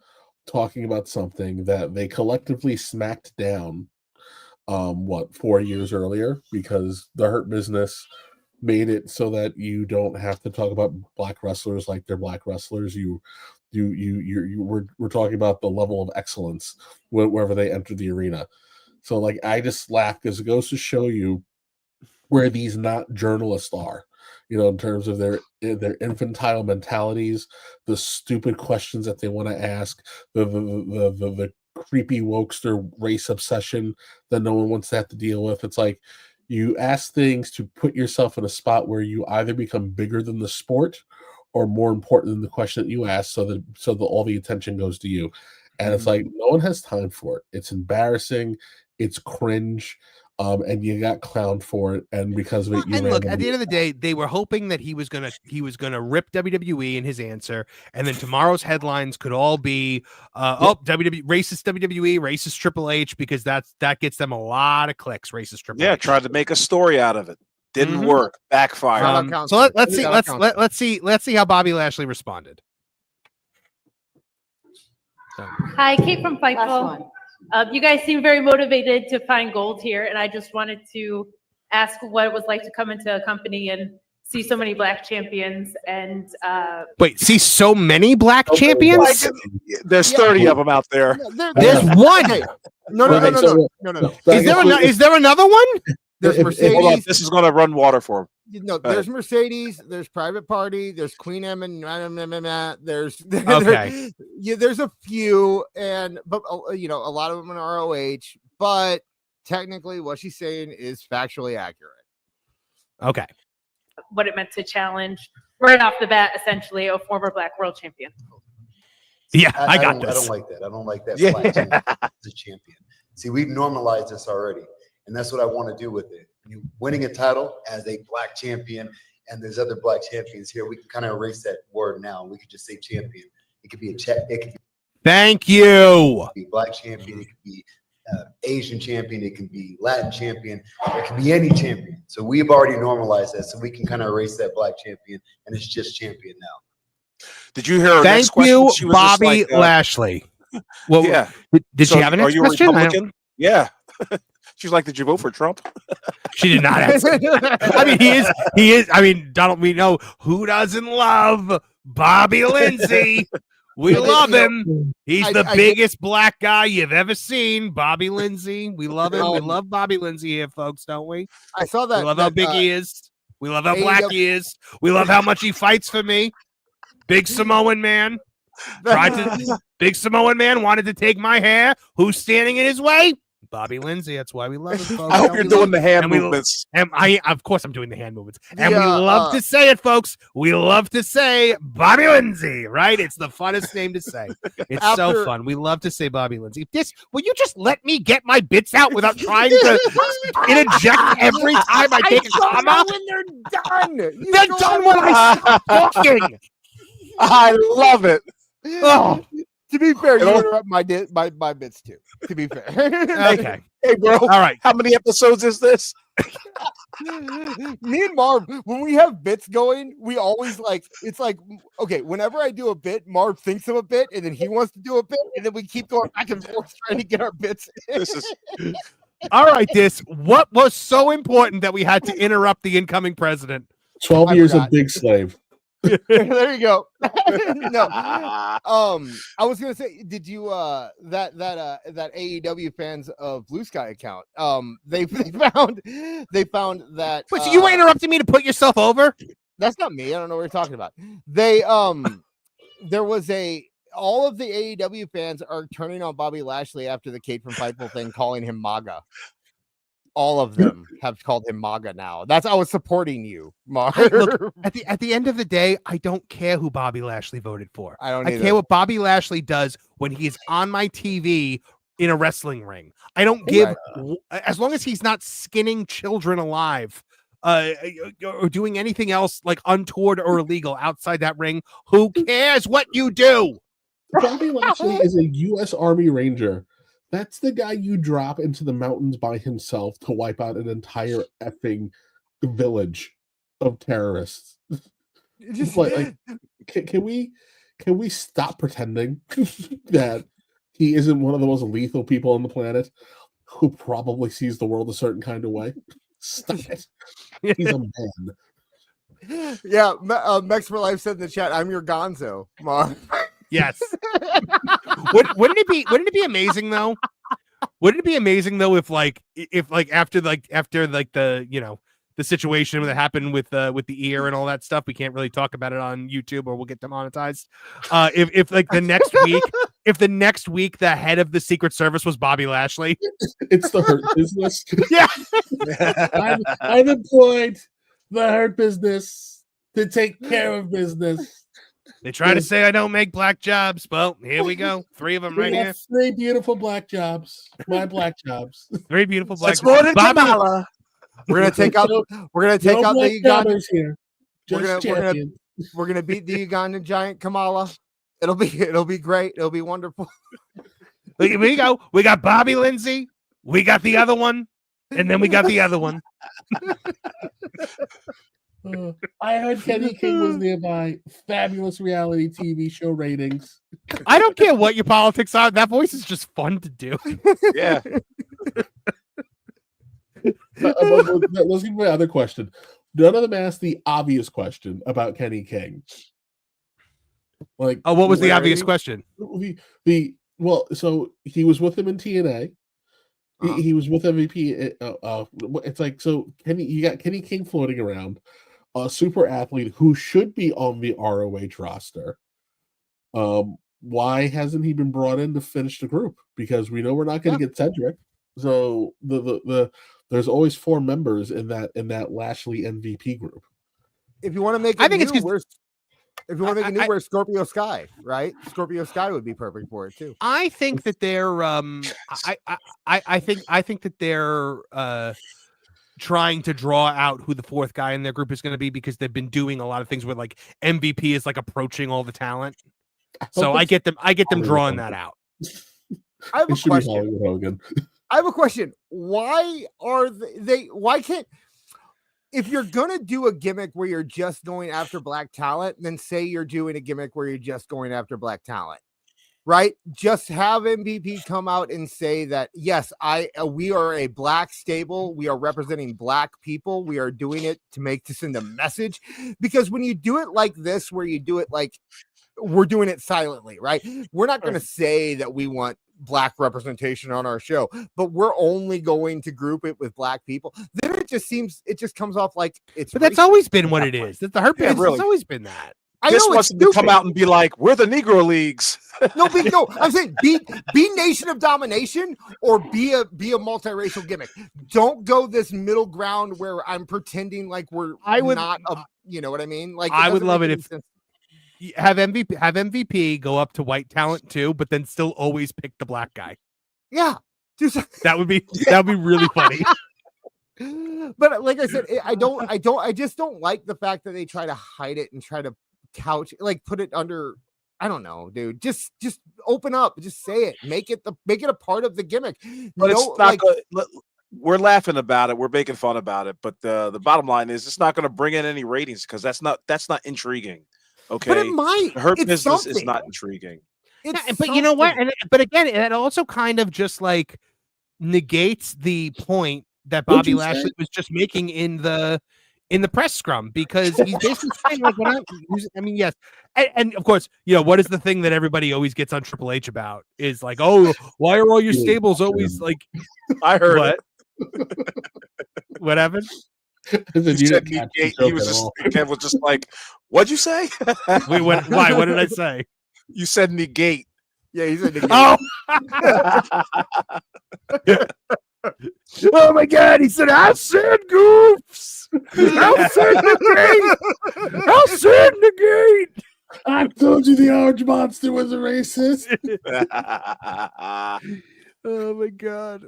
talking about something that they collectively smacked down 4 years earlier, because the Hurt Business made it so that you don't have to talk about black wrestlers like they're black wrestlers. We're talking about the level of excellence wherever they enter the arena. So I just laugh, because it goes to show you where these not journalists are. In terms of their infantile mentalities, the stupid questions that they want to ask, the creepy wokester race obsession that no one wants to have to deal with. It's like you ask things to put yourself in a spot where you either become bigger than the sport or more important than the question that you ask, so that all the attention goes to you. And it's like no one has time for it. It's embarrassing. It's cringe. And you got clowned for it, and because of it, you and look, at the end of the day, they were hoping that he was gonna rip WWE in his answer, and then tomorrow's headlines could all be, WWE racist WWE, racist Triple H, because that gets them a lot of clicks. Racist Triple H. Yeah, tried to make a story out of it. Didn't work. Backfired. So let's see how Bobby Lashley responded. Hi, Kate from Fightful. You guys seem very motivated to find gold here, and I just wanted to ask what it was like to come into a company and see so many black champions. And wait, see so many black champions? There's 30 of them out there. There's one. No. Is there another one? There's Mercedes. Hold on, this is going to run water for him. There's Mercedes, there's Private Party, there's Queen M, and there's okay. There's a few, but a lot of them in ROH. But technically, what she's saying is factually accurate. Okay. What it meant to challenge right off the bat, essentially, a former black world champion. Yeah, I got don't, this. I don't like that. I don't like that. Yeah. Black champion as a champion. See, we've normalized this already, and that's what I want to do with it. You winning a title as a black champion, and there's other black champions here. We can kind of erase that word now. We could just say champion. It could be it could Thank you. be black champion. It could be Asian champion. It can be Latin champion. It can be any champion. So we've already normalized that, so we can kind of erase that black champion, and it's just champion now. Did you hear her Thank next question? you, She was just Bobby like, Lashley. Well, yeah. did So she have a are next you question? a I don't- Republican? Yeah. She's like, did you vote for Trump? She did not answer. I mean, he is. I mean, Donald, we know who doesn't love Bobby Lindsay. We love him. He's the biggest black guy you've ever seen. Bobby Lindsay. We love him. We love Bobby Lindsay here, folks, don't we? I saw that. We love how big he is. We love how black AEW he is. We love how much he fights for me. Big Samoan man. Big Samoan man wanted to take my hair. Who's standing in his way? Bobby Lindsay. That's why we love him, folks. I hope you're doing the hand movements. And of course, I'm doing the hand movements. And we love to say it, folks. We love to say Bobby Lindsay, right? It's the funnest name to say. It's so fun. We love to say Bobby Lindsay. Will you just let me get my bits out without trying to interject every time I take a comma? When they're done. They're done when I stop talking. I love it. Oh. To be fair, you interrupt my bits too. To be fair. Okay. Hey, bro. All right. How many episodes is this? Me and Marv, when we have bits going, we always it's like, okay, whenever I do a bit, Marv thinks of a bit, and then he wants to do a bit, and then we keep going back and forth trying to get our bits in. This is all right. What was so important that we had to interrupt the incoming president? 12 years of Big Slave. There you go. No. I was gonna say, did you that AEW fans of Blue Sky account? They found that. Wait, so you were interrupting me to put yourself over? That's not me. I don't know what you're talking about. They there was all of the AEW fans are turning on Bobby Lashley after the Kate from Fightful thing, calling him MAGA. All of them have called him MAGA now. I was supporting you, Mark. Look, at the end of the day, I don't care who Bobby Lashley voted for. I care what Bobby Lashley does when he's on my TV in a wrestling ring. I don't give, as long as he's not skinning children alive or doing anything else like untoward or illegal outside that ring. Who cares what you do? Bobby Lashley is a U.S. Army Ranger. That's the guy you drop into the mountains by himself to wipe out an entire effing village of terrorists. Just like can we stop pretending that he isn't one of the most lethal people on the planet who probably sees the world a certain kind of way? Stop it. He's a man. Yeah, Mex for Life said in the chat, "I'm your Gonzo, Mark." Yes. Wouldn't it be amazing though? Wouldn't it be amazing though if after the the situation that happened with the ear and all that stuff, we can't really talk about it on YouTube or we'll get demonetized. If the next week the head of the Secret Service was Bobby Lashley. It's the Hurt Business. Yeah. I've employed the Hurt Business to take care of business. They try to say I don't make black jobs. Well, here we go. 3 of them right here. 3 beautiful black jobs. My black jobs. 3 beautiful black jobs. More than Kamala. We're gonna take out the Ugandan here. We're gonna beat the Ugandan giant Kamala. It'll be great. It'll be wonderful. Here we go. We got Bobby Lindsay. We got the other one, and then we got the other one. I heard Kenny King was nearby. Fabulous reality TV show ratings. I don't care what your politics are. That voice is just fun to do. Yeah. Let's get my other question. None of them asked the obvious question about Kenny King. Like, what was the obvious question? So he was with him in TNA. He was with MVP. It's like, so you got Kenny King floating around, a super athlete who should be on the ROH roster. Why hasn't he been brought in to finish the group? Because we know we're not going to get Cedric. So there's always 4 members in that Lashley MVP group. If you want to make, I think it's If you want to make a new, wear Scorpio Sky, right? Scorpio Sky would be perfect for it too. I think that they're I think that they're trying to draw out who the fourth guy in their group is going to be, because they've been doing a lot of things where like MVP is like approaching all the talent. So I get them drawing that out. I have a question. Hollywood Hogan. I have a question. Why are they why can't, if you're gonna do a gimmick where you're just going after black talent, then say you're doing a gimmick where you're just going after black talent, right? Just have MVP come out and say that, yes, we are a black stable. We are representing black people. We are doing it to send a message, because when you do it like this, where you do it like we're doing it silently, right? We're not going to say that we want black representation on our show, but we're only going to group it with black people. Then it just comes off like it's. But that's always been what it is. That the Hurt Business has always been that. Just wants to come out and be like, we're the Negro Leagues. No, I'm saying be Nation of Domination or be a multiracial gimmick. Don't go this middle ground where I'm pretending like you know what I mean? Like I would love it if have MVP go up to white talent too, but then still always pick the black guy. Yeah, that would be really funny. But like I said, I just don't like the fact that they try to hide it and try to couch, like put it under. I don't know, dude. Just open up, just say it, make it a part of the gimmick. But it's not we're laughing about it, we're making fun about it, but the bottom line is it's not going to bring in any ratings, because that's not intriguing. Okay, but it might. Her business is not intriguing. But you know what? But again, it also kind of just like negates the point that Bobby Lashley was just making in the press scrum, because he's basically saying like, yes, and of course, what is the thing that everybody always gets on Triple H about is like, oh, why are all your stables always like? I heard what? What happened? Kev was just like, what'd you say? Wait, why? What did I say? You said negate. Yeah, he said negate. Oh. Oh my God! He said, "I said goofs. I said negate. I said negate." I told you the Orange Monster was a racist. Oh my God!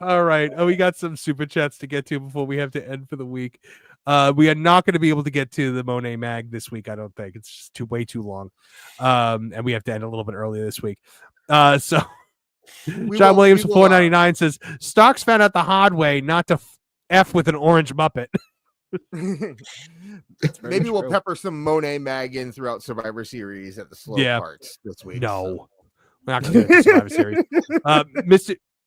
All right. We got some super chats to get to before we have to end for the week. We are not going to be able to get to the Monet Mag this week. I don't think it's just way too long, and we have to end a little bit earlier this week. So. John Williams for $4.99 says Starks found out the hard way not to F with an orange Muppet. Maybe we'll pepper some Monet Mag in throughout Survivor Series at the slow parts this week. No, we're not going to do it Survivor Series.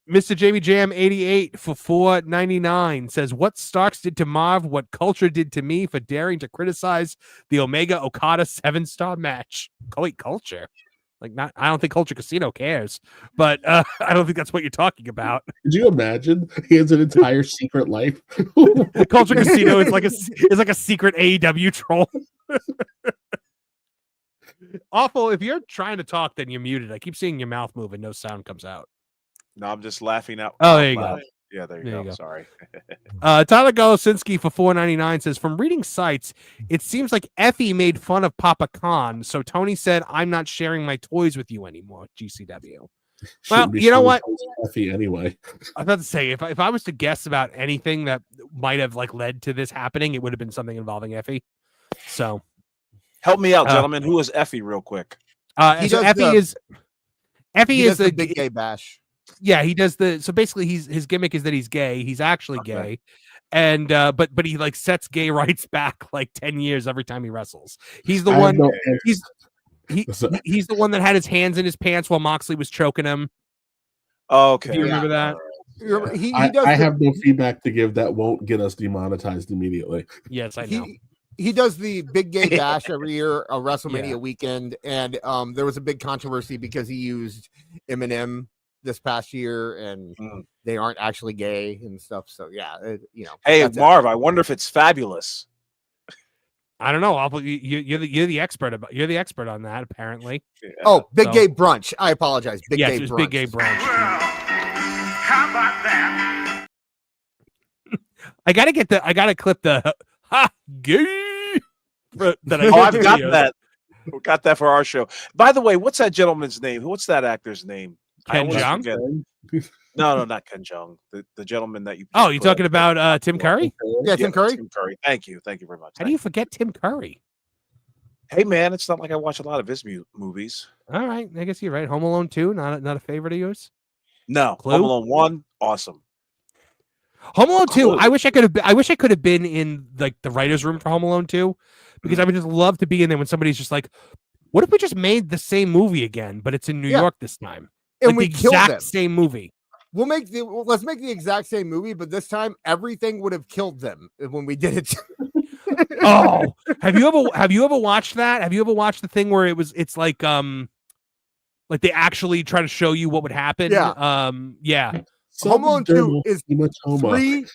Mr. Jamie Jam 88 for $4.99 says what Starks did to Marv, what Culture did to me for daring to criticize the Omega Okada 7-star match. Wait, Culture? Like, not, I don't think Culture Casino cares, but I don't think that's what you're talking about. Could you imagine? He has an entire secret life. Culture Casino is like a secret AEW troll. Awful. If you're trying to talk, then you're muted. I keep seeing your mouth move and no sound comes out. No, I'm just laughing out. Oh, there you go. Yeah, there you go. Sorry. Tyler Golosinski for $4.99 says, from reading sites, it seems like Effie made fun of Papa Khan. So Tony said, I'm not sharing my toys with you anymore, GCW. Well, you know what? Effie anyway. I was about to say, if I was to guess about anything that might have like led to this happening, it would have been something involving Effie. So help me out, gentlemen. Who is Effie real quick? Effie is the big gay bash. Yeah, he does so basically his gimmick is that he's gay. He's actually gay. And but he like sets gay rights back like 10 years every time he wrestles. He's the one he's the one that had his hands in his pants while Moxley was choking him. Oh, okay. Do you remember that? I have no feedback to give that won't get us demonetized immediately. Yes, I know. He does the big gay bash every year, a WrestleMania weekend, and there was a big controversy because he used Eminem this past year, and they aren't actually gay and stuff. So yeah, Hey, Marv, I wonder if it's fabulous. I don't know. You're the expert about. You're the expert on that, apparently. Yeah. Oh, big gay brunch. I apologize. Big gay brunch. Big gay brunch. Well, how about that? I gotta clip the ha gay that I Oh, I've got videos. that. We got that for our show. By the way, what's that gentleman's name? What's that actor's name? I Ken always Jeong? forget. No, not Ken Jeong. The gentleman that you. Oh, you're talking about Tim Curry? Yeah, Tim Curry. Tim Curry. Thank you very much. How do you forget Tim Curry? Hey man, it's not like I watch a lot of his movies. All right, I guess you're right. Home Alone 2, not a favorite of yours. No, Clue? Home Alone 1, awesome. Home Alone 2. I wish I could have been in like the writers' room for Home Alone 2, because I would just love to be in there when somebody's just like, "What if we just made the same movie again, but it's in New York this time, and like we the killed exact them. same movie." Let's make the exact same movie, but this time everything would have killed them when we did it. Oh, have you ever watched that? Have you ever watched the thing where it's like they actually try to show you what would happen? Yeah. Yeah. Home Alone 2 is three.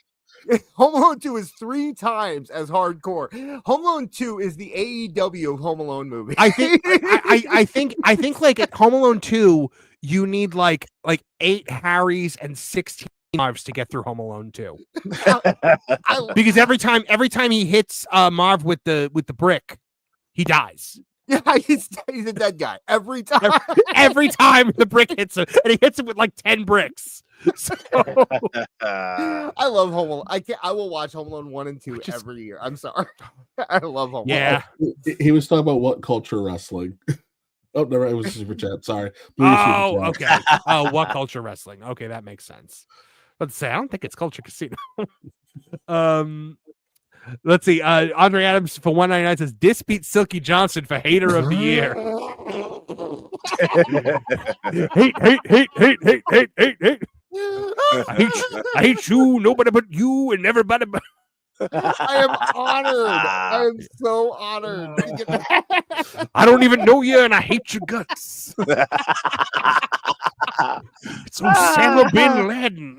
Home Alone 2 is 3 times as hardcore. Home Alone 2 is the AEW of Home Alone movie. I think I think like at Home Alone 2, you need like 8 Harrys and 16 Marvs to get through Home Alone 2. Because every time he hits Marv with the brick, he dies. Yeah, he's a dead guy every time. Every time the brick hits him, and he hits him with like 10 bricks. So I love Home Alone. I will watch Home Alone 1 and 2 every year. I'm sorry. I love Home Alone. He was talking about what culture wrestling. Oh, no, it was super chat. Sorry. Oh, okay. Oh, what culture wrestling? Okay, that makes sense. Let's say I don't think it's Culture Casino. Let's see. Andre Adams for 199 says Dis beat Silky Johnson for hater of the year. hate. I hate you. Nobody but you, and everybody but. I am honored. I am so honored. I don't even know you, and I hate your guts. It's Osama bin Laden.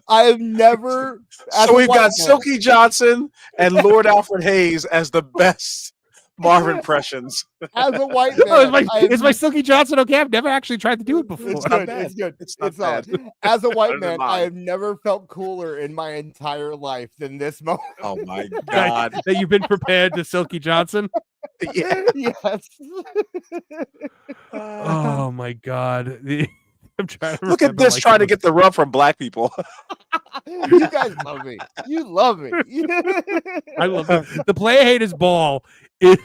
I have never. So we've got Silky Johnson and Lord Alfred Hayes as the best Marvin impressions. As a white man, is my Silky Johnson okay? I've never actually tried to do it before. It's good. It's good. It's not bad. As a white man, I have never felt cooler in my entire life than this moment. Oh my God! That you've been prepared to Silky Johnson. Yeah. Yes. Oh my God! I'm trying to Look at this, trying to get the rub from black people. You guys love me. You love me. I love it. The player haters ball is.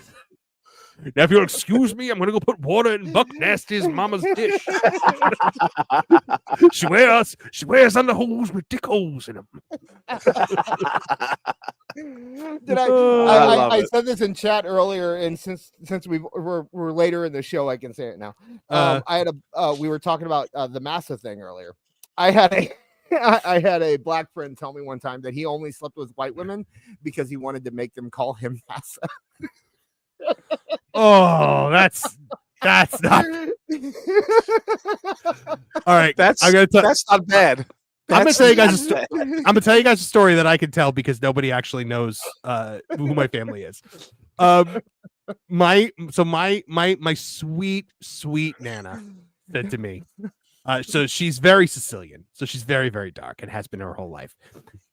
Now, if you'll excuse me, I'm going to go put water in Buck Nasty's mama's dish. She wears underholes with dick holes in them. I said this in chat earlier, and since we're later in the show, I can say it now. We were talking about the Massa thing earlier. I had a black friend tell me one time that he only slept with white women because he wanted to make them call him Massa. Oh, that's not. All right, that's not bad. I'm gonna tell you guys. I'm gonna tell you guys a story that I can tell because nobody actually knows who my family is. My sweet Nana said to me. So she's very Sicilian, so she's very, very dark and has been her whole life.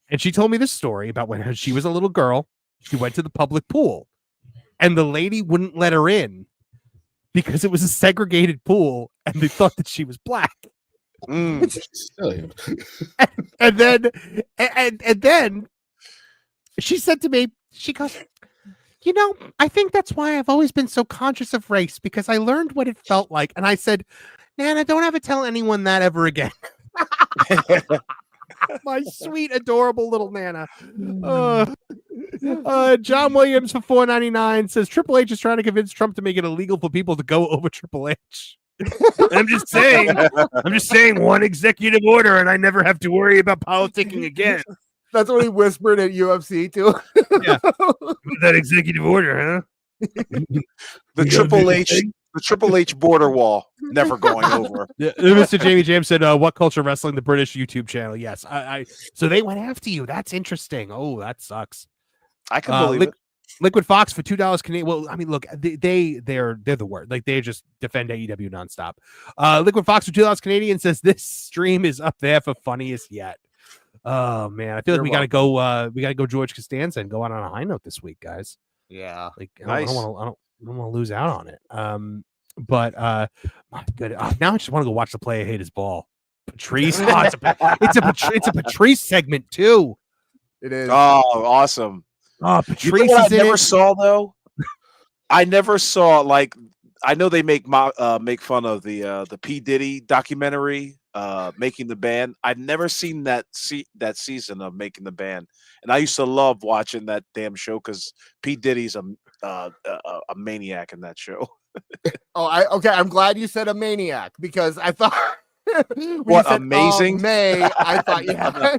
And she told me this story about when she was a little girl. She went to the public pool, and the lady wouldn't let her in because it was a segregated pool, and they thought that she was black. And then she said to me, she goes, "You know, I think that's why I've always been so conscious of race, because I learned what it felt like." And I said, "Nana, don't ever tell anyone that ever again." My sweet, adorable little Nana. John Williams for $4.99 says Triple H is trying to convince Trump to make it illegal for people to go over Triple H. I'm just saying one executive order and I never have to worry about politicking again. That's what he whispered at UFC too. Yeah. That executive order, huh? The Triple H border wall never going over. Yeah, Mr. Jamie James said, "What culture wrestling?" The British YouTube channel. Yes, so they went after you. That's interesting. Oh, that sucks. I can believe it. Liquid Fox for $2 Canadian. Well, I mean, look, they're the word. Like they just defend AEW nonstop. Liquid Fox for $2 Canadian says this stream is up there for funniest yet. Oh man, I feel like we gotta go George Costanza and go out on a high note this week, guys. Yeah. Like Nice. I don't want to lose out on it. But my good, now I just want to go watch the Playa Haters ball. Patrice, it's a Patrice segment too. It is. Oh, awesome. Oh, You Patrice know what is I in never it. saw though? I never saw like I know they make fun of the P Diddy documentary, Making the Band. I've never seen that season of Making the Band, and I used to love watching that damn show because P Diddy's a maniac in that show. Okay. I'm glad you said a maniac because I thought when What, you said, amazing? May, I thought yeah.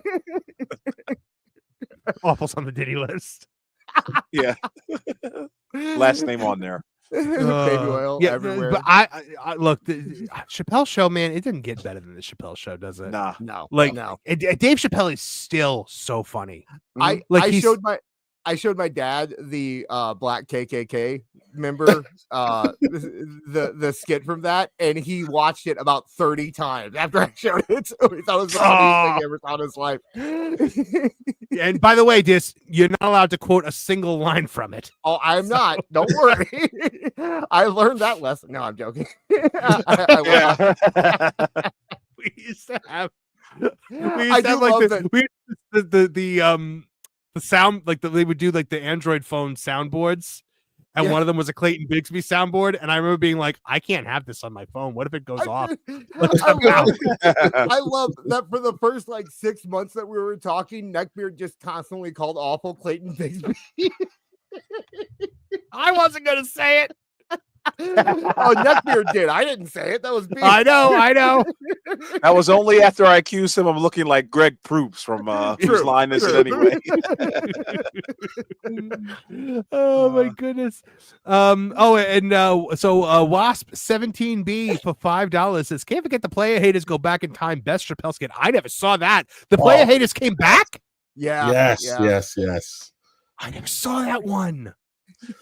Awful's on the Diddy list. Yeah, last name on there. Baby oil everywhere. But I look, the Chappelle Show, man, it didn't get better than the Chappelle Show, does it? Nah. No, Like no. Dave Chappelle is still so funny. I showed my dad the black KKK member the skit from that, and he watched it about 30 times after I showed it. So he thought it was the funniest thing he ever saw in his life. And by the way, you're not allowed to quote a single line from it. Oh, I'm not. Don't worry. I learned that lesson. No, I'm joking. We used to have the sound, like they would do like the Android phone soundboards, and one of them was a Clayton Bigsby soundboard, and I remember being like, I can't have this on my phone. What if it goes off? I love that for the first like 6 months that we were talking, Neckbeard just constantly called awful Clayton Bigsby. I wasn't gonna say it. Oh, Neckbeard did. I didn't say it. That was me. I know. That was only after I accused him of looking like Greg Proops from Whose Line Is It Anyway? Oh my goodness. So Wasp 17B for $5 says, can't forget the Playa Haters go back in time. Best Chappelle skit. I never saw that. The Playa Haters came back? Yeah. Yes. I never saw that one.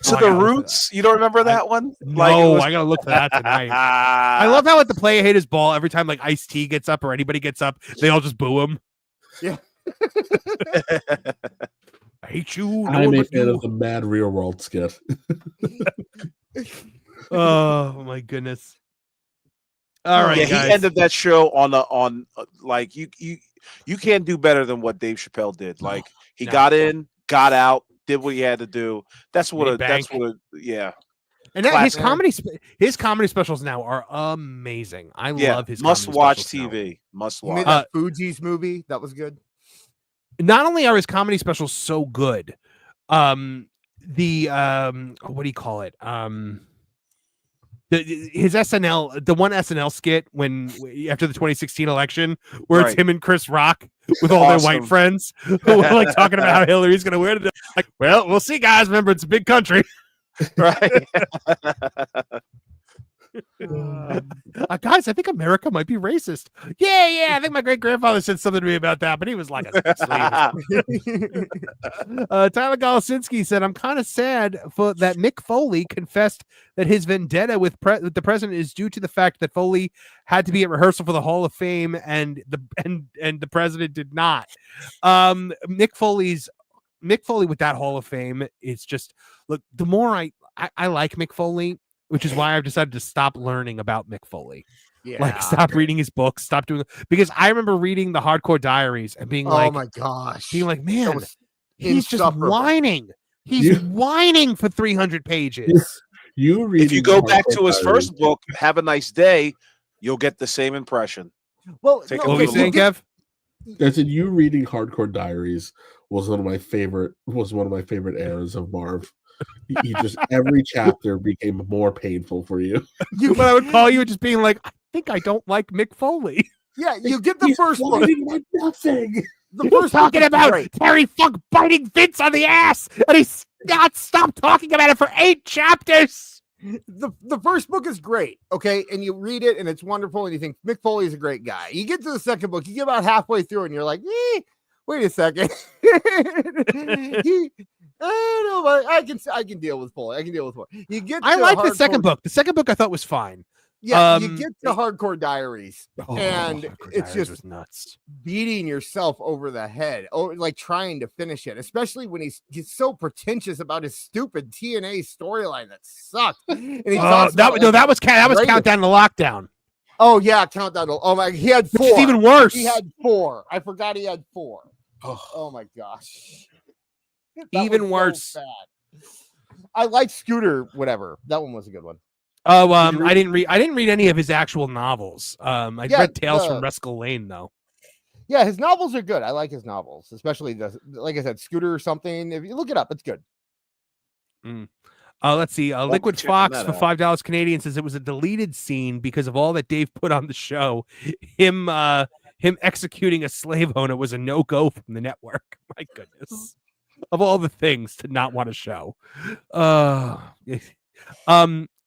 So the Roots, you don't remember that one? No, I gotta look for that tonight. I love how at the Playa Haters ball, every time like Ice-T gets up or anybody gets up, they all just boo him. Yeah. I hate you. I'm a fan of the Mad Real World skit. Oh my goodness. All right, yeah, guys. he ended that show on like you can't do better than what Dave Chappelle did. Like he got in, got out, did what he had to do. That's what yeah. And that, his comedy specials now are amazing. I love his must comedy watch specials TV. now. Must He watch. made that Fuji's movie. That was good. Not only are his comedy specials so good, what do you call it? His SNL, the one SNL skit after the 2016 election, where it's him and Chris Rock with all their white friends who are like talking about how Hillary's going to win. Like, well, we'll see, guys. Remember, it's a big country, right? Guys, I think America might be racist. Yeah. I think my great grandfather said something to me about that, but he was like a slave. Tyler Golosinski said, "I'm kind of sad for that Mick Foley confessed that his vendetta with the president is due to the fact that Foley had to be at rehearsal for the Hall of Fame, and the president did not." Mick Foley with that Hall of Fame is just, look. The more I like Mick Foley, which is why I've decided to stop learning about Mick Foley. Yeah. Like, stop reading his books, stop doing, because I remember reading the Hardcore Diaries and being like, oh my gosh, being like, man, he's just insufferable. whining. He's whining for 300 pages. If you go back to his first book, Have a Nice Day, you'll get the same impression. Well, what were you saying, Kev? I said you reading Hardcore Diaries was one of my favorite eras of Marv. You just every chapter became more painful for you. But I would call you just being like, I think I don't like Mick Foley. Yeah, you get the first one. Like nothing. The first talking about Terry Funk biting Vince on the ass, and he's not stopped talking about it for 8 chapters. The first book is great, okay, and you read it and it's wonderful, and you think Mick Foley is a great guy. You get to the second book, you get about halfway through, and you're like, wait a second. I don't know, but I can deal with Foley. I can deal with Foley. You get. I like the second book. The second book I thought was fine. Yeah, you get to Hardcore Diaries, and Hardcore it's Diaries just was nuts. beating yourself over the head, like trying to finish it, especially when he's so pretentious about his stupid TNA storyline that sucked. And he talks about, that was Countdown to Lockdown. Oh yeah, Countdown to. Oh my, he had 4. Which is even worse. He had 4. I forgot he had 4. Oh my gosh, that even was worse. so bad. I like Scooter. Whatever, that one was a good one. Oh, I didn't read any of his actual novels. I read Tales from Rascal Lane though. Yeah, his novels are good. I like his novels, especially like I said, Scooter or something. If you look it up, it's good. Let's see. Liquid Fox for $5 Canadian says it was a deleted scene because of all that Dave put on the show. Him executing a slave owner was a no-go from the network. My goodness. Of all the things to not want to show.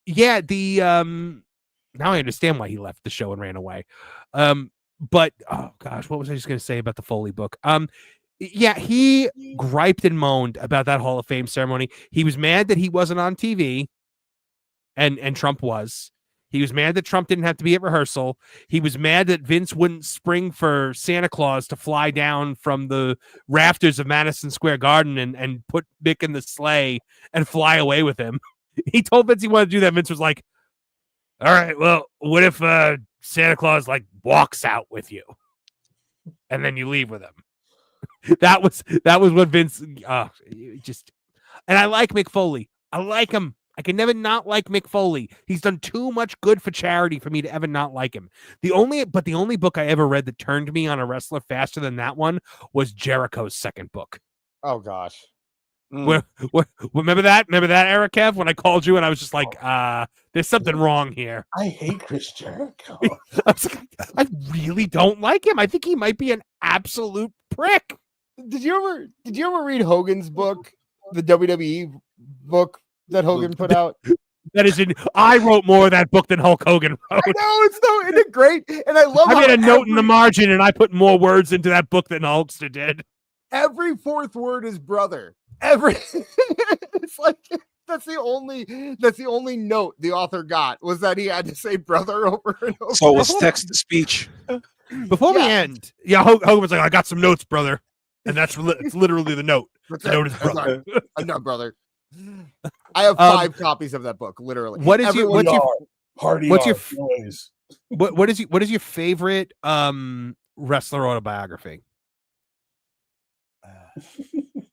Yeah, now I understand why he left the show and ran away. But oh gosh, what was I just gonna say about the Foley book? Yeah, he griped and moaned about that Hall of Fame ceremony. He was mad that he wasn't on TV, and Trump was. He was mad that Trump didn't have to be at rehearsal. He was mad that Vince wouldn't spring for Santa Claus to fly down from the rafters of Madison Square Garden and put Mick in the sleigh and fly away with him. He told Vince he wanted to do that. Vince was like, all right, well, what if Santa Claus like walks out with you and then you leave with him? That was what Vince just. And I like Mick Foley. I like him. I can never not like Mick Foley. He's done too much good for charity for me to ever not like him. The only book I ever read that turned me on a wrestler faster than that one was Jericho's second book. Oh gosh. Remember that? Remember that, Eric Kev, when I called you and I was just like, there's something wrong here. I hate Chris Jericho. I really don't like him. I think he might be an absolute prick. Did you ever read Hogan's book, the WWE book that Hogan put out? I wrote more of that book than Hulk Hogan wrote. I know, isn't it great? And I love I made a note in the margin and I put more words into that book than Hulkster did. Every fourth word is brother. It's like that's the only note the author got was that he had to say brother over and over. So it was text to speech. Before we end, Hogan was like, I got some notes, brother. And it's literally the note. The note is brother. No, brother. I have 5 copies of that book, literally. What is your favorite wrestler autobiography?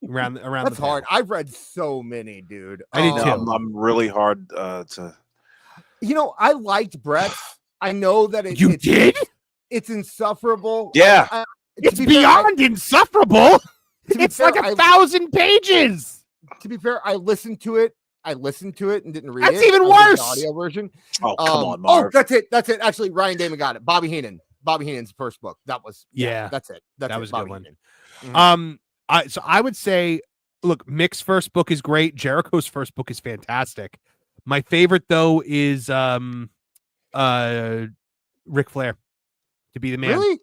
Around that's hard. I've read so many, dude. I did too. I'm really hard to. I liked Brett's. I know that it's insufferable. Yeah, it's beyond insufferable. It's like 1,000 pages. To be fair, I listened to it and didn't read it. That's even worse. The audio version. Oh, come on, Marv. Oh, that's it. Actually, Ryan Damon got it. Bobby Heenan's first book. That was that's it. That was a good one. Mm-hmm. So I would say, look, Mick's first book is great. Jericho's first book is fantastic. My favorite though is Ric Flair, To Be the Man. Really?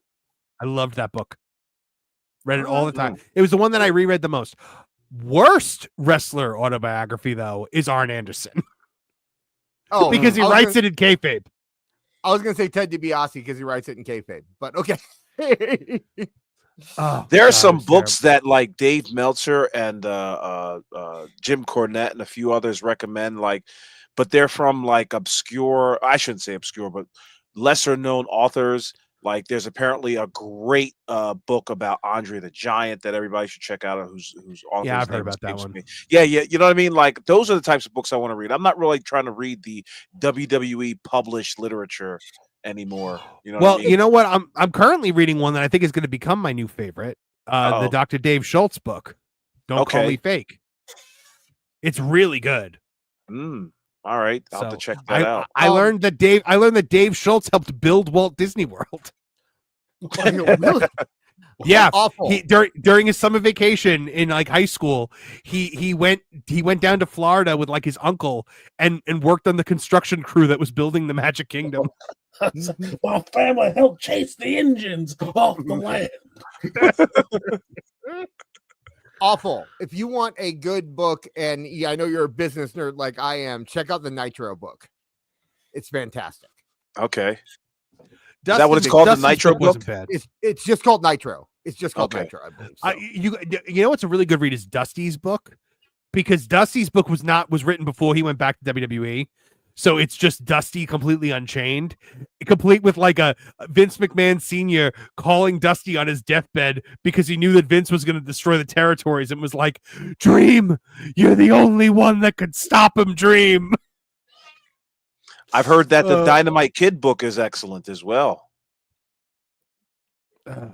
I loved that book. Read it all the time. It was the one that I reread the most. Worst wrestler autobiography though is Arn Anderson. Oh, because he writes it in kayfabe. I was gonna say Ted DiBiase because he writes it in kayfabe, but okay. There are some books that like Dave Meltzer and Jim Cornette and a few others recommend, but they're from obscure, I shouldn't say obscure, but lesser known authors. Like there's apparently a great book about Andre the Giant that everybody should check out. Who's author? Yeah, I've heard about that one. Yeah, you know what I mean. Like those are the types of books I want to read. I'm not really trying to read the WWE published literature anymore. You know. Well, you know what? I'm currently reading one that I think is going to become my new favorite. The Dr. Dave Schultz book. Don't Call Me Fake. It's really good. All right, I'll have to check that out. I learned that Dave Schultz helped build Walt Disney World. Really? Yeah, awful. During his summer vacation in high school, he went down to Florida with his uncle and worked on the construction crew that was building the Magic Kingdom. While family helped chase the engines off the land. Awful. If you want a good book, and I know you're a business nerd like I am, check out the Nitro book. It's fantastic. Okay. Dustin, Is that what it's called? Dustin's the Nitro book wasn't book? bad. It's just called Nitro. It's just called Okay. Nitro, I believe. So. You know what's a really good read is Dusty's book, because Dusty's book was written before he went back to WWE. So it's just Dusty completely unchained, complete with like a Vince McMahon Sr. calling Dusty on his deathbed because he knew that Vince was going to destroy the territories and was like, Dream, you're the only one that could stop him, Dream. I've heard that the Dynamite Kid book is excellent as well.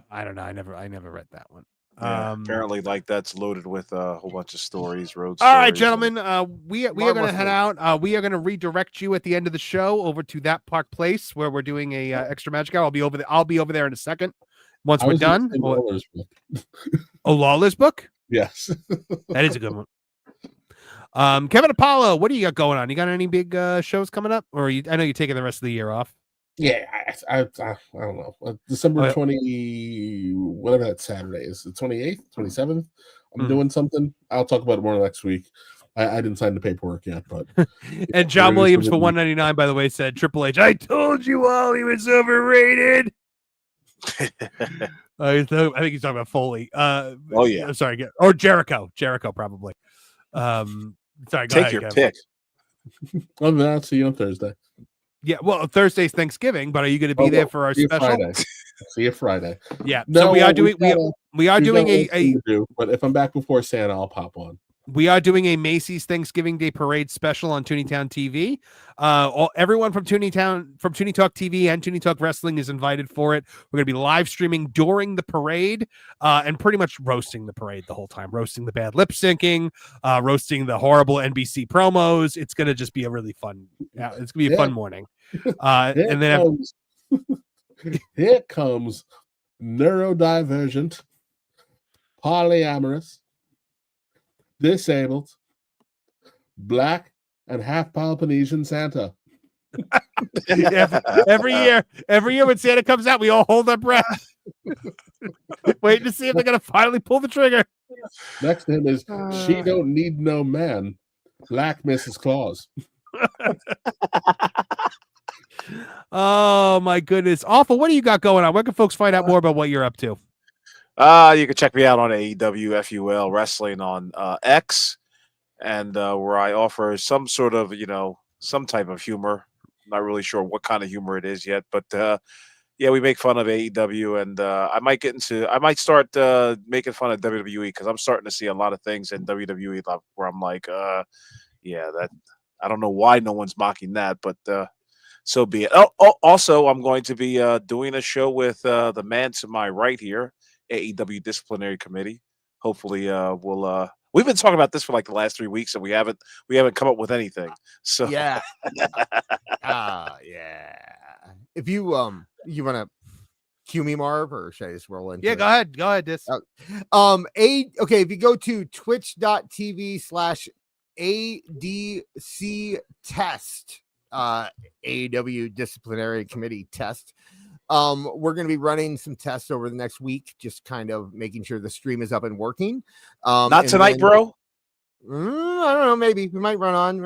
I don't know. I never read that one. Yeah, apparently, like that's loaded with a whole bunch of stories. All right, gentlemen, we are going to head out. We are going to redirect you at the end of the show over to that Park Place where we're doing a extra magic hour. I'll be over there. I'll be over there in a second once we're done. Lawler's book. Lawler's book? Yes, that is a good one. Kevin Apollo, what do you got going on? You got any big shows coming up, or I know you're taking the rest of the year off? Yeah, I don't know. December 20, whatever that Saturday is, the 28th, 27th. I'm doing something. I'll talk about it more next week. I didn't sign the paperwork yet, but and John Williams for $199, by the way, said Triple H, I told you all he was overrated. I think he's talking about Foley. Oh yeah, sorry, or Jericho probably. Sorry, take your pick. Other than that, see you on Thursday. Yeah, well, Thursday's Thanksgiving, but are you going to be there for our special? Friday. See you Friday. Yeah, so we are doing a but if I'm back before Santa, I'll pop on. We are doing a Macy's Thanksgiving Day Parade special on Tooney Town TV. Everyone from Tooney Talk TV and Tooney Talk Wrestling is invited for it. We're going to be live streaming during the parade and pretty much roasting the parade the whole time, roasting the bad lip syncing, roasting the horrible NBC promos. It's going to just be a really fun. It's going to be a fun morning. And then here comes neurodivergent, polyamorous, disabled, black, and half Peloponnesian Santa. every year when Santa comes out, we all hold our breath, waiting to see if they're gonna finally pull the trigger. Next to him is She Don't Need No Man, Black Mrs. Claus. Oh my goodness, awful! What do you got going on? Where can folks find out more about what you're up to? You can check me out on AEW FUL Wrestling on X, and where I offer some sort of, some type of humor. I'm not really sure what kind of humor it is yet, but yeah, we make fun of AEW, and I might start making fun of WWE because I'm starting to see a lot of things in WWE where I'm like, yeah, that I don't know why no one's mocking that, but so be it. Also, I'm going to be doing a show with the man to my right here, AEW Disciplinary Committee. Hopefully, we'll. We've been talking about this for like the last 3 weeks, and we haven't come up with anything. So yeah, yeah. If you want to cue me, Marv, or should I just roll in? Yeah, go ahead. This. Okay, if you go to twitch.tv/ADC test, AEW Disciplinary Committee test. We're going to be running some tests over the next week, just kind of making sure the stream is up and working. Not tonight, bro. I don't know. Maybe we might run on.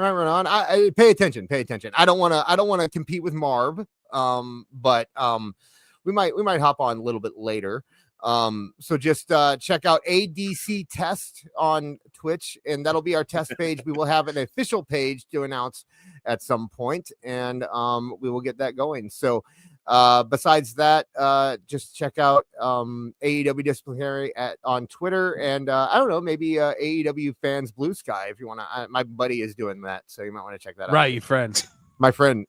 I pay attention. I don't want to compete with Marv. But we might hop on a little bit later. So just check out ADC Test on Twitch, and that'll be our test page. We will have an official page to announce at some point, and we will get that going. So besides that, just check out AEW Disciplinary on Twitter, and I don't know, maybe AEW Fans Blue Sky if you want to. My buddy is doing that, so you might want to check that out. Right, you friends. My friend.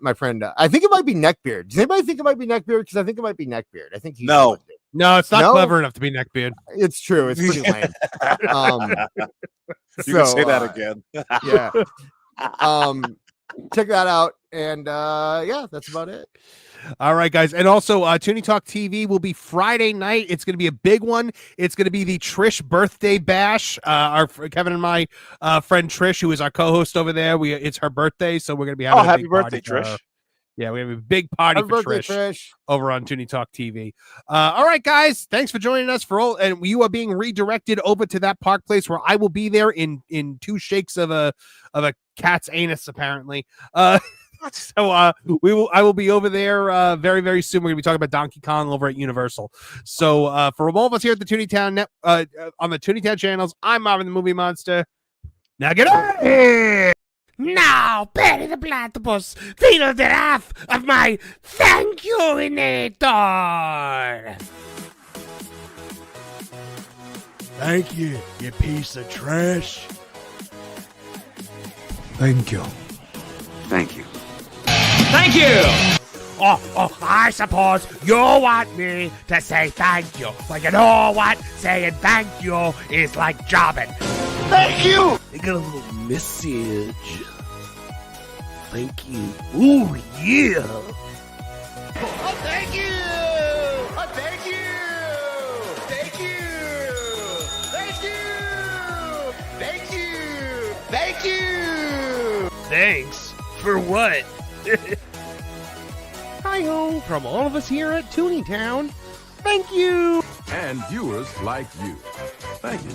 I think it might be Neckbeard. Does anybody think it might be Neckbeard? Because I think it might be Neckbeard. I think he's no, it's not clever enough to be Neckbeard. It's true. It's pretty lame. You can say that again. Yeah. Check that out, and yeah, that's about it. All right, guys. And also, Tooney Talk TV will be Friday night. It's going to be a big one. It's going to be the Trish birthday bash. Our Kevin and my friend Trish, who is our co-host over there, it's her birthday, so we're going to be having a happy big birthday, party Trish. Yeah, we have a big party Happy for birthday, Trish over on Tooney Talk TV. All right, guys. Thanks for joining us and you are being redirected over to that Park Place where I will be there in 2 shakes of a cat's anus, apparently. So I will be over there very, very soon. We're gonna be talking about Donkey Kong over at Universal. So for all of us here at the Tooney Town on the Tooney Town channels, I'm Marvin the Movie Monster. Now get out of here! Now, Perry the Platypus, feel the wrath of my thank you-inator! Thank you, you piece of trash. Thank you. Thank you. Thank you! Oh, I suppose you want me to say thank you. But you know what? Saying thank you is like jobbing. Thank you. I got a little message. Thank you. Ooh, yeah. Oh, thank you. Oh, thank you. Thank you. Thank you. Thank you. Thank you. Thanks. For what? Hi-ho from all of us here at Tooney Town. Thank you. And viewers like you. Thank you.